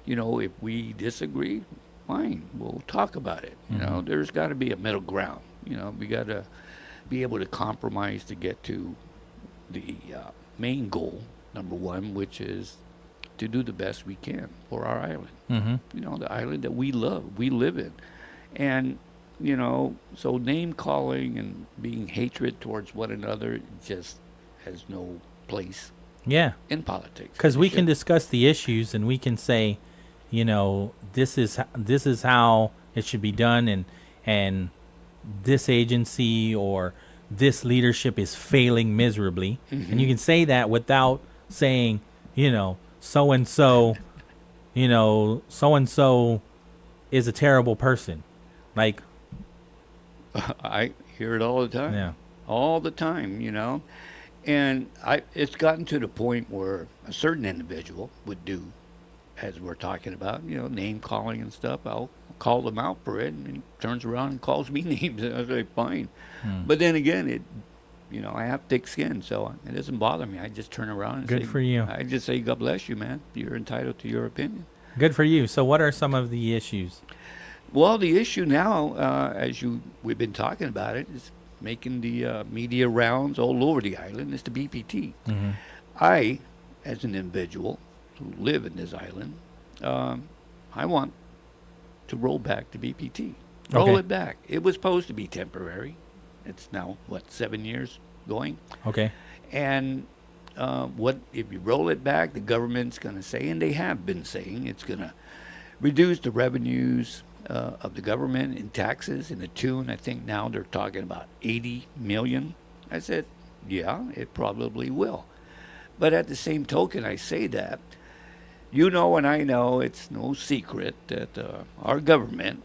if we disagree, fine, we'll talk about it. There's got to be a middle ground. We got to be able to compromise to get to the main goal, number one, which is to do the best we can for our island. The island that we love, we live in. And, so name calling and being hatred towards one another just has no place in politics. Because we can discuss the issues and we can say, this is how it should be done, and this agency or this leadership is failing miserably. And you can say that without saying, so and so is a terrible person. Like, I hear it all the time. Yeah. All the time, And it's gotten to the point where a certain individual would do, as we're talking about, name calling and stuff. I'll call them out for it, and he turns around and calls me names. I say, fine. But then again, I have thick skin, so it doesn't bother me. I just turn around and Good say, for you. I just say, God bless you, man. You're entitled to your opinion. Good for you. So what are some of the issues? Well, the issue now, we've been talking about it, is making the media rounds all over the island, is the BPT. I, as an individual, who live in this island, I want to roll back the BPT. Roll it back. It was supposed to be temporary. It's now, 7 years going? Okay. And what if you roll it back, the government's going to say, and they have been saying, it's going to reduce the revenues of the government in taxes in the tune, I think now they're talking about 80 million. I said, yeah, it probably will. But at the same token, I say that, you know and I know it's no secret that our government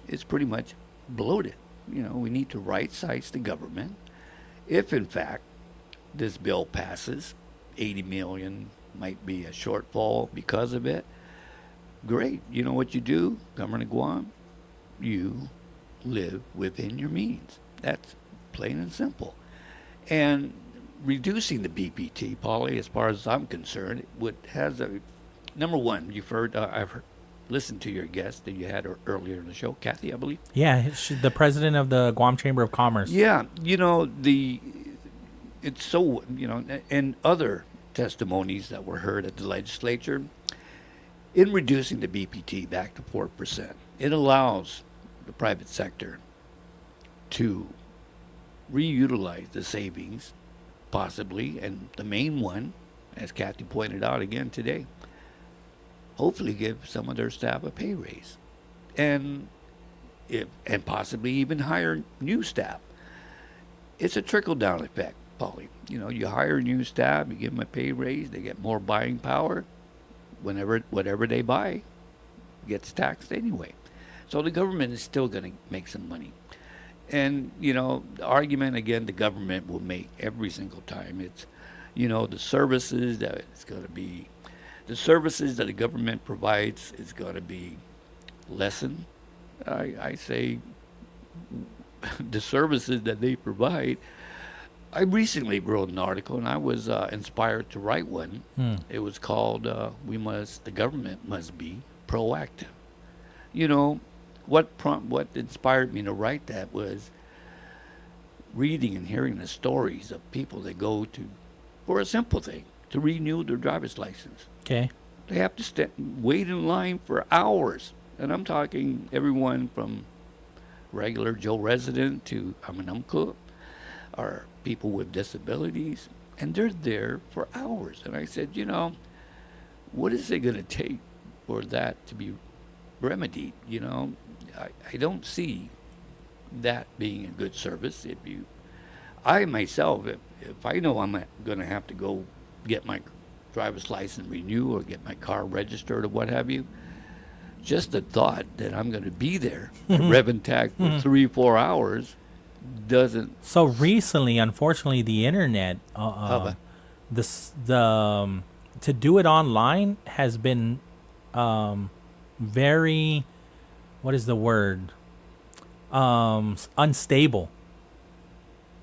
is pretty much bloated. You know, we need to right-size the government. If, in fact, this bill passes, 80 million might be a shortfall because of it. Great. You know what you do, Governor Guam? You live within your means. That's plain and simple. And reducing the BPT, Pauly, as far as I'm concerned, number one, you've heard, listened to your guest that you had earlier in the show, Kathy, I believe. Yeah, the president of the Guam Chamber of Commerce. Yeah, you know, it's so, you know, and other testimonies that were heard at the legislature, in reducing the BPT back to 4%, it allows the private sector to reutilize the savings, possibly, and the main one, as Kathy pointed out again today, hopefully give some of their staff a pay raise, and possibly even hire new staff. It's a trickle-down effect, Pauly. You know, you hire new staff, you give them a pay raise, they get more buying power. Whatever they buy gets taxed anyway. So the government is still going to make some money. And, you know, the argument, again, the government will make every single time. It's, you know, the services that the government provides is going to be lessened. I say the services that they provide. I recently wrote an article, and I was inspired to write one. It was called the government must be proactive. You know, what inspired me to write that was reading and hearing the stories of people that go for a simple thing, to renew their driver's license. Okay. They have to wait in line for hours. And I'm talking everyone from regular Joe resident to Amanamcook, or people with disabilities, and they're there for hours. And I said, you know, what is it going to take for that to be remedied? You know, I don't see that being a good service. I myself, if I know I'm going to have to go get my driver's license renewed or get my car registered or what have you, just the thought that I'm going to be there at Reventag for 3-4 hours doesn't. So recently, unfortunately, the internet, to do it online has been very, what is the word? Unstable.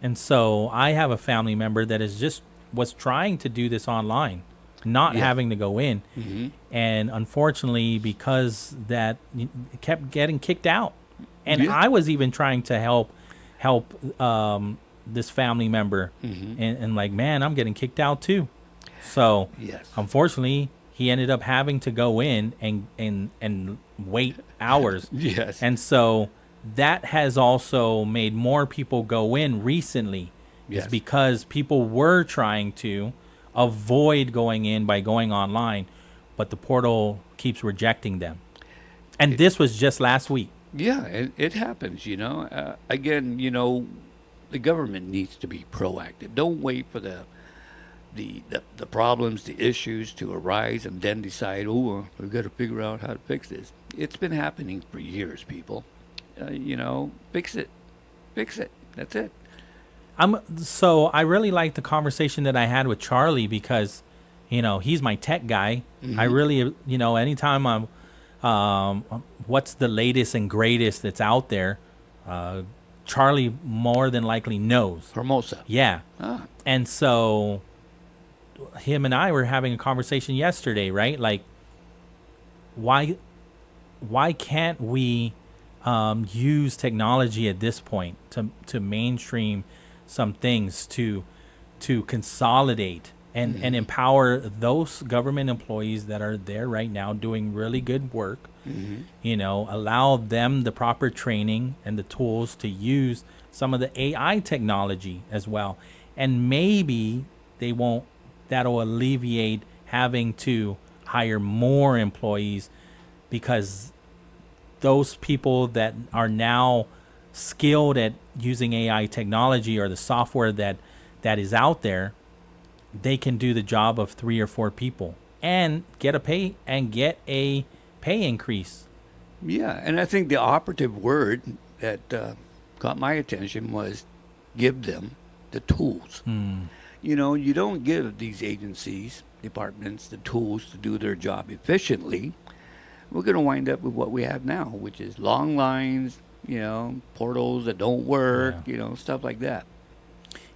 And so I have a family member that was trying to do this online, not having to go in. Mm-hmm. And unfortunately, because that kept getting kicked out. And I was even trying to help this family member, and like, man, I'm getting kicked out too. So unfortunately, he ended up having to go in and wait hours. Yes. And so that has also made more people go in recently. Yes. Is because people were trying to avoid going in by going online, but the portal keeps rejecting them. And this was just last week. Yeah, it happens, you know. Again, you know, the government needs to be proactive. Don't wait for the problems, the issues to arise and then decide, we've got to figure out how to fix this. It's been happening for years, people. You know, fix it. That's it. So I really like the conversation that I had with Charlie because, you know, he's my tech guy. I really, you know, anytime I'm what's the latest and greatest that's out there, Charlie more than likely knows. Hermosa. Yeah. And so him and I were having a conversation yesterday, right? Like, why can't we use technology at this point to mainstream some things to consolidate and empower those government employees that are there right now doing really good work. Allow them the proper training and the tools to use some of the AI technology as well. And maybe that'll alleviate having to hire more employees, because those people that are now skilled at using AI technology or the software that is out there, they can do the job of 3 or 4 people and get a pay increase. Yeah, and I think the operative word that caught my attention was give them the tools. You don't give these agencies, departments, the tools to do their job efficiently. We're going to wind up with what we have now, which is long lines, portals that don't work, stuff like that.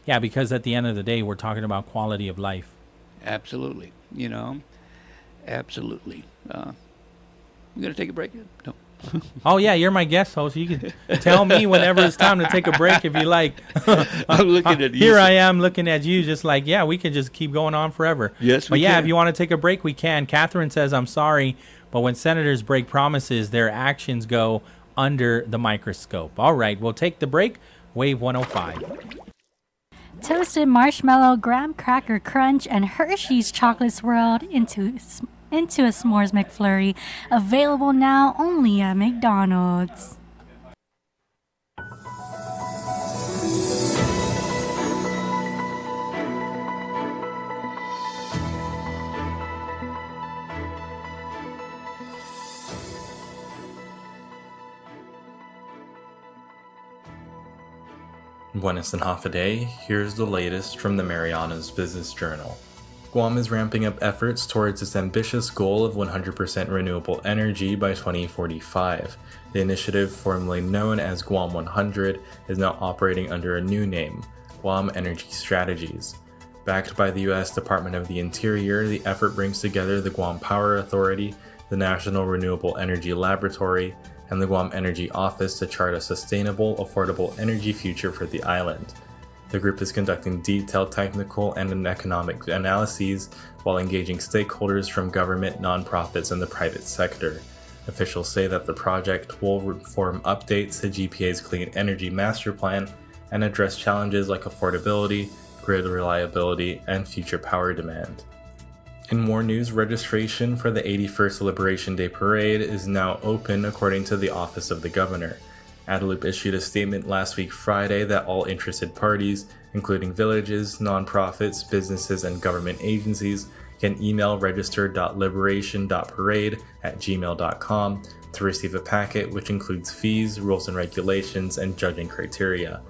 Yeah, because at the end of the day, we're talking about quality of life. Absolutely. Absolutely. You going to take a break? No. Oh, yeah, you're my guest host. You can tell me whenever it's time to take a break if you like. I'm looking at you. Here I am looking at you just like, yeah, we can just keep going on forever. Yes, we can. If you want to take a break, we can. Catherine says, I'm sorry, but when senators break promises, their actions go under the microscope. All right, we'll take the break. Wave 105. Toasted marshmallow, graham cracker crunch, and Hershey's chocolate swirled into a s'mores McFlurry. Available now only at McDonald's. Buenas and Hafa Adai. Here's the latest from the Marianas Business Journal. Guam is ramping up efforts towards its ambitious goal of 100% renewable energy by 2045. The initiative, formerly known as Guam 100, is now operating under a new name, Guam Energy Strategies. Backed by the U.S. Department of the Interior, the effort brings together the Guam Power Authority, the National Renewable Energy Laboratory, and the Guam Energy Office to chart a sustainable, affordable energy future for the island. The group is conducting detailed technical and economic analyses while engaging stakeholders from government, nonprofits, and the private sector. Officials say that the project will form updates to GPA's Clean Energy Master Plan and address challenges like affordability, grid reliability, and future power demand. In more news, registration for the 81st Liberation Day Parade is now open according to the Office of the Governor. Adelup issued a statement last week Friday that all interested parties, including villages, nonprofits, businesses, and government agencies, can email register.liberation.parade@gmail.com to receive a packet which includes fees, rules and regulations, and judging criteria.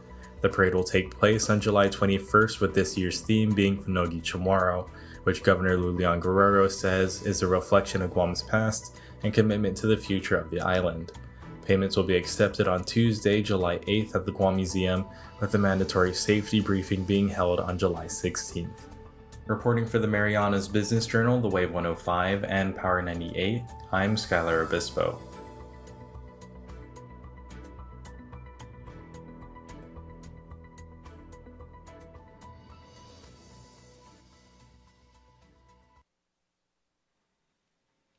The parade will take place on July 21st, with this year's theme being Finogi Chamorro, which Governor Lulian Guerrero says is a reflection of Guam's past and commitment to the future of the island. Payments will be accepted on Tuesday, July 8th at the Guam Museum, with a mandatory safety briefing being held on July 16th. Reporting for the Marianas Business Journal, the Wave 105, and Power 98, I'm Skylar Obispo.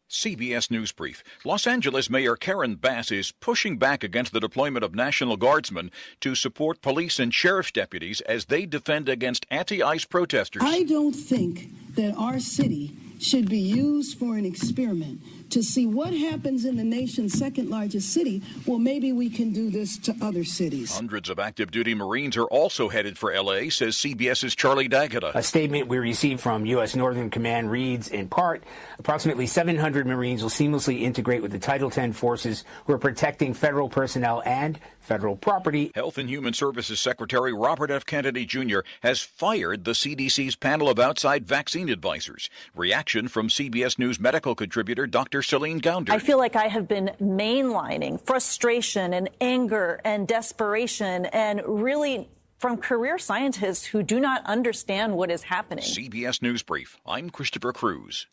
CBS News Brief. Los Angeles Mayor Karen Bass is pushing back against the deployment of National Guardsmen to support police and sheriff's deputies as they defend against anti-ICE protesters. I don't think that our city should be used for an experiment to see what happens in the nation's second largest city. Well, maybe we can do this to other cities. Hundreds of active duty Marines are also headed for L.A., says CBS's Charlie D'Agata. A statement we received from U.S. Northern Command reads, in part, approximately 700 Marines will seamlessly integrate with the Title X forces who are protecting federal personnel and federal property. Health and Human Services Secretary Robert F. Kennedy Jr. has fired the CDC's panel of outside vaccine advisors. Reaction from CBS News medical contributor Dr. Celine Gounder. I feel like I have been mainlining frustration and anger and desperation, and really from career scientists who do not understand what is happening. CBS News Brief. I'm Christopher Cruz.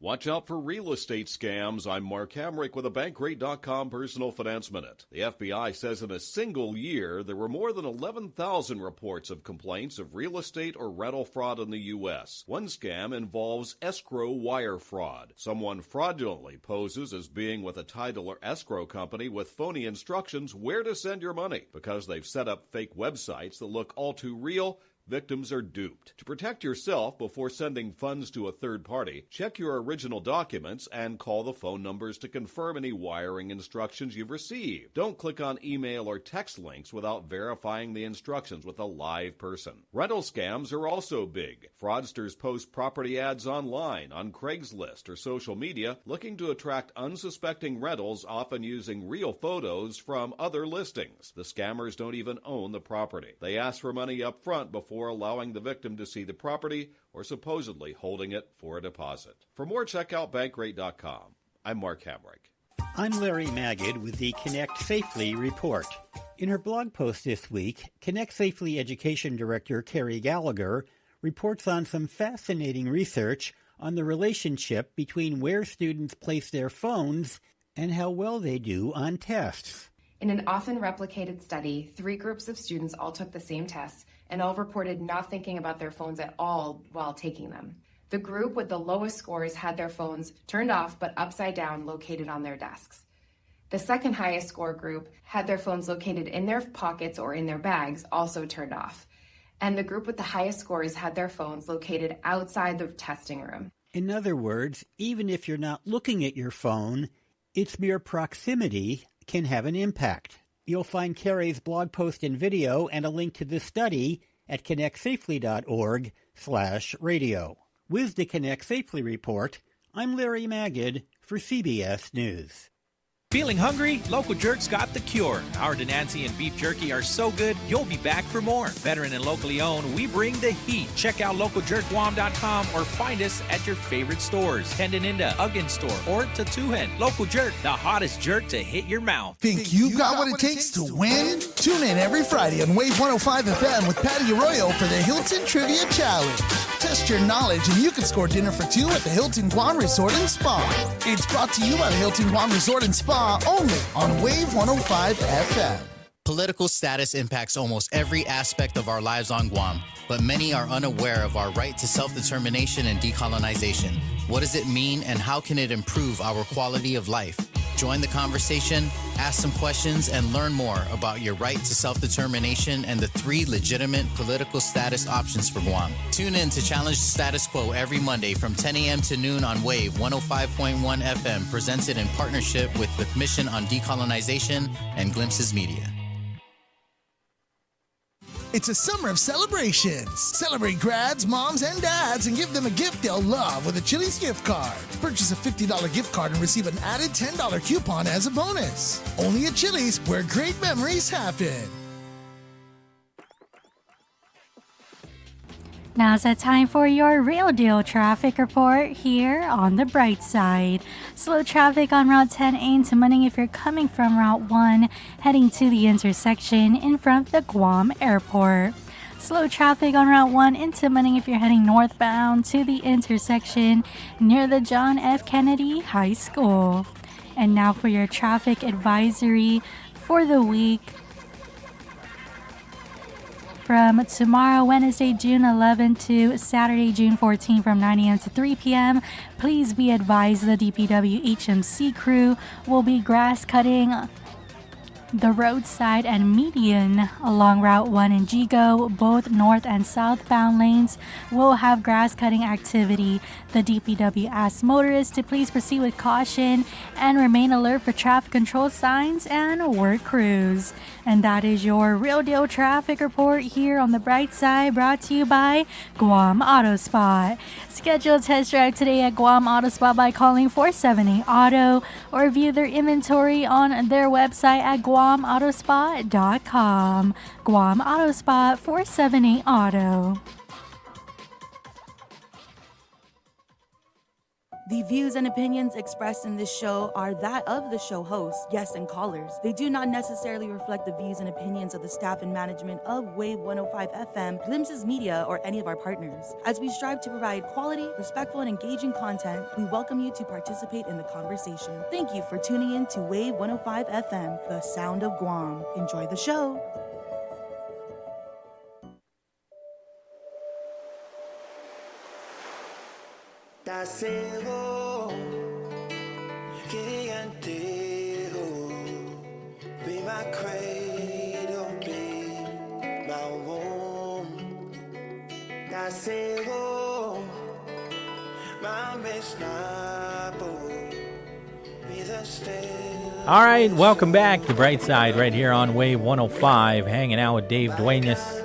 Watch out for real estate scams. I'm Mark Hamrick with a Bankrate.com Personal Finance Minute. The FBI says in a single year, there were more than 11,000 reports of complaints of real estate or rental fraud in the U.S. One scam involves escrow wire fraud. Someone fraudulently poses as being with a title or escrow company with phony instructions where to send your money. Because they've set up fake websites that look all too real, victims are duped. To protect yourself before sending funds to a third party, check your original documents and call the phone numbers to confirm any wiring instructions you've received. Don't click on email or text links without verifying the instructions with a live person. Rental scams are also big. Fraudsters post property ads online, on Craigslist or social media, looking to attract unsuspecting rentals, often using real photos from other listings. The scammers don't even own the property. They ask for money up front before allowing the victim to see the property or supposedly holding it for a deposit. For more, check out Bankrate.com. I'm Mark Hamrick. I'm Larry Magid with the Connect Safely report. In her blog post this week, Connect Safely Education Director Carrie Gallagher reports on some fascinating research on the relationship between where students place their phones and how well they do on tests. In an often replicated study, 3 groups of students all took the same tests and all reported not thinking about their phones at all while taking them. The group with the lowest scores had their phones turned off but upside down located on their desks. The second highest score group had their phones located in their pockets or in their bags, also turned off. And the group with the highest scores had their phones located outside the testing room. In other words, even if you're not looking at your phone, its mere proximity can have an impact. You'll find Carrie's blog post and video and a link to this study at connectsafely.org/radio. With the Connect Safely report, I'm Larry Magid for CBS News. Feeling hungry? Local Jerk's got the cure. Our Denancy and beef jerky are so good, you'll be back for more. Veteran and locally owned, we bring the heat. Check out localjerkguam.com or find us at your favorite stores. Tendeninda, Uggan Store, or Tatuhen. Local Jerk, the hottest jerk to hit your mouth. Think you've got what it takes to win? Tune in every Friday on Wave 105 FM with Patty Arroyo for the Hilton Trivia Challenge. Test your knowledge and you can score dinner for 2 at the Hilton Guam Resort and Spa. It's brought to you by the Hilton Guam Resort and Spa, only on Wave 105 FM. Political status impacts almost every aspect of our lives on Guam, but many are unaware of our right to self-determination and decolonization. What does it mean and how can it improve our quality of life? Join the conversation, ask some questions, and learn more about your right to self-determination and the 3 legitimate political status options for Guam. Tune in to Challenge the Status Quo every Monday from 10 a.m. to noon on Wave 105.1 FM, presented in partnership with the Commission on Decolonization and Glimpses Media. It's a summer of celebrations. Celebrate grads, moms, and dads and give them a gift they'll love with a Chili's gift card. Purchase a $50 gift card and receive an added $10 coupon as a bonus. Only at Chili's, where great memories happen. Now's the time for your real deal traffic report here on the bright side. Slow traffic on Route 10A into Munning if you're coming from Route 1, heading to the intersection in front of the Guam Airport. Slow traffic on Route 1 into Munning if you're heading northbound to the intersection near the John F. Kennedy High School. And now for your traffic advisory for the week. From tomorrow, Wednesday, June 11 to Saturday, June 14 from 9 a.m. to 3 p.m., please be advised the DPW HMC crew will be grass cutting the roadside and median along Route 1 in Jigo. Both north and southbound lanes will have grass cutting activity. The DPW asks motorists to please proceed with caution and remain alert for traffic control signs and work crews. And that is your real deal traffic report here on the bright side, brought to you by Guam Auto Spot. Schedule a test drive today at Guam Auto Spot by calling 478-AUTO or view their inventory on their website at guamautospot.com. Guam Auto Spot, 478-AUTO. The views and opinions expressed in this show are that of the show host, guests, and callers. They do not necessarily reflect the views and opinions of the staff and management of Wave 105 FM, Glimpses Media, or any of our partners. As we strive to provide quality, respectful, and engaging content, we welcome you to participate in the conversation. Thank you for tuning in to Wave 105 FM, the sound of Guam. Enjoy the show. Taseo, Gianteo, be my cradle, be my womb. Taseo, my misnabo, be the still. All right, welcome back to Brightside right here on Wave 105, hanging out with Dave Duenas.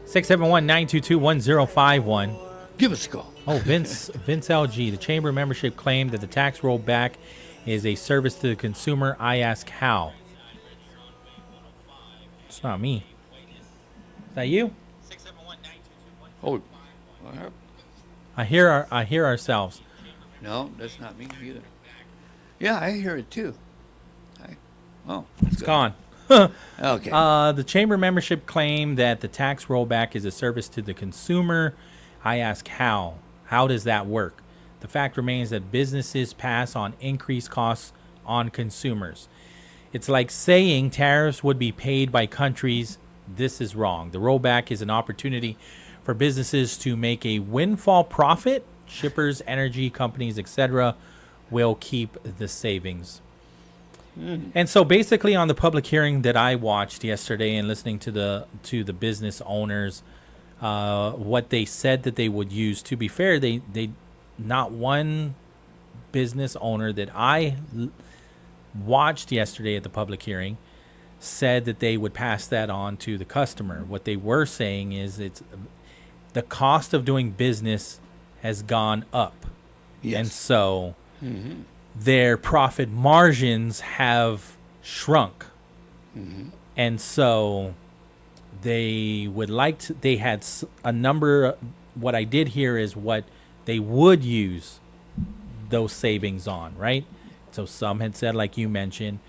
671-922-1051. Give us a call. Oh, Vince LG, the chamber membership claimed that the tax rollback is a service to the consumer. I ask how. It's not me. Is that you? Oh, I hear ourselves. no, that's not me either. Yeah, I hear it too. It's gone. Okay. The chamber membership claimed that the tax rollback is a service to the consumer. I ask how. How does that work? The fact remains that businesses pass on increased costs on consumers. It's like saying tariffs would be paid by countries. This is wrong. The rollback is an opportunity for businesses to make a windfall profit. Shippers, energy companies, etc. will keep the savings. And so basically on the public hearing that I watched yesterday and listening to the business owners, what they said that they would use, to be fair, they not one business owner that I watched yesterday at the public hearing said that they would pass that on to the customer. What they were saying is it's the cost of doing business has gone up. Yes. And so their profit margins have shrunk. And so they would like to, they had a number, what I did here is what they would use those savings on, right? So some had said, like you mentioned,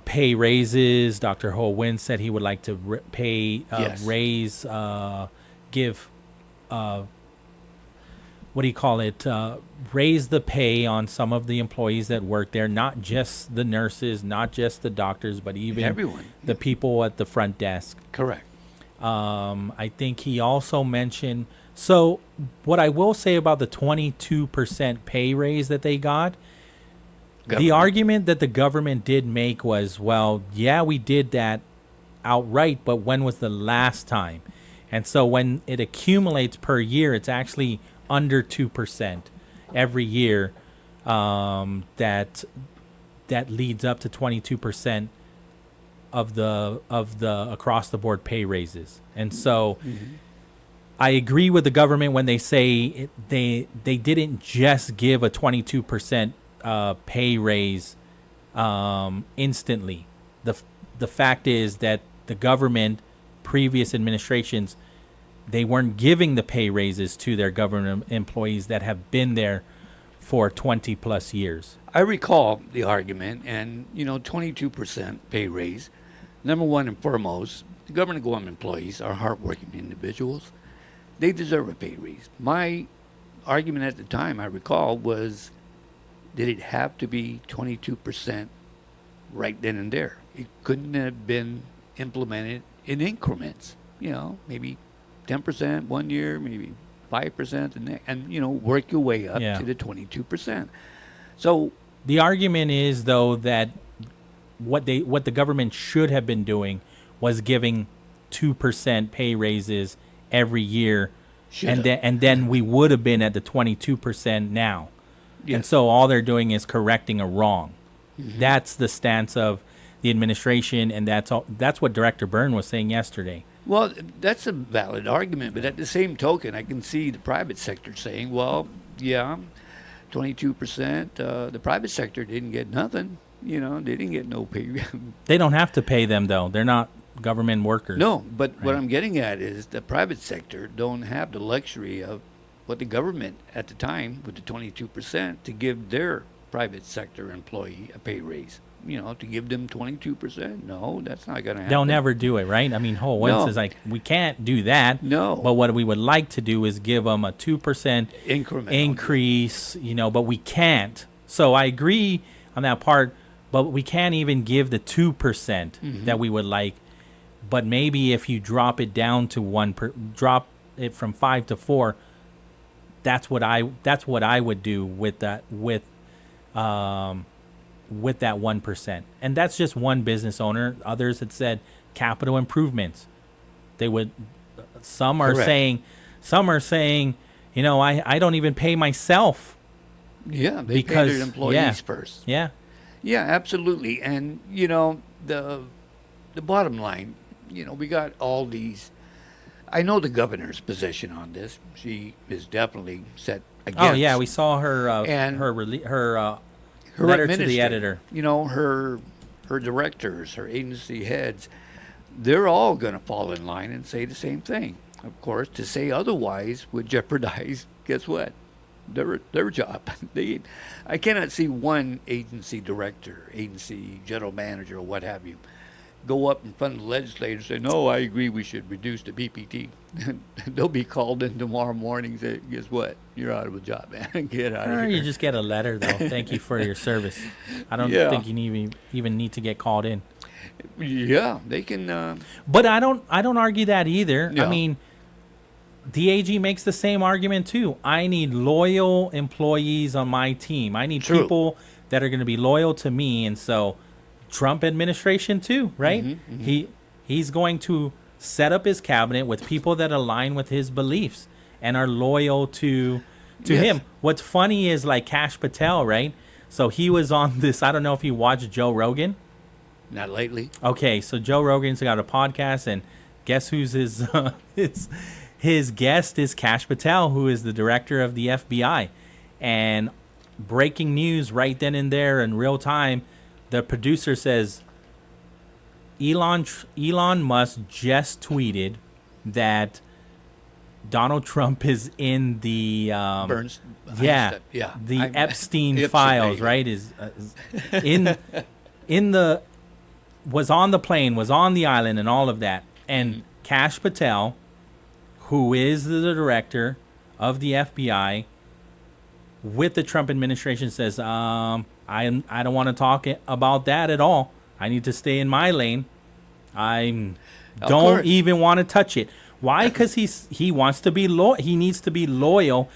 pay raises. Dr. Ho Win said he would like to raise, give, what do you call it? Raise the pay on some of the employees that work there, not just the nurses, not just the doctors, but even everyone, the people at the front desk. Correct. I think he also mentioned, so what I will say about the 22% pay raise that they got, the argument that the government did make was, well, yeah, we did that outright, but when was the last time? And so when it accumulates per year, it's actually under 2% every year, that leads up to 22% of the across the board pay raises. And so I agree with the government when they say they didn't just give a 22% pay raise instantly. The fact is that the government, previous administrations, they weren't giving the pay raises to their government employees that have been there for 20 plus years. I recall the argument, and 22% pay raise. Number one and foremost, the government of Guam employees are hardworking individuals. They deserve a pay raise. My argument at the time, I recall, was, did it have to be 22% right then and there? It couldn't have been implemented in increments, maybe 10% one year, maybe 5% the next, and work your way up to the 22%. So the argument is, though, that what the government should have been doing was giving 2% pay raises every year, and then we would have been at the 22% now. Yes. And so all they're doing is correcting a wrong. That's the stance of the administration, and that's what Director Byrne was saying yesterday. Well, that's a valid argument, but at the same token, I can see the private sector saying, well, yeah, 22%, the private sector didn't get nothing. They didn't get no pay. They don't have to pay them, though. They're not government workers. No, but what I'm getting at is the private sector don't have the luxury of what the government at the time with the 22% to give their private sector employee a pay raise. To give them 22%. No, that's not going to happen. They'll never do it, right? I mean, Wentz is like, we can't do that. No. But what we would like to do is give them a 2% increase, but we can't. So I agree on that part, but we can't even give the 2% that we would like. But maybe if you drop it down to drop it from 5 to 4, that's what I would do with that with that 1%. And that's just one business owner. Others had said capital improvements. They would some are saying I don't even pay myself. Yeah, they pay their employees first. Yeah. Yeah, absolutely. And the bottom line, we got all these. I know the governor's position on this. She is definitely set against. Oh yeah, we saw her her letter to the editor. Her directors, her agency heads, they're all going to fall in line and say the same thing. Of course, to say otherwise would jeopardize, guess what? Their job. I cannot see one agency director, agency general manager, or what have you, go up in front of the legislature and say, no, I agree we should reduce the BPT. They'll be called in tomorrow morning and say, guess what? You're out of a job, man. Get out of here. You just get a letter, though. Thank you for your service. I don't think you even need to get called in. Yeah, they can. But I don't argue that either. Yeah. I mean, the AG makes the same argument, too. I need loyal employees on my team. I need people that are going to be loyal to me. And so Trump administration, too, right? He's going to set up his cabinet with people that align with his beliefs and are loyal to him. What's funny is like Kash Patel, right? So he was on this. I don't know if you watched Joe Rogan. Not lately. Okay, so Joe Rogan's got a podcast, and guess who's his guest is Kash Patel, who is the director of the FBI. And breaking news right then and there in real time, the producer says Elon Musk just tweeted that Donald Trump is in the Epstein files, right? Is was on the plane, was on the island, and all of that. And Kash Patel, who is the director of the FBI with the Trump administration, says, I don't want to talk about that at all. I need to stay in my lane. I don't even want to touch it. Why? Because he wants to be loyal. He needs to be loyal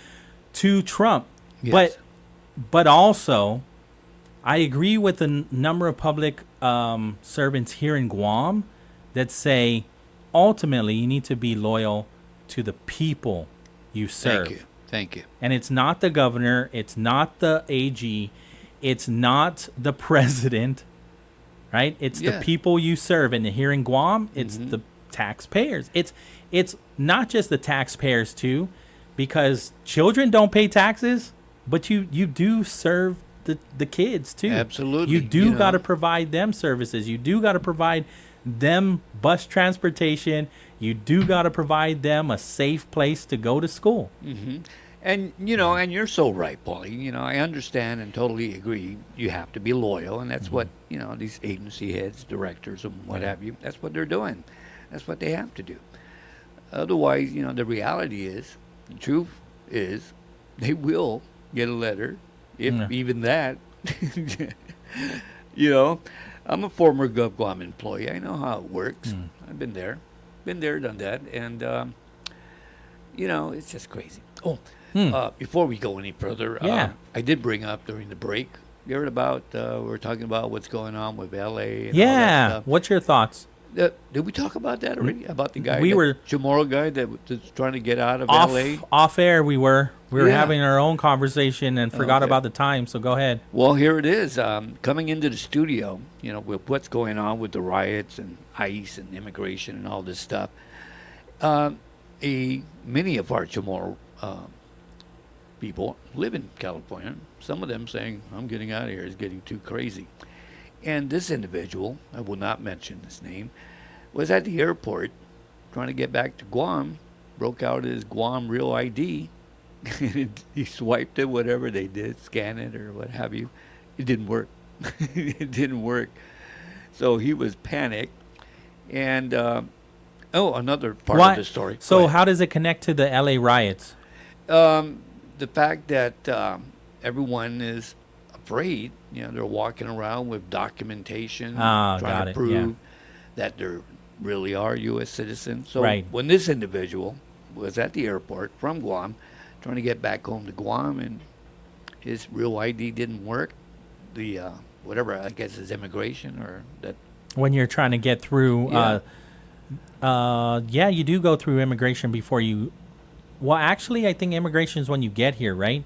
to Trump. Yes. But also, I agree with a number of public servants here in Guam that say, ultimately, you need to be loyal to the people you serve. Thank you. And it's not the governor. It's not the AG. It's not the president. Right? It's the people you serve. And here in Guam, it's the taxpayers. It's not just the taxpayers, too, because children don't pay taxes, but you do serve the kids, too. Absolutely. You do got to provide them services. You do got to provide them bus transportation. You do got to provide them a safe place to go to school. Mm-hmm. And, and you're so right, Pauly. I understand and totally agree. You have to be loyal, and that's what, these agency heads, directors, and what have you, that's what they're doing. That's what they have to do. Otherwise, the reality is, the truth is, they will get a letter, if even that. I'm a former Guam employee. I know how it works. I've been there, done that, and, it's just crazy. Before we go any further, I did bring up during the break, you heard about, we were talking about what's going on with L.A. and all that stuff. What's your thoughts? Did we talk about that already? About the guy, Chamorro guy that's trying to get out of L.A.? Off air, we were having our own conversation and forgot about the time, so go ahead. Well, here it is. Coming into the studio, with what's going on with the riots and ICE and immigration and all this stuff, many of our Chamorro people live in California. Some of them saying, I'm getting out of here. It's getting too crazy. And this individual, I will not mention his name, was at the airport trying to get back to Guam, broke out his Guam Real ID, He swiped it, whatever they did, scan it or what have you. It didn't work. It didn't work. So he was panicked. And, another part of the story. So how does it connect to the LA riots? The fact that everyone is afraid, they're walking around with documentation, trying to prove that they really are U.S. citizens. So when this individual was at the airport from Guam, trying to get back home to Guam, and his real ID didn't work, the whatever, I guess, is immigration or that. When you're trying to get through, you do go through immigration before you. Well, actually, I think immigration is when you get here, right?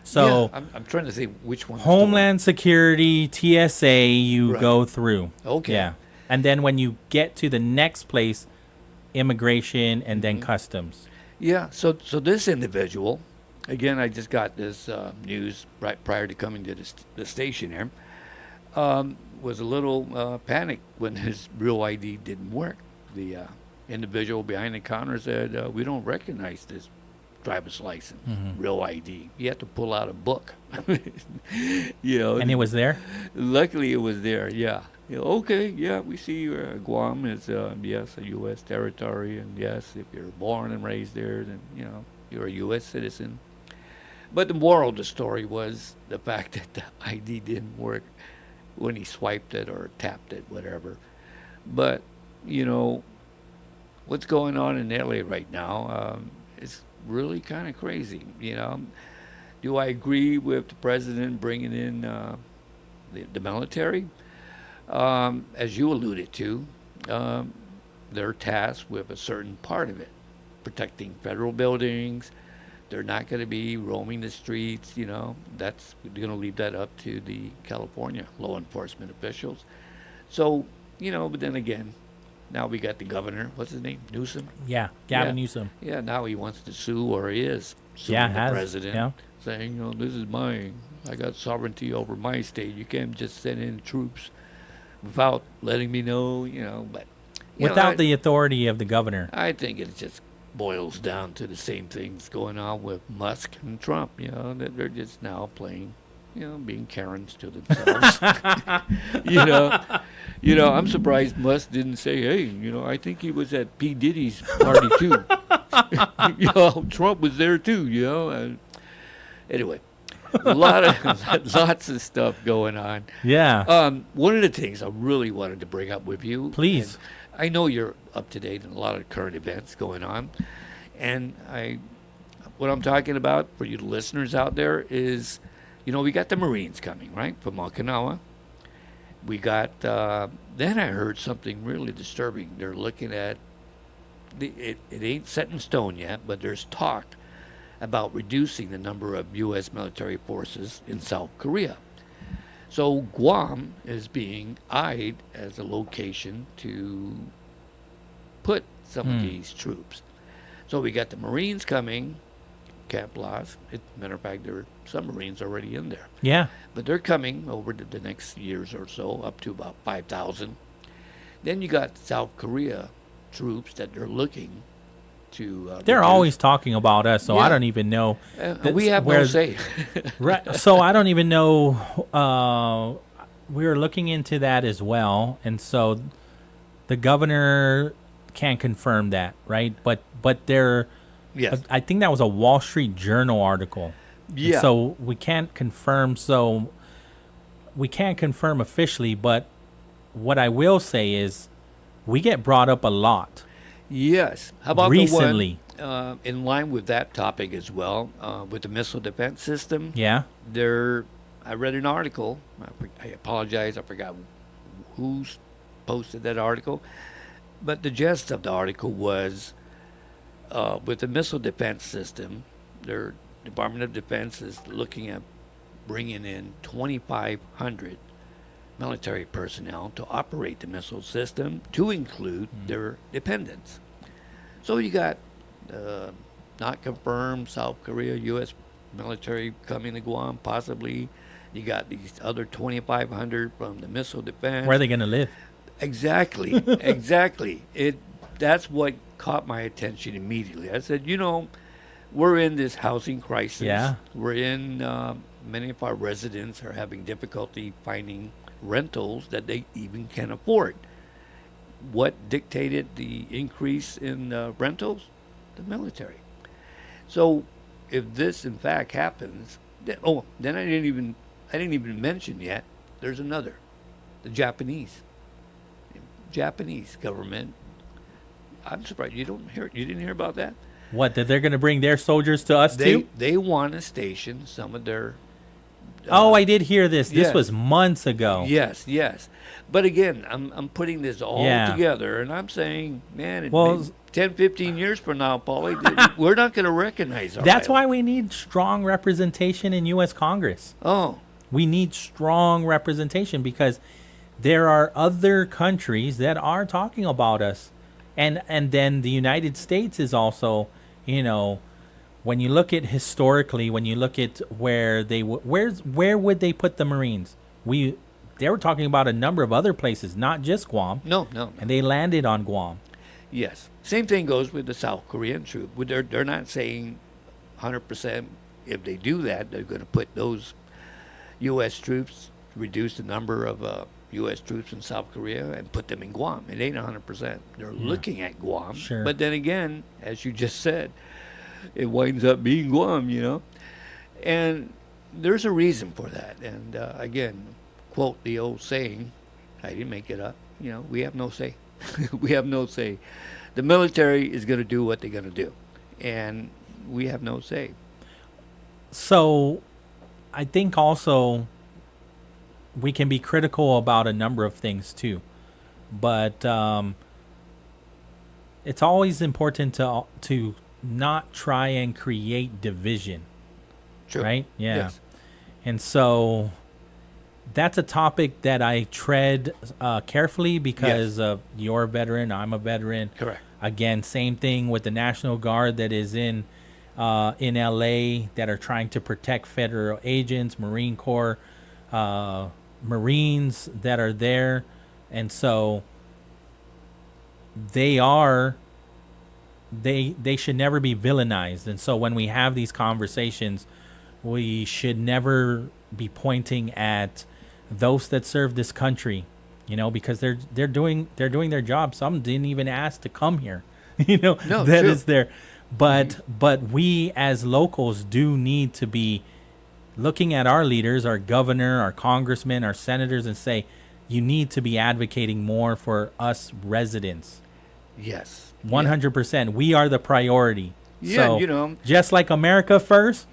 So I'm trying to say which one. Homeland Security, TSA, you go through. Okay. Yeah, and then when you get to the next place, immigration and then customs. Yeah. So this individual, again, I just got this news right prior to coming to the station here. Was a little panicked when his real ID didn't work. The individual behind the counter said, "We don't recognize this driver's license, real ID. You have to pull out a book." And it was there? Luckily, it was there. Yeah. Okay. Yeah, we see Guam is yes, a U.S. territory, and yes, if you're born and raised there, then you're a U.S. citizen. But the moral of the story was the fact that the ID didn't work when he swiped it or tapped it, whatever. But, what's going on in LA right now is really kind of crazy, Do I agree with the president bringing in the military? As you alluded to, they're tasked with a certain part of it, protecting federal buildings. They're not going to be roaming the streets, That's we're going to leave that up to the California law enforcement officials. So, but then again, now we got the governor. What's his name? Newsom? Yeah, Gavin Newsom. Yeah, now he wants to sue, or he is suing the president, saying, this is mine. I got sovereignty over my state. You can't just send in troops without letting me know, But without the authority of the governor. I think it just boils down to the same things going on with Musk and Trump. They're just now playing, being Karens to themselves. I'm surprised Musk didn't say, "Hey, I think he was at P. Diddy's party too." Trump was there too. Anyway, lots of stuff going on. Yeah. One of the things I really wanted to bring up with you, please. I know you're up to date on a lot of current events going on, and what I'm talking about for you listeners out there is, we got the Marines coming, right, from Okinawa. We got, then I heard something really disturbing. They're looking at, it ain't set in stone yet, but there's talk about reducing the number of U.S. military forces in South Korea. So Guam is being eyed as a location to put some of these troops. So we got the Marines coming, Camp Las. Matter of fact, there are some Marines already in there. Yeah. But they're coming over the next years or so, up to about 5,000. Then you got South Korea troops that they're looking to. They're always talking about us, so I don't even know. We have no say. Right. So I don't even know. We're looking into that as well, and so the governor can't confirm that, right? But they're. Yes. I think that was a Wall Street Journal article. Yeah. And so we can't confirm. So we can't confirm officially, but what I will say is, we get brought up a lot. Yes. How about recently? The one in line with that topic as well, with the missile defense system? Yeah. I read an article. I apologize. I forgot who posted that article, but the gist of the article was, with the missile defense system, their Department of Defense is looking at bringing in 2,500 military personnel to operate the missile system, to include their dependents. So you got not confirmed South Korea, U.S. military coming to Guam, possibly. You got these other 2,500 from the missile defense. Where are they going to live? Exactly, exactly. That's what caught my attention immediately. I said, we're in this housing crisis. Yeah. We're in, many of our residents are having difficulty finding rentals that they even can afford. What dictated the increase in rentals? The military. So if this in fact happens, then I didn't even mention yet, there's another, the Japanese government. I'm surprised you didn't hear about that. What, that they're going to bring their soldiers to us too? They want to station some of their. I did hear this. This yes. was months ago. Yes. But again, I'm putting this all together, and I'm saying, man, 10, 15 years from now, Pauly, we're not going to recognize our That's island. why we need strong representation in U.S. Congress. Oh. We need strong representation because there are other countries that are talking about us. And then the United States is also, when you look at historically, when you look at where where would they put the Marines? They were talking about a number of other places, not just Guam. No. And they landed on Guam. Yes. Same thing goes with the South Korean troop. They're not saying 100% if they do that, they're going to put those U.S. troops, reduce the number of U.S. troops in South Korea and put them in Guam. It ain't 100%. They're looking at Guam. Sure. But then again, as you just said, it winds up being Guam, And there's a reason for that. And again, quote the old saying, I didn't make it up, we have no say. We have no say. The military is going to do what they're going to do. And we have no say. So I think also we can be critical about a number of things too. But it's always important to not try and create division. True. Right? Yeah. Yes. And so that's a topic that I tread carefully because of you're a veteran, I'm a veteran. Correct. Again, same thing with the National Guard that is in LA that are trying to protect federal agents, Marine Corps, Marines that are there. And so they should never be villainized. And so when we have these conversations, we should never be pointing at those that serve this country, because they're doing their job. Some didn't even ask to come here, No, that true. is there. But we as locals do need to be looking at our leaders, our governor, our congressmen, our senators, and say, you need to be advocating more for us residents. Yes. 100%. We are the priority. Yeah, So just like America first,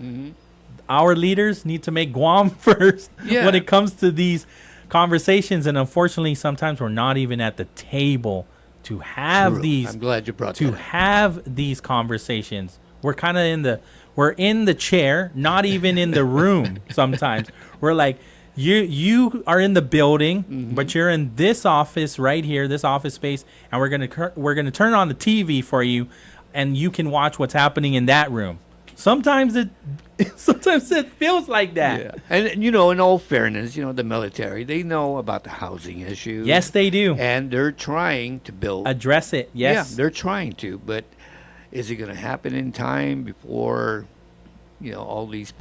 our leaders need to make Guam first when it comes to these conversations. And unfortunately, sometimes we're not even at the table to have True. these. I'm glad you brought to that up. have these conversations. We're kind of we're in the chair, not even in the room. Sometimes we're like, you are in the building, but you're in this office right here, this office space, and we're gonna turn on the TV for you, and you can watch what's happening in that room. Sometimes it feels like that. Yeah. And in all fairness, the military, they know about the housing issue. Yes, they do. And they're trying to address it. Yes. Yeah, they're trying to, but is it going to happen in time before all these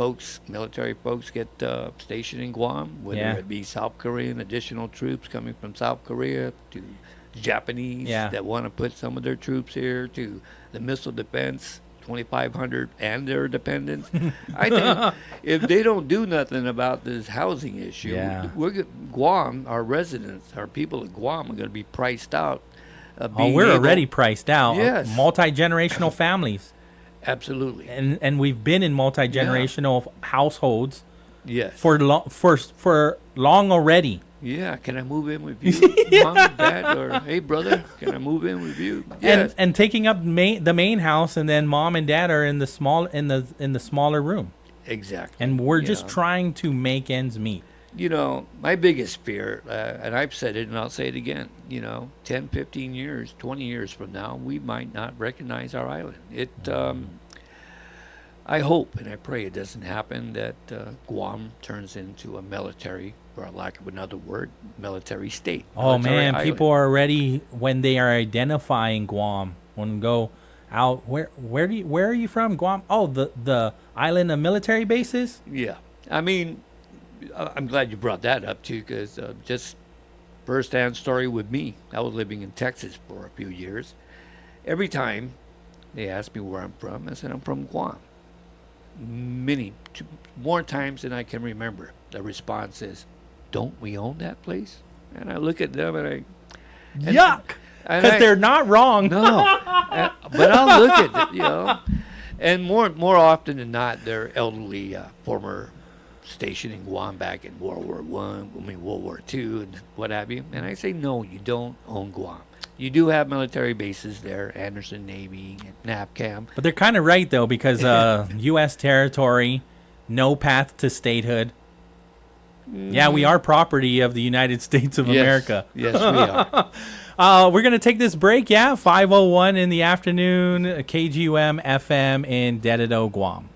military folks get stationed in Guam, whether it be South Korean additional troops coming from South Korea to Japanese that want to put some of their troops here, to the missile defense 2,500 and their dependents. I think if they don't do nothing about this housing issue, Guam, our residents, our people of Guam are going to be priced out. We're already priced out. Yes. Multi-generational families. Absolutely. And we've been in multi-generational households. Yes. For long already. Yeah, can I move in with you, Mom, Dad, or hey, brother, can I move in with you? Yes. And taking up the main house, and then Mom and Dad are in the smaller room. Exactly. And we're just trying to make ends meet. My biggest fear, and I've said it and I'll say it again, 10, 15 years, 20 years from now, we might not recognize our island. I hope and I pray it doesn't happen that Guam turns into a military, for lack of another word, military state. Oh, military man, island. people are already, when they are identifying Guam, when we go out. Where are you from? Guam? Oh, the island of military bases? Yeah. I mean, I'm glad you brought that up, too, because just first-hand story with me. I was living in Texas for a few years. Every time they asked me where I'm from, I said I'm from Guam. More times than I can remember. The response is, don't we own that place? And I look at them and yuck! Because they're not wrong. No. But I'll look at it, And more often than not, they're elderly former stationed in Guam back in World War World War II, and what have you. And I say, no, you don't own Guam. You do have military bases there, Anderson Navy, NAPCAM. But they're kind of right, though, because U.S. territory, no path to statehood. Yeah, we are property of the United States of America. Yes, we are. We're going to take this break, 5:01 in the afternoon, KGUM FM in Dededo, Guam.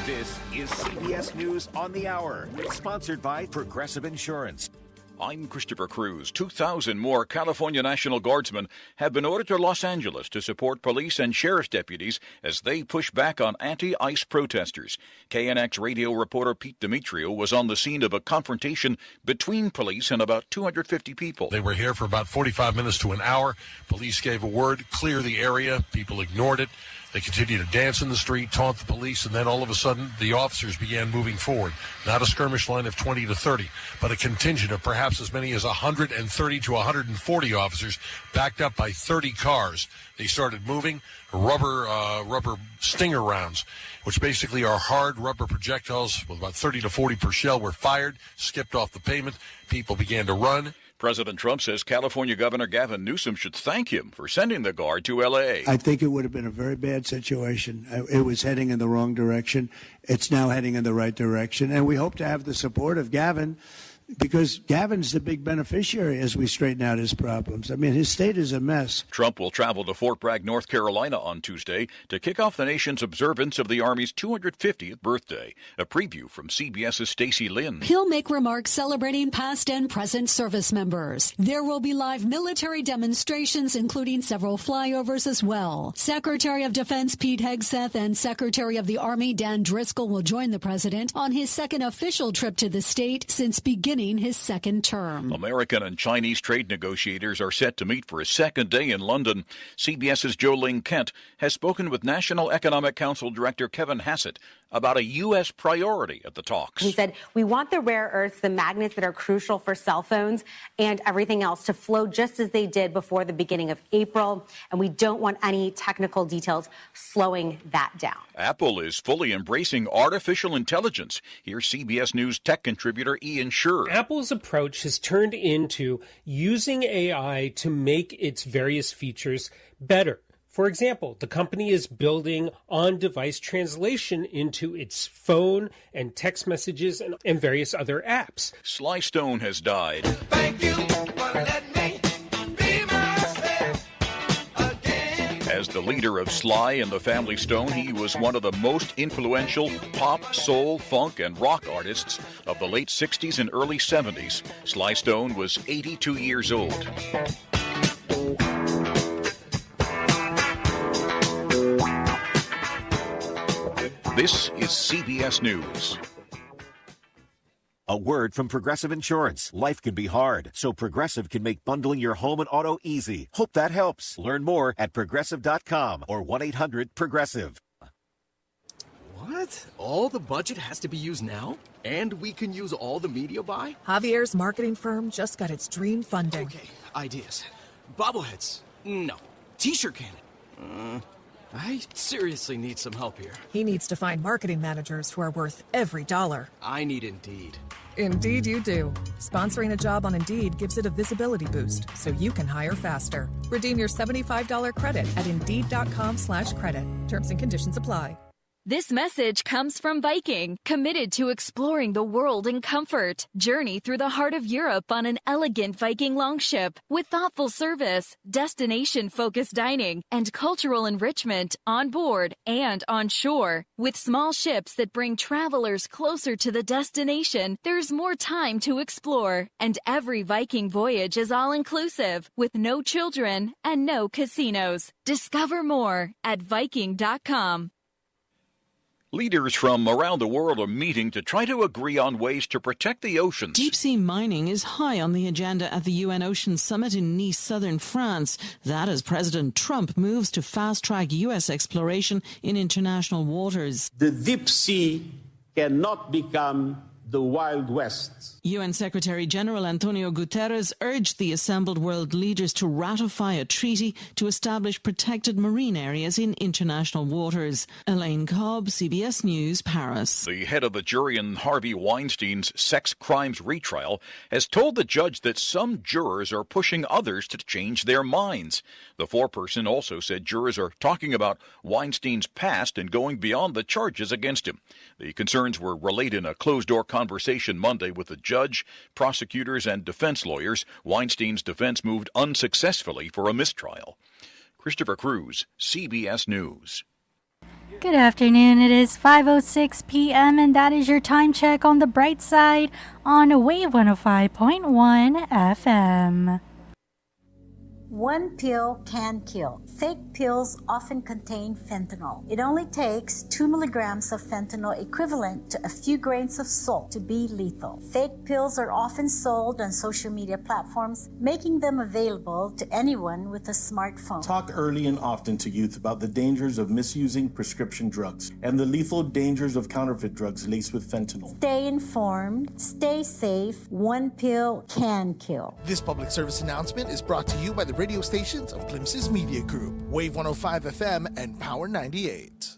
This is CBS News on the Hour, sponsored by Progressive Insurance. I'm Christopher Cruz. 2,000 more California National Guardsmen have been ordered to Los Angeles to support police and sheriff's deputies as they push back on anti-ICE protesters. KNX radio reporter Pete Demetrio was on the scene of a confrontation between police and about 250 people. They were here for about 45 minutes to an hour. Police gave a word, clear the area. People ignored it. They continued to dance in the street, taunt the police, and then all of a sudden, the officers began moving forward. Not a skirmish line of 20 to 30, but a contingent of perhaps as many as 130 to 140 officers backed up by 30 cars. They started moving. Rubber stinger rounds, which basically are hard rubber projectiles with about 30 to 40 per shell, were fired, skipped off the pavement. People began to run. President Trump says California Governor Gavin Newsom should thank him for sending the Guard to L.A. I think it would have been a very bad situation. It was heading in the wrong direction. It's now heading in the right direction. And we hope to have the support of Gavin, because Gavin's the big beneficiary as we straighten out his problems. I mean, his state is a mess. Trump will travel to Fort Bragg, North Carolina on Tuesday to kick off the nation's observance of the Army's 250th birthday. A preview from CBS's Stacey Lynn. He'll make remarks celebrating past and present service members. There will be live military demonstrations, including several flyovers as well. Secretary of Defense Pete Hegseth and Secretary of the Army Dan Driscoll will join the president on his second official trip to the state since beginning his second term. American and Chinese trade negotiators are set to meet for a second day in London. CBS's Jolene Kent has spoken with National Economic Council Director Kevin Hassett about a U.S. priority at the talks. He said, we want the rare earths, the magnets that are crucial for cell phones and everything else to flow just as they did before the beginning of April, and we don't want any technical details slowing that down. Apple is fully embracing artificial intelligence. Here's CBS News tech contributor Ian Scher. Apple's approach has turned into using AI to make its various features better. For example, the company is building on-device translation into its phone and text messages and various other apps. Sly Stone has died. Thank you for letting me be myself again. As the leader of Sly and the Family Stone, he was one of the most influential pop, soul, funk, and rock artists of the late 60s and early 70s. Sly Stone was 82 years old. This is CBS News. A word from Progressive Insurance. Life can be hard, so Progressive can make bundling your home and auto easy. Hope that helps. Learn more at Progressive.com or 1-800-PROGRESSIVE. What? All the budget has to be used now? And we can use all the media buy? Javier's marketing firm just got its dream funding. Okay, ideas. Bobbleheads. No. T-shirt cannon. I seriously need some help here. He needs to find marketing managers who are worth every dollar. I need Indeed. Indeed you do. Sponsoring a job on Indeed gives it a visibility boost, so you can hire faster. Redeem your $75 credit at Indeed.com/credit. Terms and conditions apply. This message comes from Viking, committed to exploring the world in comfort. Journey through the heart of Europe on an elegant Viking longship with thoughtful service, destination-focused dining, and cultural enrichment on board and on shore. With small ships that bring travelers closer to the destination, there's more time to explore. And every Viking voyage is all-inclusive, with no children and no casinos. Discover more at Viking.com. Leaders from around the world are meeting to try to agree on ways to protect the oceans. Deep-sea mining is high on the agenda at the UN Ocean Summit in Nice, southern France. That as President Trump moves to fast-track U.S. exploration in international waters. The deep sea cannot become the Wild West. UN Secretary General Antonio Guterres urged the assembled world leaders to ratify a treaty to establish protected marine areas in international waters. Elaine Cobb, CBS News, Paris. The head of the jury in Harvey Weinstein's sex crimes retrial has told the judge that some jurors are pushing others to change their minds. The foreperson also said jurors are talking about Weinstein's past and going beyond the charges against him. The concerns were relayed in a closed-door conversation Monday with the judge, prosecutors, and defense lawyers. Weinstein's defense moved unsuccessfully for a mistrial. Christopher Cruz, CBS News. Good afternoon. It is 5:06 p.m. and that is your time check on the bright side on Wave 105.1 FM. One pill can kill. Fake pills often contain fentanyl. It only takes 2 milligrams of fentanyl, equivalent to a few grains of salt, to be lethal. Fake pills are often sold on social media platforms, making them available to anyone with a smartphone. Talk early and often to youth about the dangers of misusing prescription drugs and the lethal dangers of counterfeit drugs laced with fentanyl. Stay informed, stay safe. One pill can kill. This public service announcement is brought to you by the radio stations of Glimpses Media Group, Wave 105 FM, and Power 98.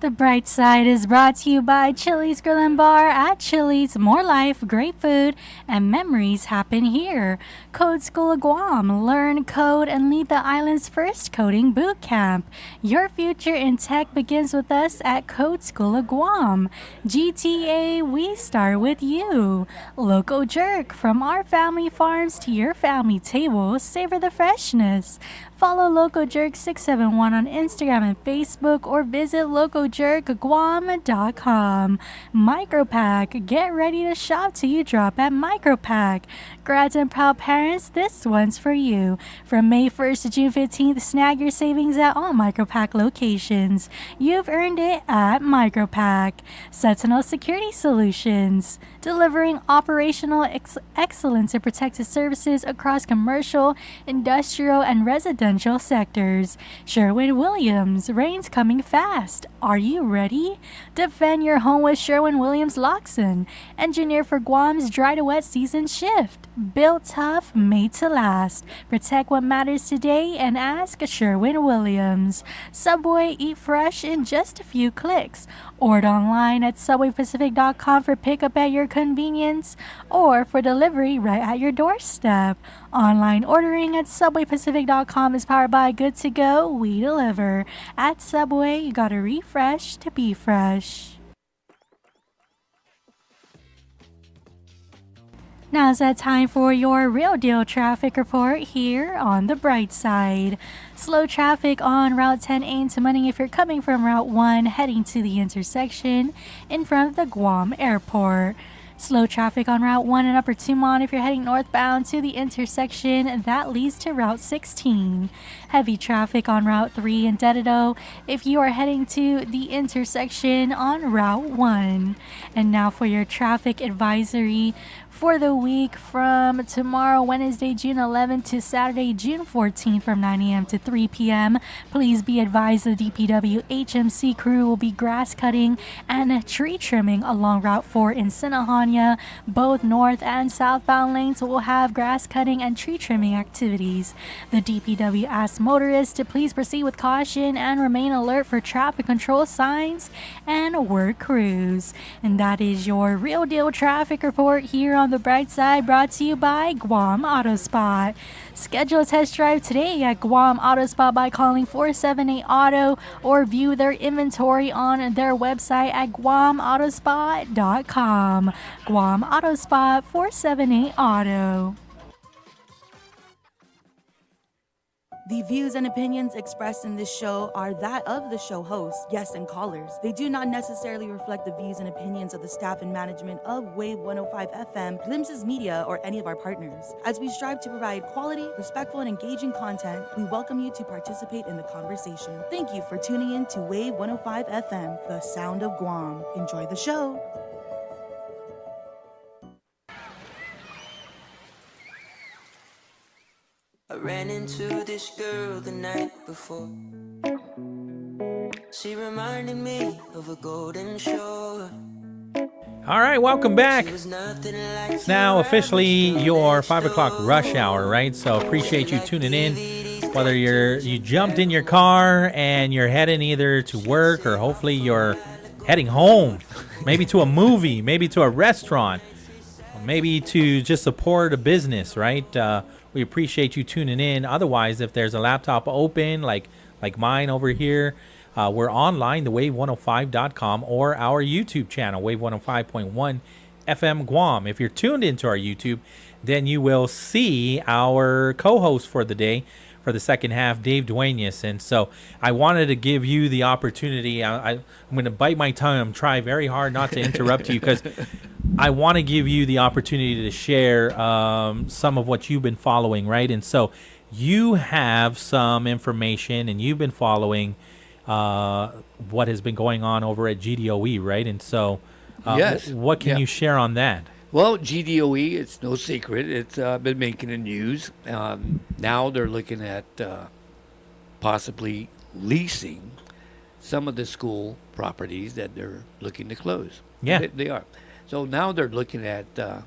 The Bright Side is brought to you by Chili's Grill and Bar. At Chili's, more life, great food, and memories happen here. Code School of Guam. Learn, code, and lead the island's first coding boot camp. Your future in tech begins with us at Code School of Guam. GTA, we start with you. Loco Jerk. From our family farms to your family table, savor the freshness. Follow Loco Jerk 671 on Instagram and Facebook, or visit LocoJerkGuam.com. Micropack. Get ready to shop till you drop at Micropack. Grads and proud parents, this one's for you. From May 1st to June 15th, snag your savings at all Micropack locations. You've earned it at Micropack. Sentinel Security Solutions. Delivering operational excellence and protective services across commercial, industrial, and residential sectors. Sherwin-Williams. Rain's coming fast. Are you ready? Defend your home with Sherwin-Williams Loxon. Engineered for Guam's dry to wet season shift. Built tough, made to last. Protect what matters today and ask Sherwin-Williams. Subway, eat fresh in just a few clicks. Order online at subwaypacific.com for pickup at your convenience or for delivery right at your doorstep. Online ordering at subwaypacific.com is powered by Good to Go. We deliver. At Subway, you gotta refresh to be fresh. Now's that time for your real deal traffic report here on the bright side. Slow traffic on Route 10A to Munning if you're coming from Route 1 heading to the intersection in front of the Guam Airport. Slow traffic on Route 1 and Upper Tumon if you're heading northbound to the intersection that leads to Route 16. Heavy traffic on Route 3 in Dededo if you are heading to the intersection on Route 1. And now for your traffic advisory for the week from tomorrow, Wednesday, June 11th to Saturday, June 14th from 9 a.m. to 3 p.m. Please be advised the DPW HMC crew will be grass cutting and tree trimming along Route 4 in Sinahania. Both north and southbound lanes will have grass cutting and tree trimming activities. The DPW asks motorists to please proceed with caution and remain alert for traffic control signs and work crews. And that is your real deal traffic report here on on the bright side, brought to you by Guam Auto Spot. Schedule a test drive today at Guam Auto Spot by calling 478 Auto or view their inventory on their website at guamautospot.com. Guam Auto Spot 478 Auto. The views and opinions expressed in this show are that of the show host, guests, and callers. They do not necessarily reflect the views and opinions of the staff and management of Wave 105 FM, Glimpses Media, or any of our partners. As we strive to provide quality, respectful, and engaging content, we welcome you to participate in the conversation. Thank you for tuning in to Wave 105 FM, the sound of Guam. Enjoy the show. I ran into this girl the night before. She reminded me of a golden shore. All right, welcome back. It's now officially your 5 o'clock rush hour, right? So appreciate you tuning in. Whether you jumped in your car and you're heading either to work or hopefully you're heading home, maybe to a movie, maybe to a restaurant, maybe to just support a business, right? We appreciate you tuning in. Otherwise, if there's a laptop open, like mine over here, we're online, the wave105.com, or our YouTube channel, Wave 105.1 FM Guam. If you're tuned into our YouTube, then you will see our co-host for the day, for the second half, Dave Duenas. And so I wanted to give you the opportunity. I'm going to bite my tongue and try very hard not to interrupt you, because I want to give you the opportunity to share some of what you've been following, right? And so you have some information, and you've been following what has been going on over at GDOE, right? And so yes. What can you share on that? Well, GDOE, it's no secret. It's been making the news. Now they're looking at possibly leasing some of the school properties that they're looking to close. Yeah. They are. So now they're looking at, they're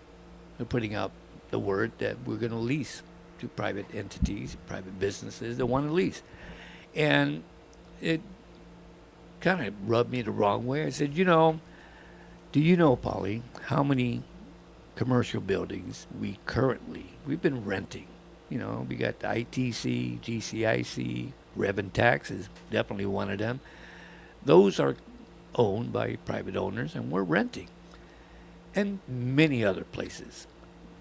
putting out the word that we're going to lease to private entities, private businesses that want to lease. And it kind of rubbed me the wrong way. I said, do you know, Pauly, how many commercial buildings we've been renting? We got the ITC, GCIC, Rev and Tax is definitely one of them. Those are owned by private owners, and we're renting. And many other places.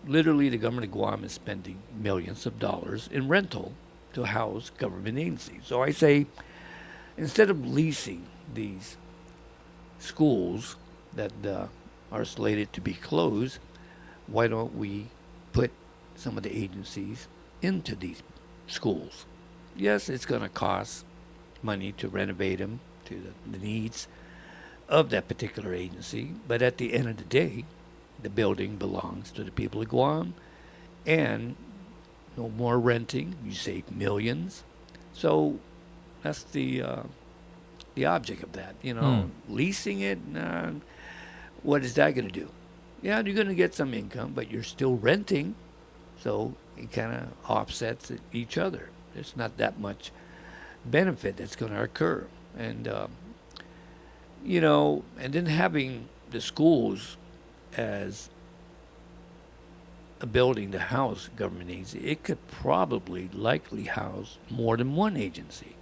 Literally, the government of Guam is spending millions of dollars in rental to house government agencies. So I say, instead of leasing these schools that are slated to be closed, why don't we put some of the agencies into these schools? Yes, it's going to cost money to renovate them to the needs of that particular agency, but at the end of the day, the building belongs to the people of Guam, and no more renting. You save millions. So that's the object of that. Leasing it. What is that going to do? Yeah, you're going to get some income, but you're still renting, so it kind of offsets each other. There's not that much benefit that's going to occur, and and then having the schools as a building to house government needs, it could likely house more than one agency.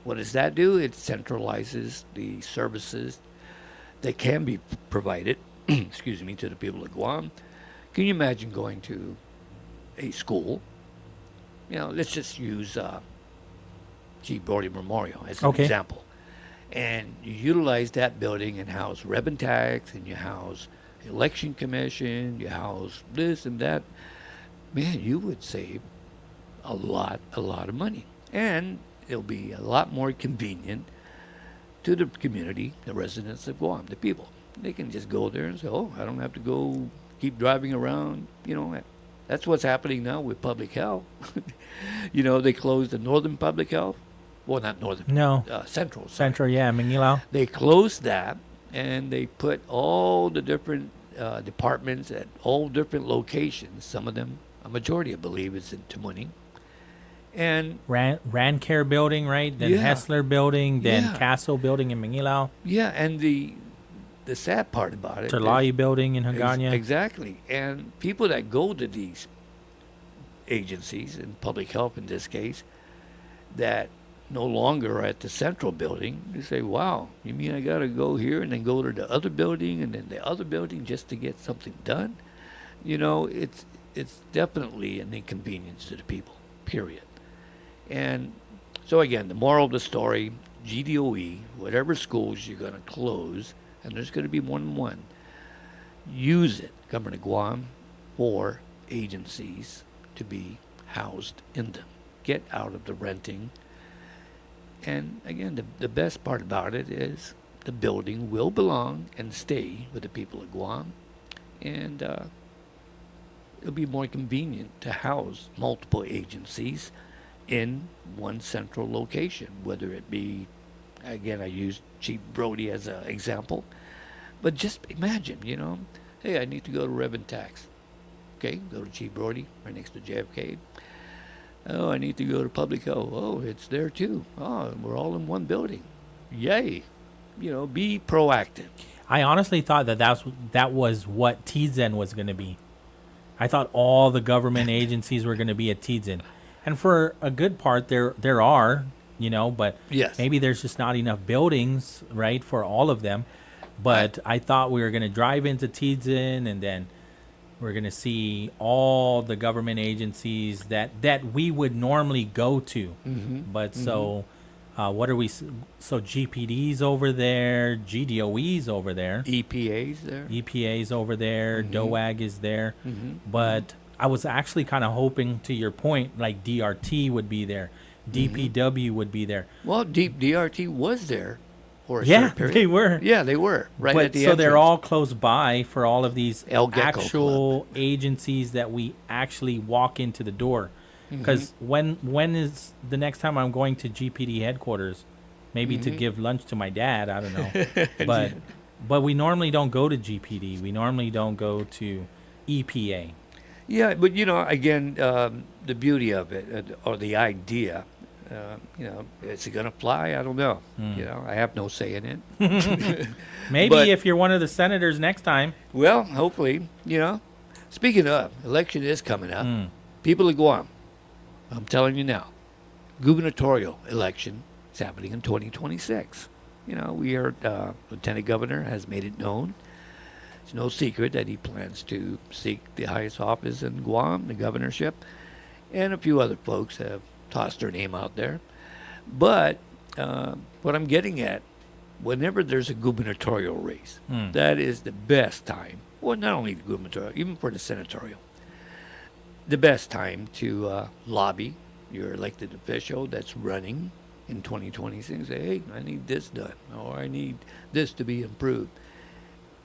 What does that do? It centralizes the services that can be provided, to the people of Guam. Can you imagine going to a school? Let's just use G. Brody Memorial as an example. And you utilize that building and house Rev and Tax, and you house Election Commission, you house this and that. Man, you would save a lot of money. And it'll be a lot more convenient to the community, the residents of Guam, the people. They can just go there and say, I don't have to go keep driving around. That's what's happening now with public health. They closed the Northern Public Health. Well, not Northern. No. Central. Central, yeah, Manila. They closed that, and they put all the different departments at all different locations. Some of them, a majority, I believe, is in Tamuning. And Rancare building, right? Then Hessler building, then Castle building in Manila. Yeah, and the the sad part about it. Terlai building in Hagana. Exactly. And people that go to these agencies, in public health in this case, that no longer are at the central building, they say, wow, you mean I got to go here and then go to the other building and then the other building just to get something done? You know, it's definitely an inconvenience to the people, period. And so again, the moral of the story, GDOE, whatever schools you're going to close, and there's going to be more than one, use it, Government of Guam, for agencies to be housed in them. Get out of the renting. And again, the best part about it is the building will belong and stay with the people of Guam. And it'll be more convenient to house multiple agencies in one central location, whether it be, again, I use Chief Brody as an example, but just imagine, you know, hey, I need to go to Rev and Tax. Okay, go to Chief Brody, right next to JFK. Oh, I need to go to Public Health. Oh, it's there too. Oh, we're all in one building. Yay. You know, be proactive. I honestly thought that was what Tizen was going to be. I thought all the government agencies were going to be at Tizen. And for a good part, there are, you know, but yes, maybe there's just not enough buildings, right, for all of them. But I thought we were going to drive into Tizen, and then we're going to see all the government agencies that we would normally go to. Mm-hmm. But so what are we? So GPD's over there, GDOE's over there. EPA's there. EPA's over there. Mm-hmm. DOAG is there. Mm-hmm. But I was actually kind of hoping, to your point, like DRT would be there. DPW would be there. Well, DRT was there for a Yeah, short period. they were. Yeah, they were. Right But at the so they're entrance. all close by for all of these El Gecko actual agencies that we actually walk into the door. Because when is the next time I'm going to GPD headquarters? Maybe to give lunch to my dad. I don't know. But we normally don't go to GPD. We normally don't go to EPA. Yeah, but you know, again, the beauty of it, or the idea, you know, is it going to fly? I don't know. You know, I have no say in it. Maybe But- if you're one of the senators next time. Well, hopefully, you know. Speaking of, election is coming up. People of Guam, I'm telling you now, gubernatorial election is happening in 2026. You know, we heard Lieutenant Governor has made it known. It's no secret that he plans to seek the highest office in Guam, the governorship, and a few other folks have tossed their name out there. But what I'm getting at, whenever there's a gubernatorial race, that is the best time. Well, not only the gubernatorial, even for the senatorial, the best time to lobby your elected official that's running in 2026. Say, hey, I need this done, or I need this to be improved.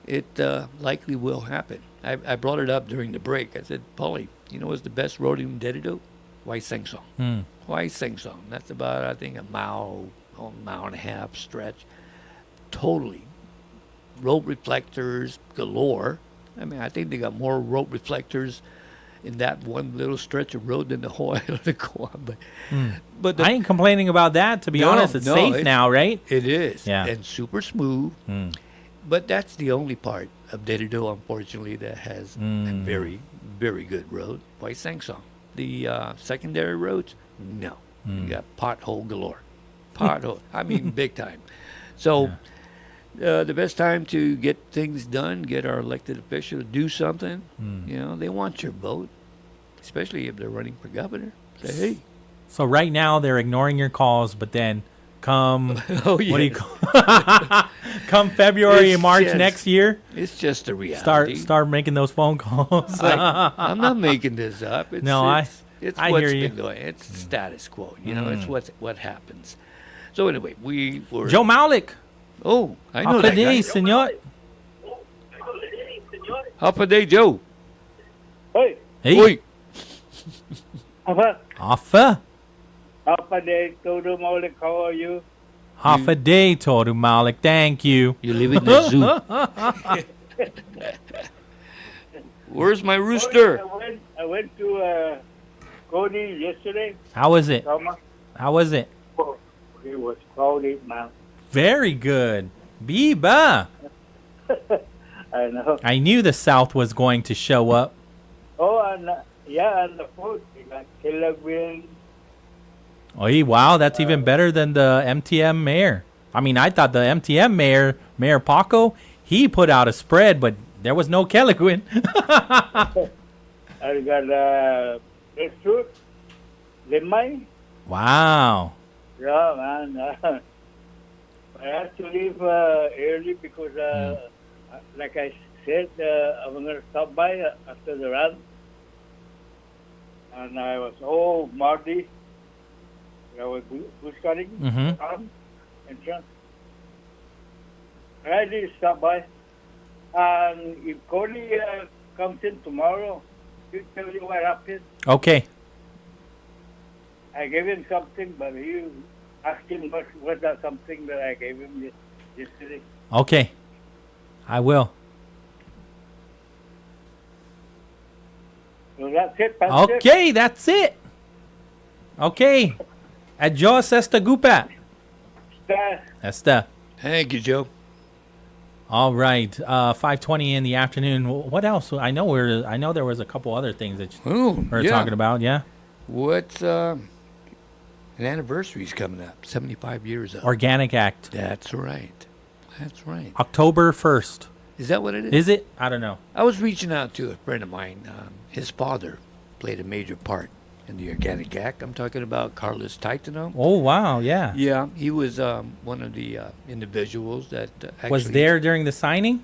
It likely will happen. I brought it up during the break. I said, Pauly, you know what's the best road in Dedido? Why Sengsong. Why Sengsong. That's about, I think, a mile and a half stretch. Totally. Road reflectors galore. I mean, I think they got more road reflectors in that one little stretch of road than the whole island of Guam. But I ain't complaining about that, to be honest. It's safe now, right? It is. Yeah. And super smooth. But that's the only part of Dedido, unfortunately, that has a very, very good road. Why Sengsong. The secondary roads, no. You got pothole galore. Pothole. I mean, big time. So the best time to get things done, get our elected official to do something, you know, they want your vote, especially if they're running for governor. Say, hey. So right now they're ignoring your calls, but then come Oh, yeah. what do you call come February and March next year, It's just a reality. start making those phone calls. I'm not making this up. It's, No, it's I what's hear you. been going. It's status quo. You know, it's what happens. So anyway, we were Joe Malik. Oh, I know Hafa that guy. Adai, senor. Hafa Adai, Joe. Hey. Hey. Oi. Hafa. Hafa. Hafa Adai, Todo Malik, how are you? Hafa Adai, Toru Malik. Thank you. You live in the zoo. Where's my rooster? I went to Cody yesterday. How was it? Summer. How was it? Oh, it was cloudy, man. Very good. Biba. I know. I knew the South was going to show up. Oh, and and the food. We got killer wings. Oh, wow, that's even better than the MTM mayor. I mean, I thought the MTM mayor, Mayor Paco, he put out a spread, but there was no Kellequin. I got fish fruit, lemay. Wow. Yeah, man. I have to leave early because, like I said, I'm going to stop by after the run. And I was, Marty. I was bush cutting. Entrance. I did stop by. And if Cody comes in tomorrow, he'll tell you what happened. Okay. I gave him something, but he asked him what's that something that I gave him yesterday. Okay. I will. So that's it, Pastor. Okay, that's it. Okay. Adios, esta gupa. Esta. Thank you, Joe. All right. 5:20 in the afternoon. What else? I know there was a couple other things that we were talking about. Yeah. What's an anniversary's coming up? 75 years of Organic Act. That's right. That's right. October 1st. Is that what it is? Is it? I don't know. I was reaching out to a friend of mine. His father played a major part in the Organic Act. I'm talking about Carlos Taitano. Oh, wow. Yeah. Yeah. He was one of the individuals that actually was there during the signing?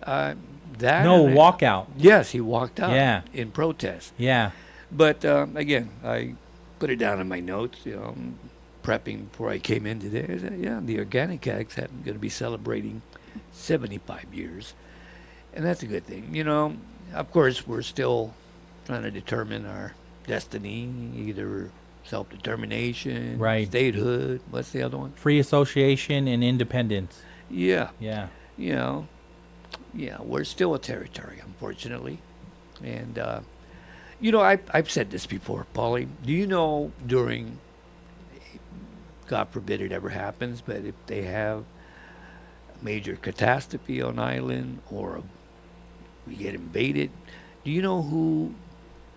Walkout. Yes, he walked out. Yeah. In protest. Yeah. But again, I put it down in my notes, prepping before I came in today. I said, the Organic Act's going to be celebrating 75 years. And that's a good thing. Of course, we're still trying to determine our destiny, either self-determination, statehood. What's the other one? Free association and independence. Yeah. Yeah. We're still a territory, unfortunately. And, I've said this before, Pauly. Do you know during, God forbid it ever happens, but if they have a major catastrophe on island or we get invaded, do you know who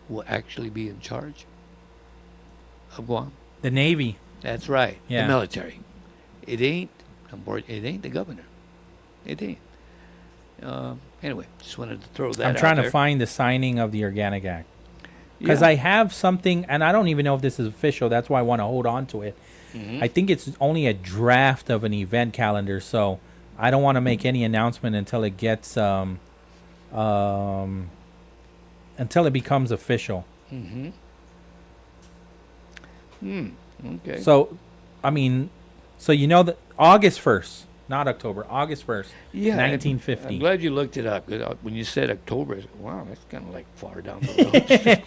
will actually be in charge of Guam? The Navy. That's right. Yeah. The military. It ain't the governor. It ain't. Anyway, just wanted to throw that out. I'm trying there. to find the signing of the Organic Act. Because Yeah. I have something, and I don't even know if this is official. That's why I want to hold on to it. Mhm. I think it's only a draft of an event calendar, so I don't want to make any announcement until it gets until it becomes official. Mm-hmm. Okay. So, that August 1st, not October, August 1st, Yeah, 1950. I'm glad you looked it up. 'Cause when you said October, I said, wow, that's kind of like far down the road.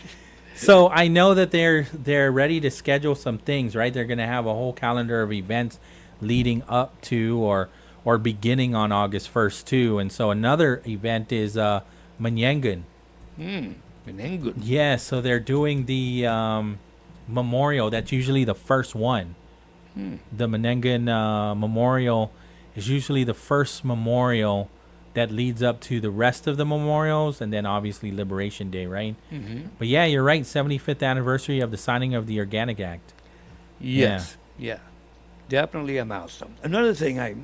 So I know that they're ready to schedule some things, right? They're going to have a whole calendar of events leading up to or beginning on August 1st too. And so another event is Manyengan. Manyengan. Yeah, so they're doing the memorial. That's usually the first one. The Manyengan memorial is usually the first memorial that leads up to the rest of the memorials, and then obviously Liberation Day, right? Mhm. But yeah, you're right. 75th anniversary of the signing of the Organic Act. Yes. Yeah. Definitely a milestone. Another thing I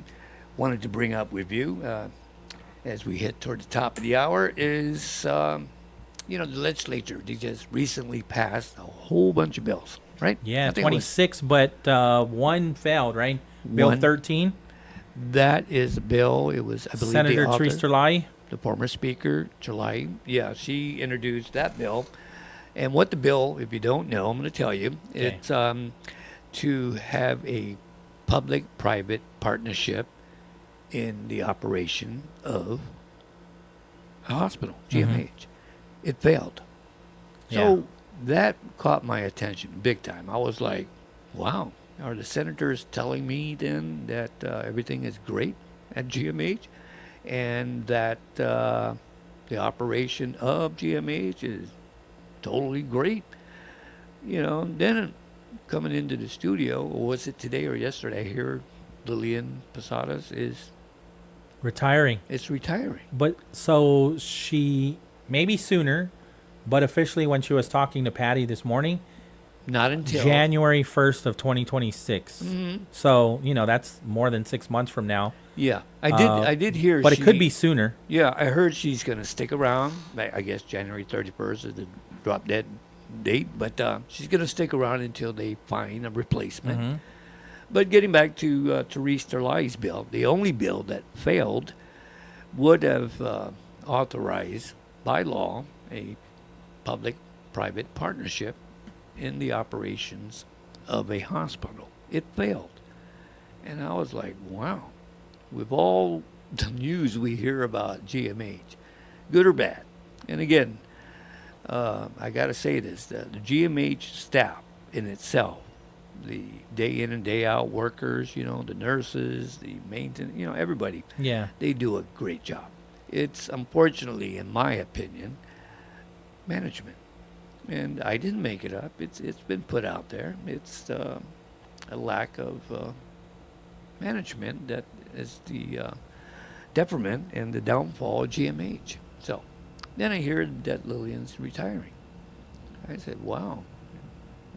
wanted to bring up with you as we hit toward the top of the hour is, the legislature, they just recently passed a whole bunch of bills, right? Yeah, I think it was 26, but one failed, right? Bill One. 13. That is a bill. It was, I believe, Senator the author, Therese Terlai. the former speaker, Terlai. Yeah, she introduced that bill. And what the bill, if you don't know, I'm going to tell you, Okay. it's to have a public-private partnership in the operation of a hospital, GMH. It failed. So that caught my attention big time. I was like, wow. Are the senators telling me then that everything is great at GMH and that the operation of GMH is totally great? Then coming into the studio, or was it today or yesterday, I hear Lillian Posadas is Retiring. It's retiring. But so she, maybe sooner, but officially when she was talking to Patty this morning, not until January 1st of 2026. Mhm. So, that's more than 6 months from now. Yeah, I did hear. But it could be sooner. Yeah, I heard she's going to stick around. I guess January 31st is the drop dead date, but she's going to stick around until they find a replacement. Mhm. But getting back to Therese Terlai's bill, the only bill that failed would have authorized by law a public-private partnership in the operations of a hospital. It failed. And I was like, wow, with all the news we hear about GMH, good or bad. And again, I got to say this, the GMH staff in itself, the day in and day out workers, the nurses, the maintenance, everybody, Yeah. they do a great job. It's unfortunately, in my opinion, management. And I didn't make it up. It's been put out there. It's a lack of management that is the detriment and the downfall of GMH. So then I hear that Lillian's retiring. I said, wow,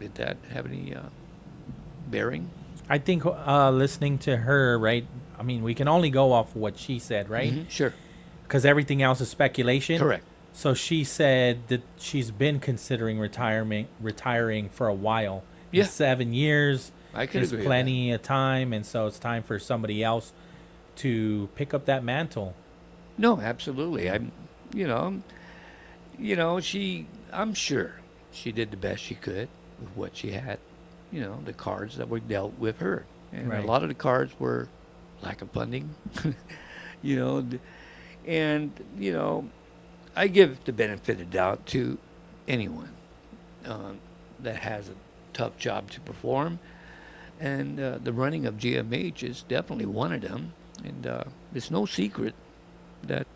did that have any bearing? I think listening to her, right? I mean, we can only go off what she said, right? Mhm, sure. Because everything else is speculation. Correct. So she said that she's been considering retiring for a while. Yeah. 7 years I could is agree with plenty of time, and so it's time for somebody else to pick up that mantle. No, absolutely. I'm sure she did the best she could with what she had. The cards that were dealt with her, and Right. a lot of the cards were lack of funding. I give the benefit of doubt to anyone that has a tough job to perform, and the running of GMH is definitely one of them. And it's no secret that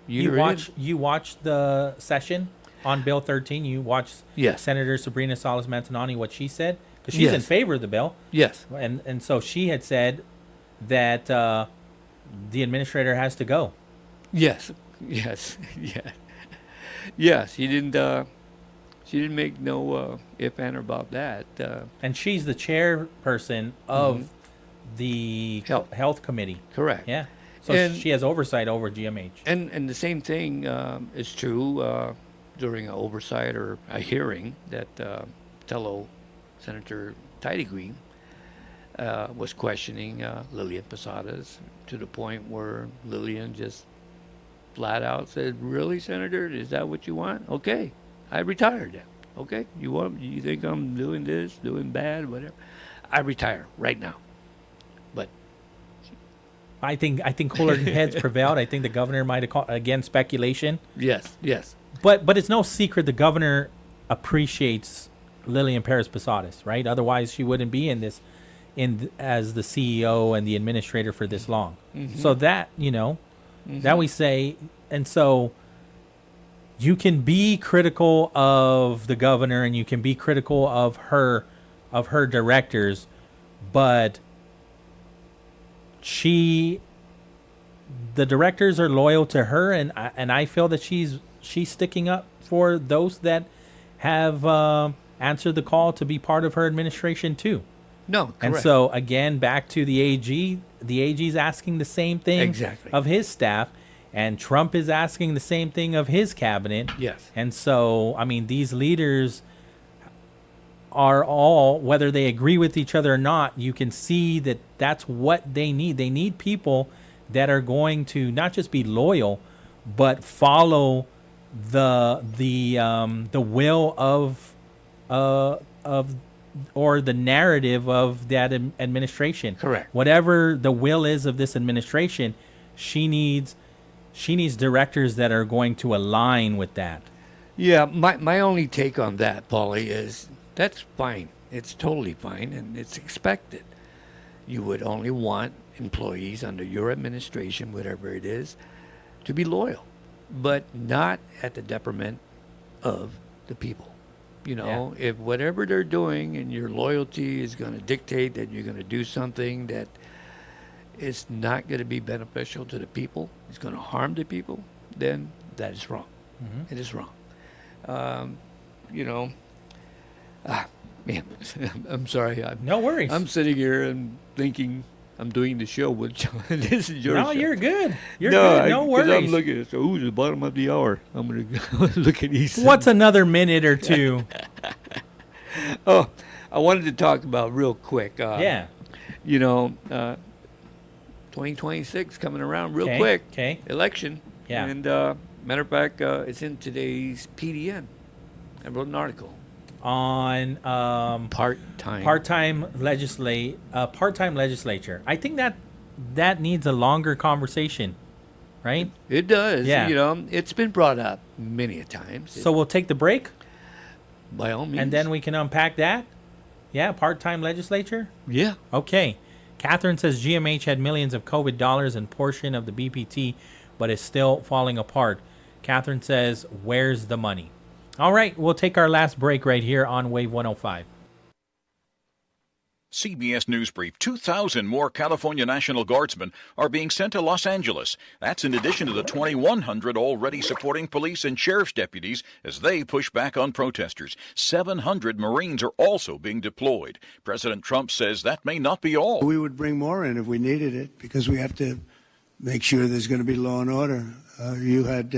You watched the session on Bill 13. You watched Yes. Senator Sabrina Salas Mantanani, what she said, because she's in Yes. favor of the bill. Yes. And so she had said that the administrator has to go. Yes, yes, yeah, yes. She didn't make no if and or about that. And she's the chairperson of the health committee. Correct. Yeah. So And- she has oversight over GMH. And the same thing is true during an oversight or a hearing that fellow Senator Tidy Green was questioning Lillian Posadas to the point where Lillian just flat out said, "Really, Senator? Is that what you want? Okay, I retired then. Okay, you think I'm doing this, doing bad, whatever? I retire right now." But I think cooler heads prevailed. I think the governor might have called, again, speculation. yes, yes, But it's no secret the governor appreciates Lillian Perez Posadas, right? Otherwise, she wouldn't be as the CEO and the administrator for this long. Mhm. So that that we say, and so you can be critical of the governor and you can be critical of her directors, but the directors are loyal to her, and I feel that she's sticking up for those that have answered the call to be part of her administration too. No, correct. And so again, back to the AG. The AG's asking the same thing Exactly. of his staff, and Trump is asking the same thing of his cabinet. Yes. And so, I mean, these leaders are all, whether they agree with each other or not, you can see that that's what they need. They need people that are going to not just be loyal, but follow the will of or the narrative of that administration. Correct. Whatever the will is of this administration, she needs directors that are going to align with that. Yeah, my only take on that, Pauly, is that's fine. It's totally fine, and it's expected. You would only want employees under your administration, whatever it is, to be loyal, but not at the detriment of the people. If whatever they're doing and your loyalty is going to dictate that you're going to do something that it's not going to be beneficial to the people, it's going to harm the people, then that is wrong. It is wrong. Man, I'm sorry. No worries. I'm sitting here and thinking I'm doing the show with John. This is your show. No, you're good. You're good. No worries. I'm looking at the bottom of the hour. I'm going to look at these. What's another minute or two? Oh, I wanted to talk about real quick. 2026 coming around real quick. Okay. Election. Yeah. And matter of fact, it's in today's PDN. I wrote an article on part-time legislature. I think that needs a longer conversation, right? It does. Yeah. It's been brought up many a times. So we'll take the break? By all means. And then we can unpack that? Yeah, part-time legislature? Yeah. Okay. Catherine says GMH had millions of COVID dollars and portion of the BPT, but is still falling apart. Catherine says, where's the money? All right, we'll take our last break right here on Wave 105. CBS News Brief. 2,000 more California National Guardsmen are being sent to Los Angeles. That's in addition to the 2,100 already supporting police and sheriff's deputies as they push back on protesters. 700 Marines are also being deployed. President Trump says that may not be all. We would bring more in if we needed it because we have to make sure there's going to be law and order. You had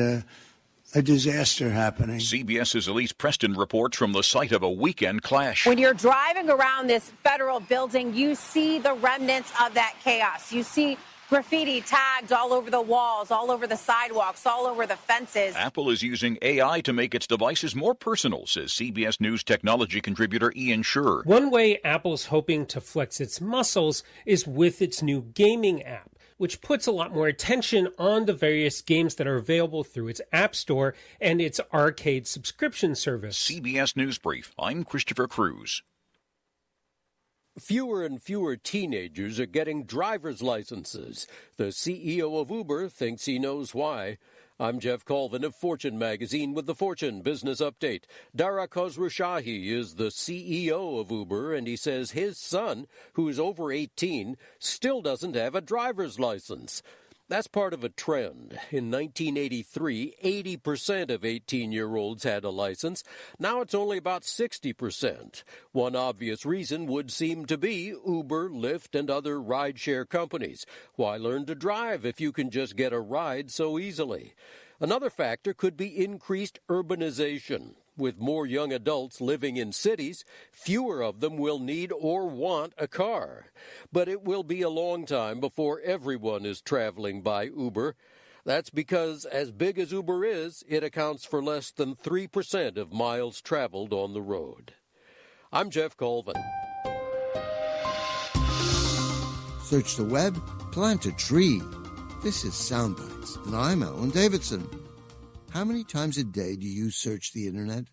a disaster happening. CBS's Elise Preston reports from the site of a weekend clash. When you're driving around this federal building, you see the remnants of that chaos. You see graffiti tagged all over the walls, all over the sidewalks, all over the fences. Apple is using AI to make its devices more personal, says CBS News technology contributor Ian Scherr. One way Apple's hoping to flex its muscles is with its new gaming app, which puts a lot more attention on the various games that are available through its App Store and its arcade subscription service. CBS News Brief. I'm Christopher Cruz. Fewer and fewer teenagers are getting driver's licenses. The CEO of Uber thinks he knows why. I'm Jeff Colvin of Fortune magazine with the Fortune Business Update. Dara Khosrowshahi is the CEO of Uber, and he says his son, who's over 18, still doesn't have a driver's license. That's part of a trend. In 1983, 80% of 18-year-olds had a license. Now it's only about 60%. One obvious reason would seem to be Uber, Lyft, and other rideshare companies. Why learn to drive if you can just get a ride so easily? Another factor could be increased urbanization. With more young adults living in cities, fewer of them will need or want a car. But it will be a long time before everyone is traveling by Uber. That's because, as big as Uber is, it accounts for less than 3% of miles traveled on the road. I'm Jeff Colvin. Search the web, plant a tree. This is Soundbites, and I'm Alan Davidson. How many times a day do you search the internet?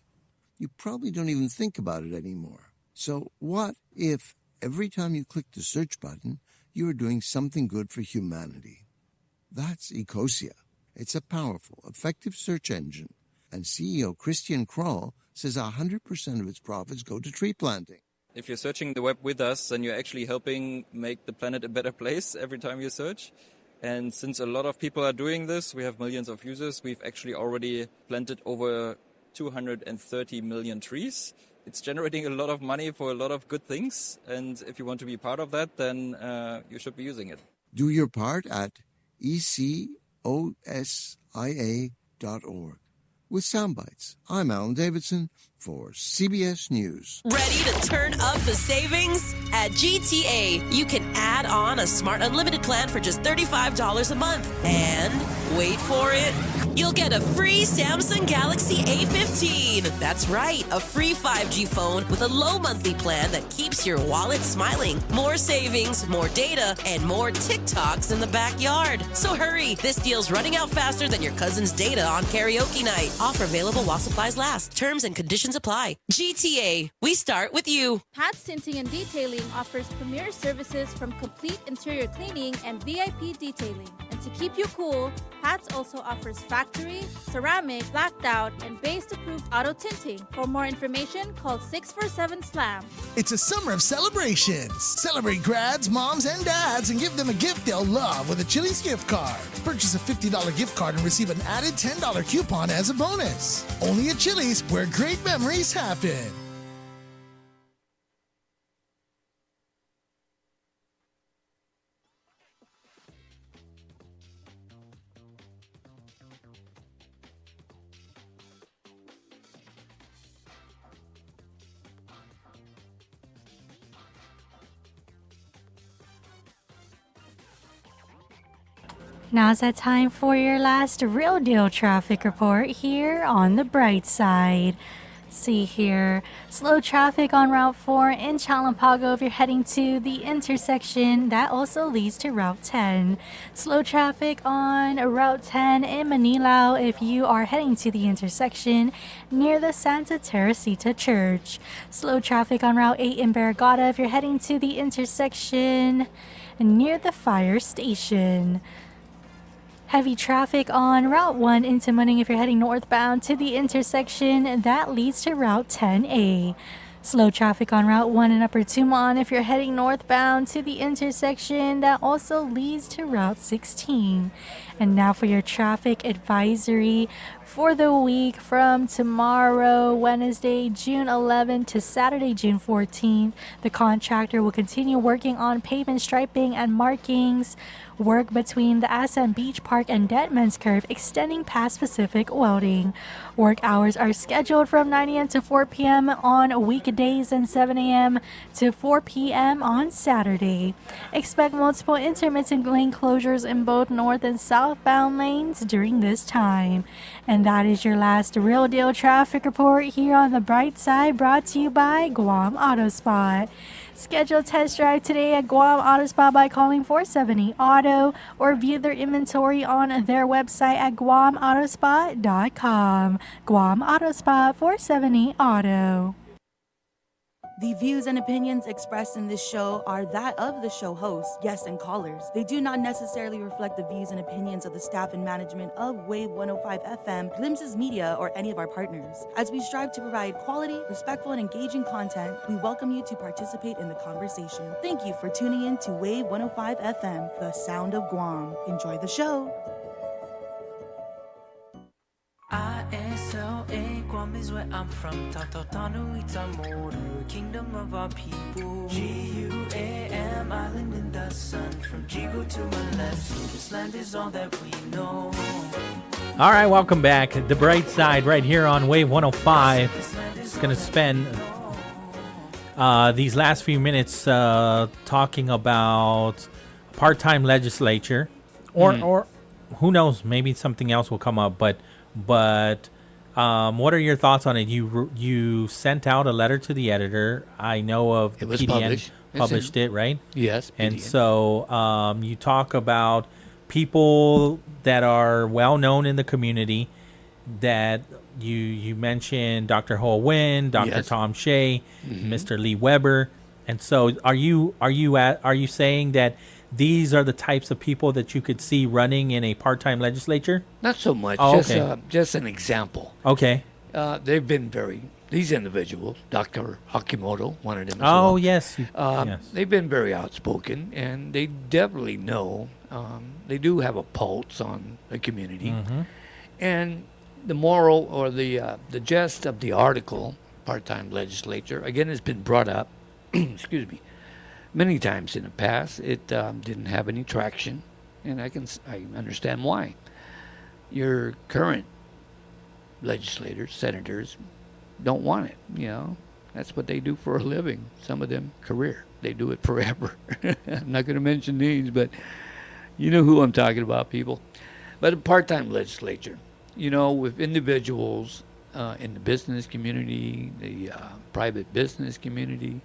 You probably don't even think about it anymore. So what if every time you click the search button, you are doing something good for humanity? That's Ecosia. It's a powerful, effective search engine. And CEO Christian Kroll says 100% of its profits go to tree planting. If you're searching the web with us, then you're actually helping make the planet a better place every time you search. And since a lot of people are doing this, we have millions of users. We've actually already planted over 230 million trees. It's generating a lot of money for a lot of good things. And if you want to be part of that, then you should be using it. Do your part at ecosia.org. With Soundbites, I'm Alan Davidson for CBS News. Ready to turn up the savings? At GTA, you can add on a smart unlimited plan for just $35 a month. And wait for it, you'll get a free Samsung Galaxy A15. That's right, a free 5G phone with a low monthly plan that keeps your wallet smiling. More savings, more data, and more TikToks in the backyard. So hurry, this deal's running out faster than your cousin's data on karaoke night. Offer available while supplies last. Terms and conditions apply. GTA, we start with you. Pat's Tinting and Detailing offers premier services from complete interior cleaning and VIP detailing. And To keep you cool, Pat's also offers factory, ceramic, blacked out, and based-approved auto tinting. For more information, call 647-SLAM. It's a summer of celebrations. Celebrate grads, moms, and dads and give them a gift they'll love with a Chili's gift card. Purchase a $50 gift card and receive an added $10 coupon as a bonus. Only at Chili's, where great memories happen. Now's that time for your last real deal traffic report here on the bright side. See here, slow traffic on Route 4 in Chalampago if you're heading to the intersection. That also leads to Route 10. Slow traffic on Route 10 in Manilao if you are heading to the intersection near the Santa Teresita Church. Slow traffic on Route 8 in Barragata if you're heading to the intersection near the fire station. Heavy traffic on Route 1 into Muning if you're heading northbound to the intersection that leads to Route 10A. Slow traffic on Route 1 in Upper Tumon if you're heading northbound to the intersection that also leads to Route 16. And now for your traffic advisory for the week from tomorrow, Wednesday, June 11th to Saturday, June 14th. The contractor will continue working on pavement striping and markings. Work between the Asan Beach Park and Deadman's Curve extending past Pacific Welding. Work hours are scheduled from 9 a.m. to 4 p.m. on weekdays and 7 a.m. to 4 p.m. on Saturday. Expect multiple intermittent lane closures in both north and southbound lanes during this time. And that is your last real deal traffic report here on the Bright Side, brought to you by Guam Auto Spot. Schedule a test drive today at Guam Auto Spot by calling 470 Auto or view their inventory on their website at guamautospot.com. Guam Auto Spot 470 Auto. The views and opinions expressed in this show are that of the show host, guests, and callers. They do not necessarily reflect the views and opinions of the staff and management of Wave 105 FM, Glimpses Media, or any of our partners. As we strive to provide quality, respectful, and engaging content, we welcome you to participate in the conversation. Thank you for tuning in to Wave 105 FM, the sound of Guam. Enjoy the show. ISLA, Guam is where I'm from. Tautanu Itamoru, kingdom of our people. GUAM, island in the sun. From Jigo to Molessi, this land is all that we know. All right, welcome back. The Bright Side right here on Wave 105. It's going to spend these last few minutes talking about part-time legislature. Or who knows, maybe something else will come up, but what are your thoughts on it? You sent out a letter to the editor. I know of the PDN published it, right? Yes. And so you talk about people that are well known in the community. That you mentioned Dr. Ho Win, Dr. Tom Shea, Mr. Lee Weber, and so are you saying that these are the types of people that you could see running in a part-time legislature? Not so much. Just an example. Okay. They've been these individuals, Dr. Hakimoto, one of them as well. Oh, yes. They've been very outspoken, and they definitely know, they do have a pulse on the community. And the moral or the gist of the article, part-time legislature, again, has been brought up, excuse me, many times in the past. It didn't have any traction, and I understand why. Your current legislators, senators, don't want it. That's what they do for a living. Some of them career. They do it forever. I'm not going to mention names, but you know who I'm talking about, people. But a part-time legislature, with individuals in the business community, the private business community.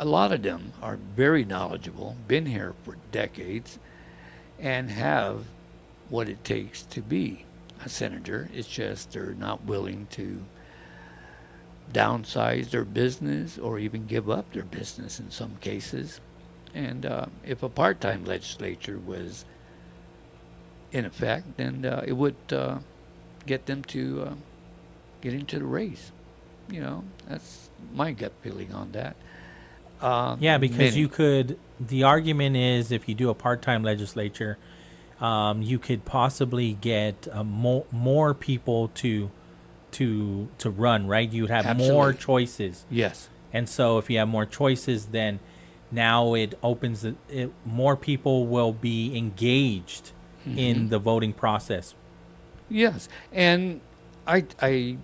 A lot of them are very knowledgeable, been here for decades, and have what it takes to be a senator. It's just they're not willing to downsize their business or even give up their business in some cases. And if a part-time legislature was in effect, and it would get them to get into the race. You know, that's my gut feeling on that. Yeah, because you could. The argument is, if you do a part-time legislature, you could possibly get more people to run. Right, you'd have more choices. Yes. And so, if you have more choices, then now it opens more people will be engaged in the voting process. Yes, and I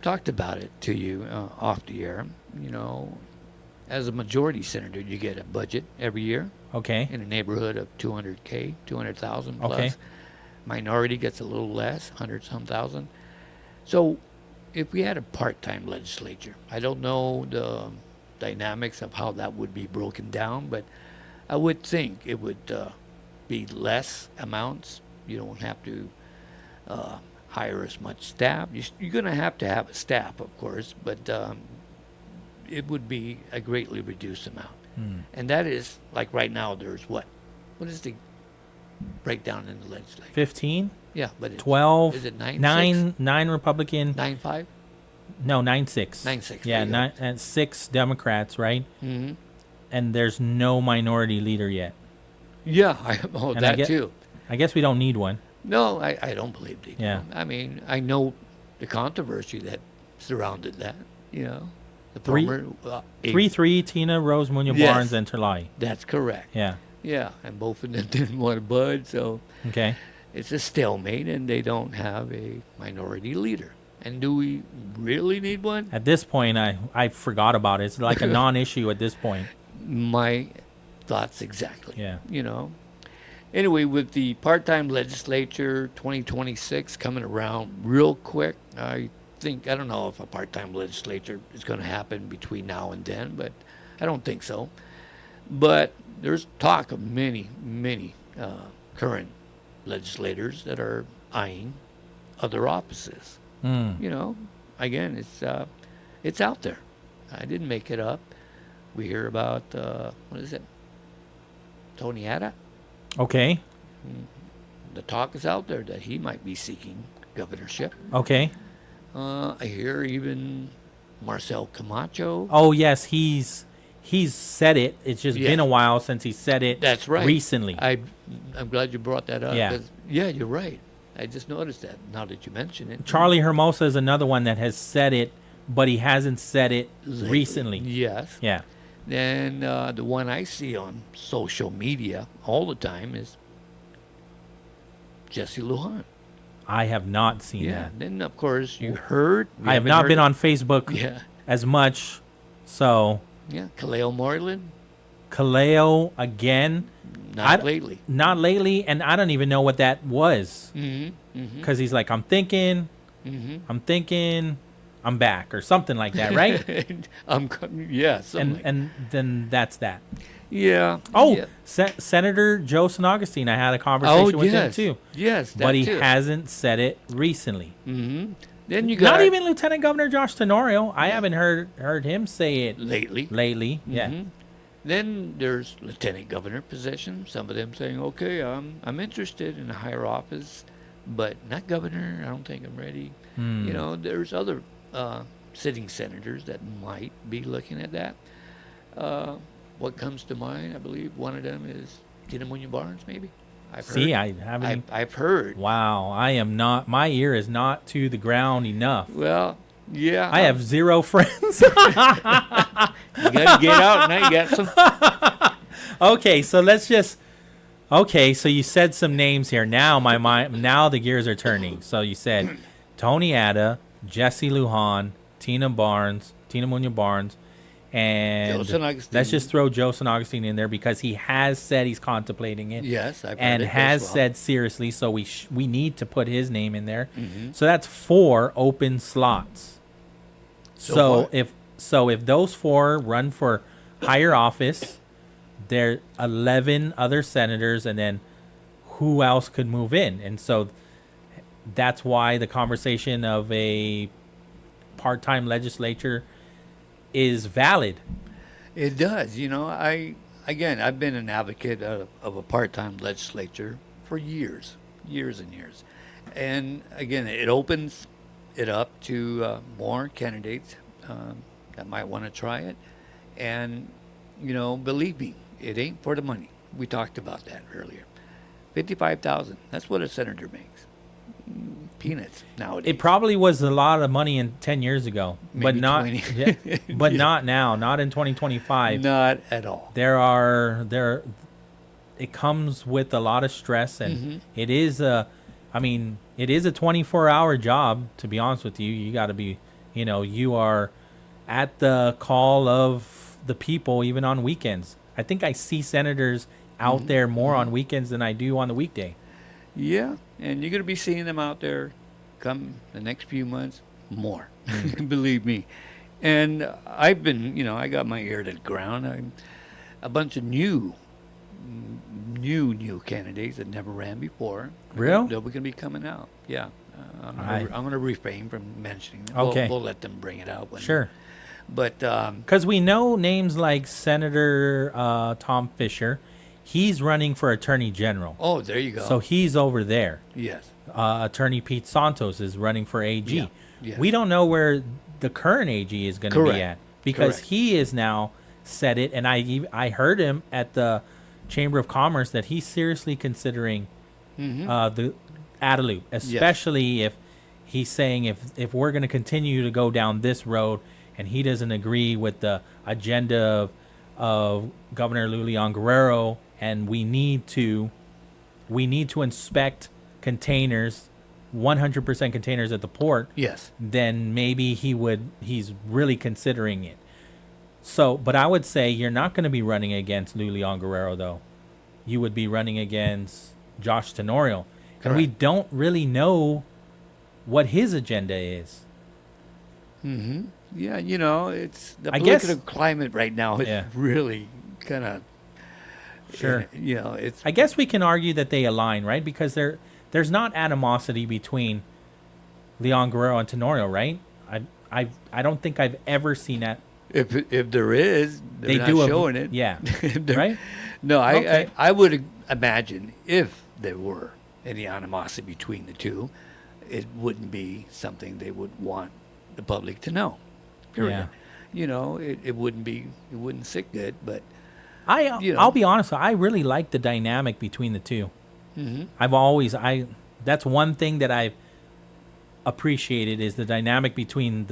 talked about it to you off the air. You know, as a majority senator, you get a budget every year. Okay. In a neighborhood of 200K, 200,000 plus. Okay. Minority gets a little less, 100-some thousand. So, if we had a part-time legislature, I don't know the dynamics of how that would be broken down, but I would think it would be less amounts. You don't have to hire as much staff. You're going to have a staff, of course, but it would be a greatly reduced amount. And that is, like right now, there's what is the breakdown in the legislature? 15? Yeah, but 12. Is it 9? 9 Republican. 9-5? No, 9-6. 9-6. Yeah, 9 and 6 Democrats, right? Mm-hmm. And there's no minority leader yet. Yeah, too. I guess we don't need one. No, I don't believe they do. Yeah. I mean, I know the controversy that surrounded that, you know. The 3-3, Tina, Rose, Munoz, Yes. Barnes, and Terlai. That's correct. Yeah. Yeah, and both of them didn't want to budge, so okay, it's a stalemate, and they don't have a minority leader. And do we really need one? At this point, I forgot about it. It's like a non-issue at this point. My thoughts exactly. Yeah. You know. Anyway, with the part-time legislature 2026 coming around real quick, I don't know if a part-time legislature is going to happen between now and then, but I don't think so. But there's talk of many current legislators that are eyeing other offices. You know, again, it's out there. I didn't make it up. We hear about what is it? Tony Adai. Okay. The talk is out there that he might be seeking governorship. Okay. I hear even Marcel Camacho. Oh yes, he's said it. It's just been a while since he said it. That's right. Recently. I'm glad you brought that up. Yeah. Yeah, you're right. I just noticed that now that you mention it. Charlie Hermosa is another one that has said it, but he hasn't said it recently. Yes. Yeah. Then the one I see on social media all the time is Jesse Lujan. I have not seen that. Then of course you heard. I have not been on Facebook as much, so. Yeah, Kaleo Moreland. Kaleo again. Not lately. Not lately, and I don't even know what that was. Because he's like, I'm thinking, I'm back, or something like that, right? And then that's that. Yeah. Oh, Senator Joe San Augustine. I had a conversation with him too. Yes, but he hasn't said it recently. Then you got not even Lieutenant Governor Josh Tenorio. I haven't heard him say it lately. Yeah. Then there's lieutenant governor position. Some of them saying, "Okay, I'm interested in a higher office, but not governor. I don't think I'm ready." You know, there's other sitting senators that might be looking at that. What comes to mind? I believe one of them is Tina Munoz Barnes, maybe. I haven't. I've heard. Wow, I am not. My ear is not to the ground enough. Well, yeah. I have zero friends. You got to get out now. You got some. Okay, so let's just. Okay, so you said some names here. Now my mind. Now the gears are turning. So you said Tony Adai, Jesse Lujan, Tina Munoz Barnes, and let's just throw Joe San Augustine in there because he has said he's contemplating it. Yes, I've heard and it has as well. said seriously. So we need to put his name in there. So that's 4 open slots. So if those 4 run for higher office, there are 11 other senators, and then who else could move in? And so that's why the conversation of a part-time legislature is valid. It does. You know, I've been an advocate of a part-time legislature for years and years. And again, it opens it up to more candidates that might want to try it. And, believe me, it ain't for the money. We talked about that earlier. $55,000, that's what a senator makes. Peanuts nowadays. It probably was a lot of money 10 years ago, but Maybe not 20. but Yeah. not now, not in 2025. Not at all. It comes with a lot of stress, and Mhm. it is a 24-hour job, to be honest with you. You got to be, you are at the call of the people even on weekends. I think I see senators out Mhm. there more on weekends than I do on the weekday. Yeah, and you're going to be seeing them out there come the next few months more, believe me. And I've been, I got my ear to the ground. A bunch of new candidates that never ran before. Real? They're going to be coming out. Yeah. I'm going to refrain from mentioning them. Okay. We'll let them bring it out. Sure. But because we know names like Senator Tom Fisher, he's running for Attorney General. Oh, there you go. So he's over there. Yes. Attorney Pete Santos is running for AG. Yeah. Yes. We don't know where the current AG is going to Correct. be at because Correct. he is now said it, and I heard him at the Chamber of Commerce that he's seriously considering the Adelup, especially if he's saying if we're going to continue to go down this road and he doesn't agree with the agenda of Governor Lulian Guerrero, and we need to inspect containers, 100% containers at the port. Yes. Then maybe he's really considering it. So, but I would say you're not going to be running against Lulian Guerrero, though. You would be running against Josh Tenorio. And we don't really know what his agenda is. Mm-hmm. Yeah, it's the I guess- political climate right now is really kind of Sure. it's. I guess we can argue that they align, right? Because there's not animosity between Leon Guerrero and Tenorio, right? I don't think I've ever seen that. If there is, they're They not do showing it. Yeah. They're- Right? No, Okay. I would imagine if there were any animosity between the two, it wouldn't be something they would want the public to know. Period. It wouldn't sit good, but I'll be honest, I really like the dynamic between the two. Mhm. That's one thing that I've appreciated is the dynamic between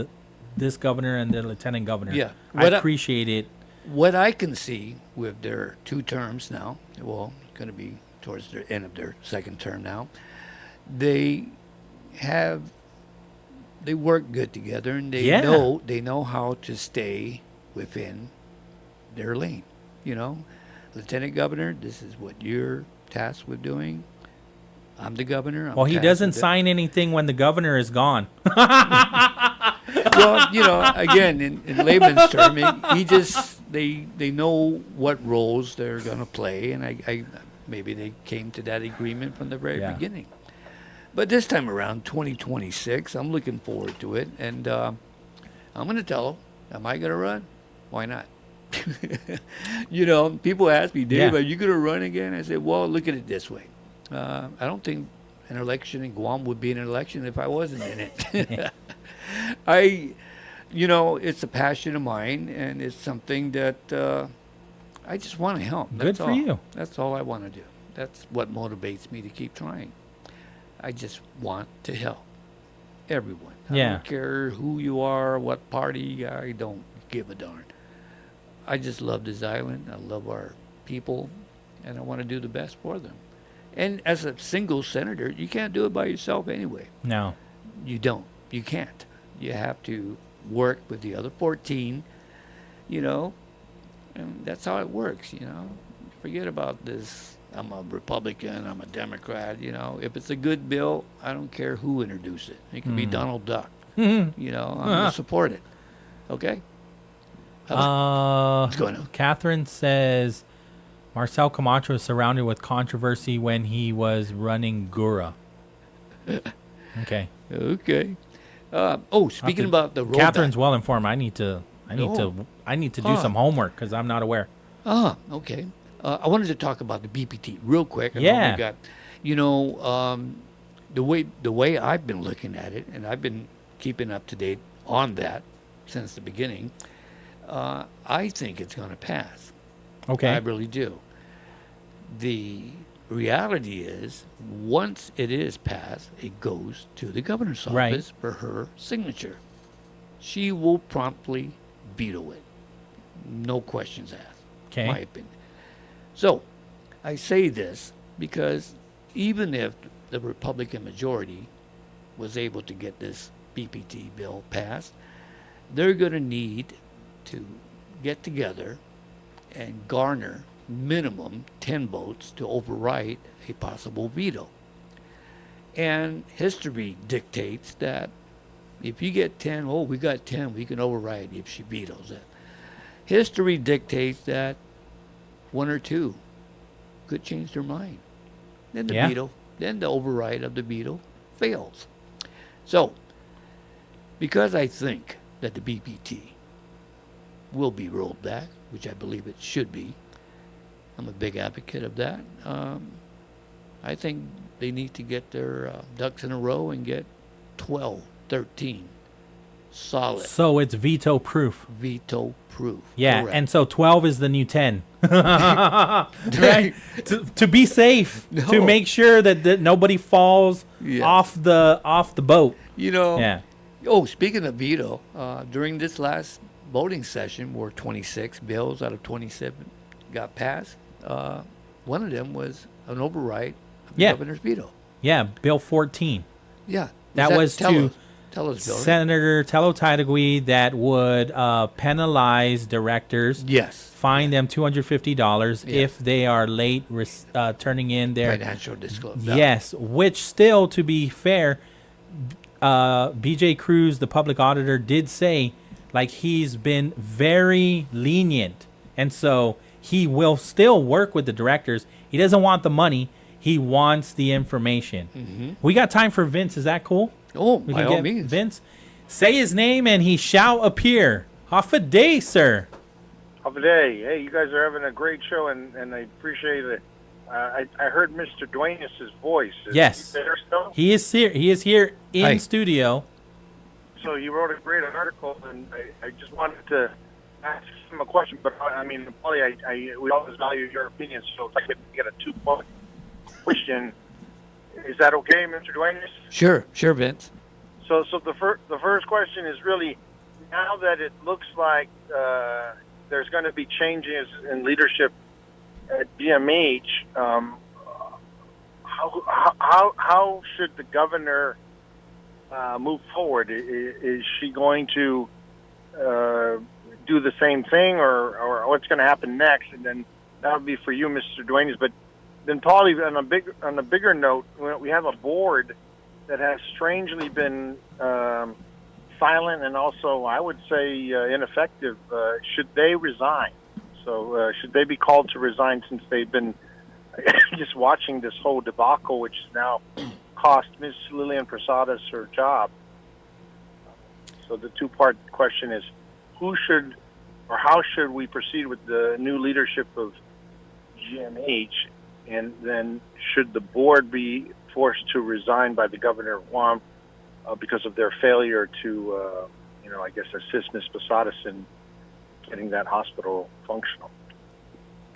this governor and the lieutenant governor. Yeah. I appreciate it. What I can see with their 2 terms now, well, going to be towards the end of their 2nd term now, they work good together, and they know how to stay within their lane. Lieutenant Governor, this is what you're tasked with doing. I'm the governor. I'm Well, he tasked doesn't with it. sign anything when the governor is gone. Well, again, in layman's term, they know what roles they're going to play, and I maybe they came to that agreement from the very beginning. But this time around, 2026, I'm looking forward to it, and I'm going to tell them, am I going to run? Why not? People ask me, Dave, Yeah. are you going to run again? I said, well, look at it this way. I don't think an election in Guam would be an election if I wasn't in it. It's a passion of mine, and it's something that I just want to help. Good for you. That's all I want to do. That's what motivates me to keep trying. I just want to help everyone. I Yeah. don't care who you are, what party, I don't give a darn. I just love this island. I love our people, and I want to do the best for them. And as a single senator, you can't do it by yourself anyway. No. You don't. You can't. You have to work with the other 14, and that's how it works, Forget about this, I'm a Republican, I'm a Democrat, If it's a good bill, I don't care who introduced it. It can be Donald Duck. I'm going to support it. Okay? What's going on? Catherine says Marcel Camacho is surrounded with controversy when he was running Gura. Okay. Okay. Speaking about the road. Catherine's well informed. I need to do some homework because I'm not aware. Okay. I wanted to talk about the BPT real quick. I know Yeah. we got The way I've been looking at it, and I've been keeping up to date on that since the beginning, I think it's going to pass. Okay. I really do. The reality is, once it is passed, it goes to the governor's office for her signature. She will promptly veto it. No questions asked, Okay. my opinion. So, I say this because even if the Republican majority was able to get this BPT bill passed, they're going to need to get together and garner minimum 10 votes to override a possible veto. And history dictates that if you get 10, we got 10, we can override if she vetoes it. History dictates that one or two could change their mind. Then the override of the veto fails. So, because I think that the BPT will be rolled back, which I believe it should be, I'm a big advocate of that. I think they need to get their ducks in a row and get 12, 13 solid. So it's veto proof. Veto proof. Yeah, Correct. and so 12 is the new 10. Right? To be safe, to make sure that nobody falls off the boat. Yeah. Oh, speaking of veto, during this last voting session where 26 bills out of 27 got passed, one of them was an override of the governor's veto. Yeah, Bill 14. Yeah. That was to tell us, Bill. Senator Tello Taitagui that would penalize directors. Yes. Fine them $250 if they are late turning in their financial disclosure. Yes, which still, to be fair, BJ Cruz, the public auditor, did say like he's been very lenient, and so he will still work with the directors. He doesn't want the money. He wants the information. Mm-hmm. We got time for Vince. Is that cool? Oh, we by can all get means. Vince, say his name and he shall appear. Hafa Adai, sir. Hafa Adai. Hey, you guys are having a great show, and I appreciate it. I heard Mr. Duenas' voice. Yes. He there still? He is here. He is here in Hi. studio. So you wrote a great article, and I just wanted to ask him a question. But I mean, Pauly, we always value your opinion. So if I could get a 2-point question, is that okay, Mr. Duenas? Sure, Vince. So the first question is really, now that it looks like there's going to be changes in leadership at GMH, how should the governor move forward? Is she going to do the same thing, or what's going to happen next? And then that would be for you, Mr. Duenas. But then, Pauly, on a bigger note, we have a board that has strangely been silent and also, I would say, ineffective. Should they resign? So should they be called to resign since they've been just watching this whole debacle, which has now cost Ms. Lillian Prasadas her job? So the two-part question is, who should or how should we proceed with the new leadership of GMH? And then should the board be forced to resign by the governor of Guam because of their failure to, I guess, assist Ms. Posadas in getting that hospital functional?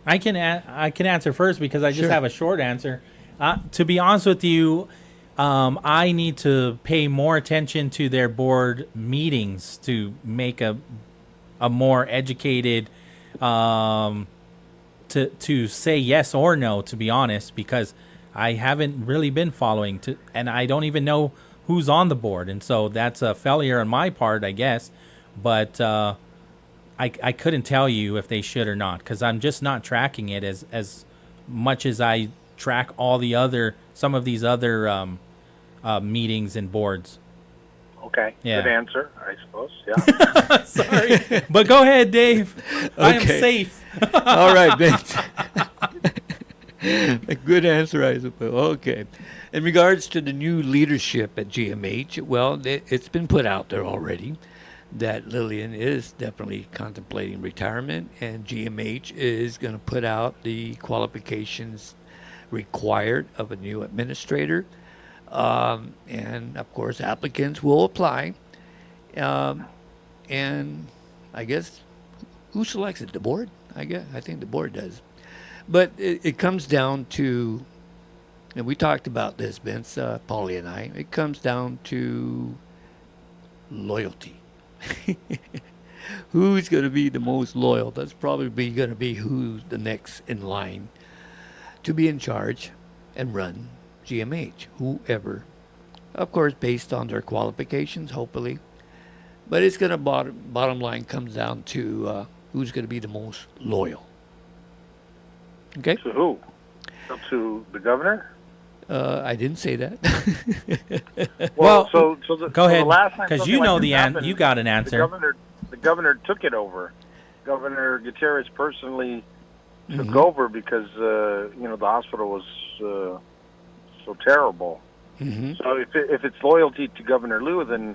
I can answer first because I just Sure. have a short answer. To be honest with you, I need to pay more attention to their board meetings to make a more educated to say yes or no, to be honest, because I haven't really been following and I don't even know who's on the board, and so that's a failure on my part, I guess. But I couldn't tell you if they should or not because I'm just not tracking it as much as I track some of these other meetings and boards. Okay, Yeah. Good answer, I suppose. Yeah. Sorry, but go ahead, Dave. I am Okay. safe. All right, Vince. A good answer, I suppose. Okay. In regards to the new leadership at GMH, well, it's been put out there already that Lillian is definitely contemplating retirement, and GMH is going to put out the qualifications required of a new administrator. And, of course, applicants will apply. And I guess who selects it? The board? I think the board does. But it comes down to, and we talked about this, Vince, Pauly and I, it comes down to loyalty. Who's going to be the most loyal? That's probably going to be who's the next in line to be in charge and run GMH, whoever. Of course, based on their qualifications, hopefully. But it's going to bottom line comes down to who's going to be the most loyal. Okay? To who? Up to the governor? I didn't say that. Well, the, go ahead, the last time because something you know like the this happened, you got an answer. The governor took it over. Governor Gutierrez personally took Mm-hmm. over because the hospital was so terrible. Mm-hmm. So if it's loyalty to Governor Liu, then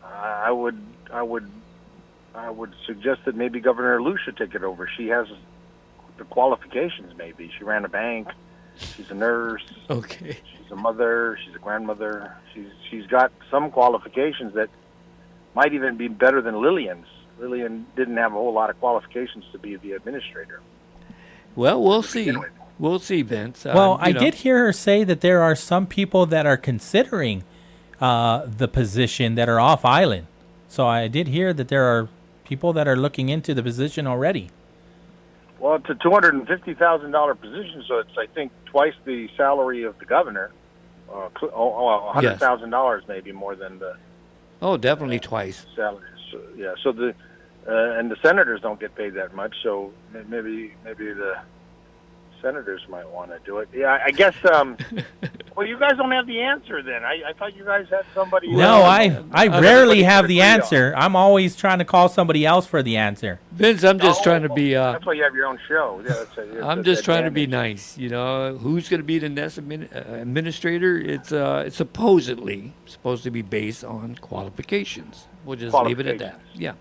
I would suggest that maybe Governor Liu should take it over. She has the qualifications. Maybe she ran a bank. She's a nurse. Okay. She's a mother. She's a grandmother. She's got some qualifications that might even be better than Lillian's. Lillian didn't have a whole lot of qualifications to be the administrator. Well, we'll see. We'll see, Vince. Well, I did hear her say that there are some people that are considering the position that are off island. So I did hear that there are people that are looking into the position already. Well, it's a $250,000 position, so it's, I think, twice the salary of the governor. $100,000 maybe more than the definitely twice. salary. So, yeah, so and the senators don't get paid that much, so maybe the senators might want to do it. Yeah, I guess. Well, you guys don't have the answer then. I thought you guys had somebody. No, I rarely have the answer. I'm always trying to call somebody else for the answer. Vince, I'm just trying to be. That's why you have your own show. Yeah, I'm just trying to be nice. Who's going to be the next administrator? It's supposedly supposed to be based on qualifications. We'll just leave it at that. Yeah,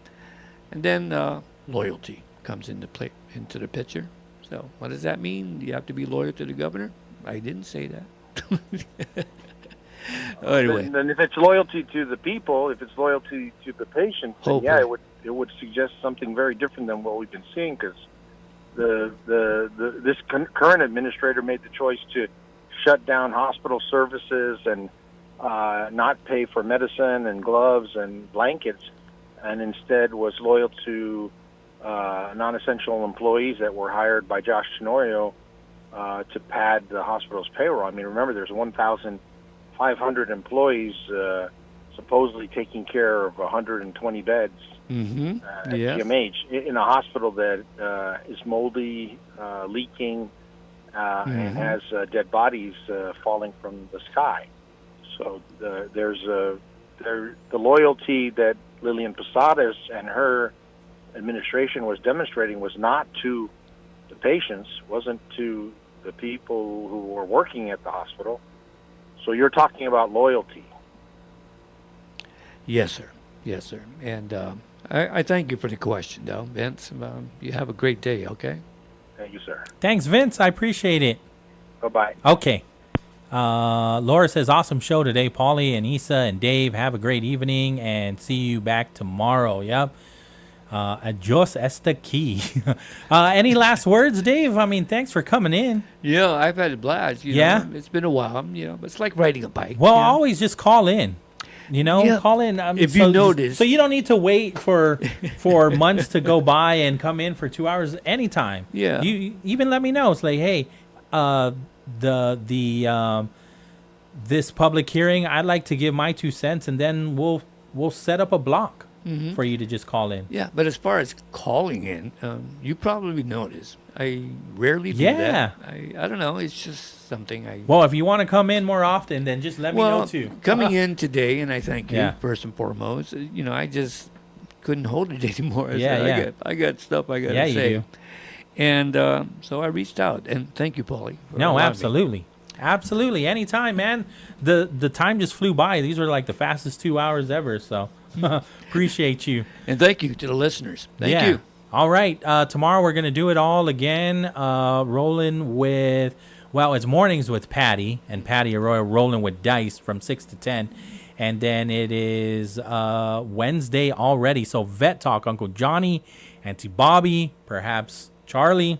and then loyalty comes into the picture. So what does that mean? You have to be loyal to the governor? I didn't say that. Anyway, then if it's loyalty to the people, if it's loyalty to the patients, then yeah, it would suggest something very different than what we've been seeing, because this current administrator made the choice to shut down hospital services and not pay for medicine and gloves and blankets, and instead was loyal to non-essential employees that were hired by Josh Tenorio to pad the hospital's payroll. I mean, remember, there's 1,500 employees supposedly taking care of 120 beds at GMH in a hospital that is moldy, leaking, and has dead bodies falling from the sky. So there's the loyalty that Lillian Posadas and her administration was demonstrating was not to the patients, wasn't to the people who were working at the hospital. So you're talking about loyalty. Yes, sir. Yes, sir. And I thank you for the question, though, Vince. You have a great day, okay? Thank you, sir. Thanks, Vince. I appreciate it. Bye-bye. Okay. Laura says, awesome show today, Pauly and Issa and Dave. Have a great evening and see you back tomorrow. Yep. Adios esta key. Any last words, Dave? I mean, thanks for coming in. Yeah, I've had a blast. You know, it's been a while, but it's like riding a bike. Well, always just call in. Call in. If you notice. So you don't need to wait for months to go by and come in for 2 hours anytime. Yeah. You even let me know. It's like, hey, this public hearing, I'd like to give my 2 cents, and then we'll set up a block for you to just call in. Yeah, but as far as calling in, you probably notice I rarely do that. I don't know. It's just something Well, if you want to come in more often, then just let me know too. Coming in today, and I thank you first and foremost. I just couldn't hold it anymore. I got stuff I got to say. You do. And so I reached out, and thank you, Pauly. No, absolutely. Absolutely. Anytime, man. The time just flew by. These were like the fastest 2 hours ever, so appreciate you. And thank you to the listeners. Thank you. All right. Tomorrow we're going to do it all again, rolling with Well, it's mornings with Patty and Patty Arroyo rolling with dice from 6 to 10. And then it is Wednesday already. So Vet Talk, Uncle Johnny, Auntie Bobby, perhaps Charlie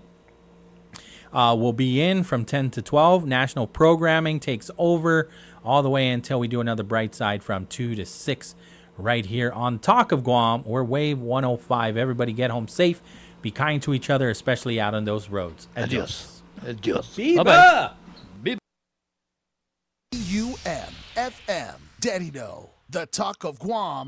will be in from 10 to 12. National programming takes over all the way until we do another Brightside from 2 to 6 right here on Talk of Guam. We're Wave 105. Everybody get home safe. Be kind to each other, especially out on those roads. Adios. Adios. Viva! Bye-bye. UMFM. Daddy No, the Talk of Guam.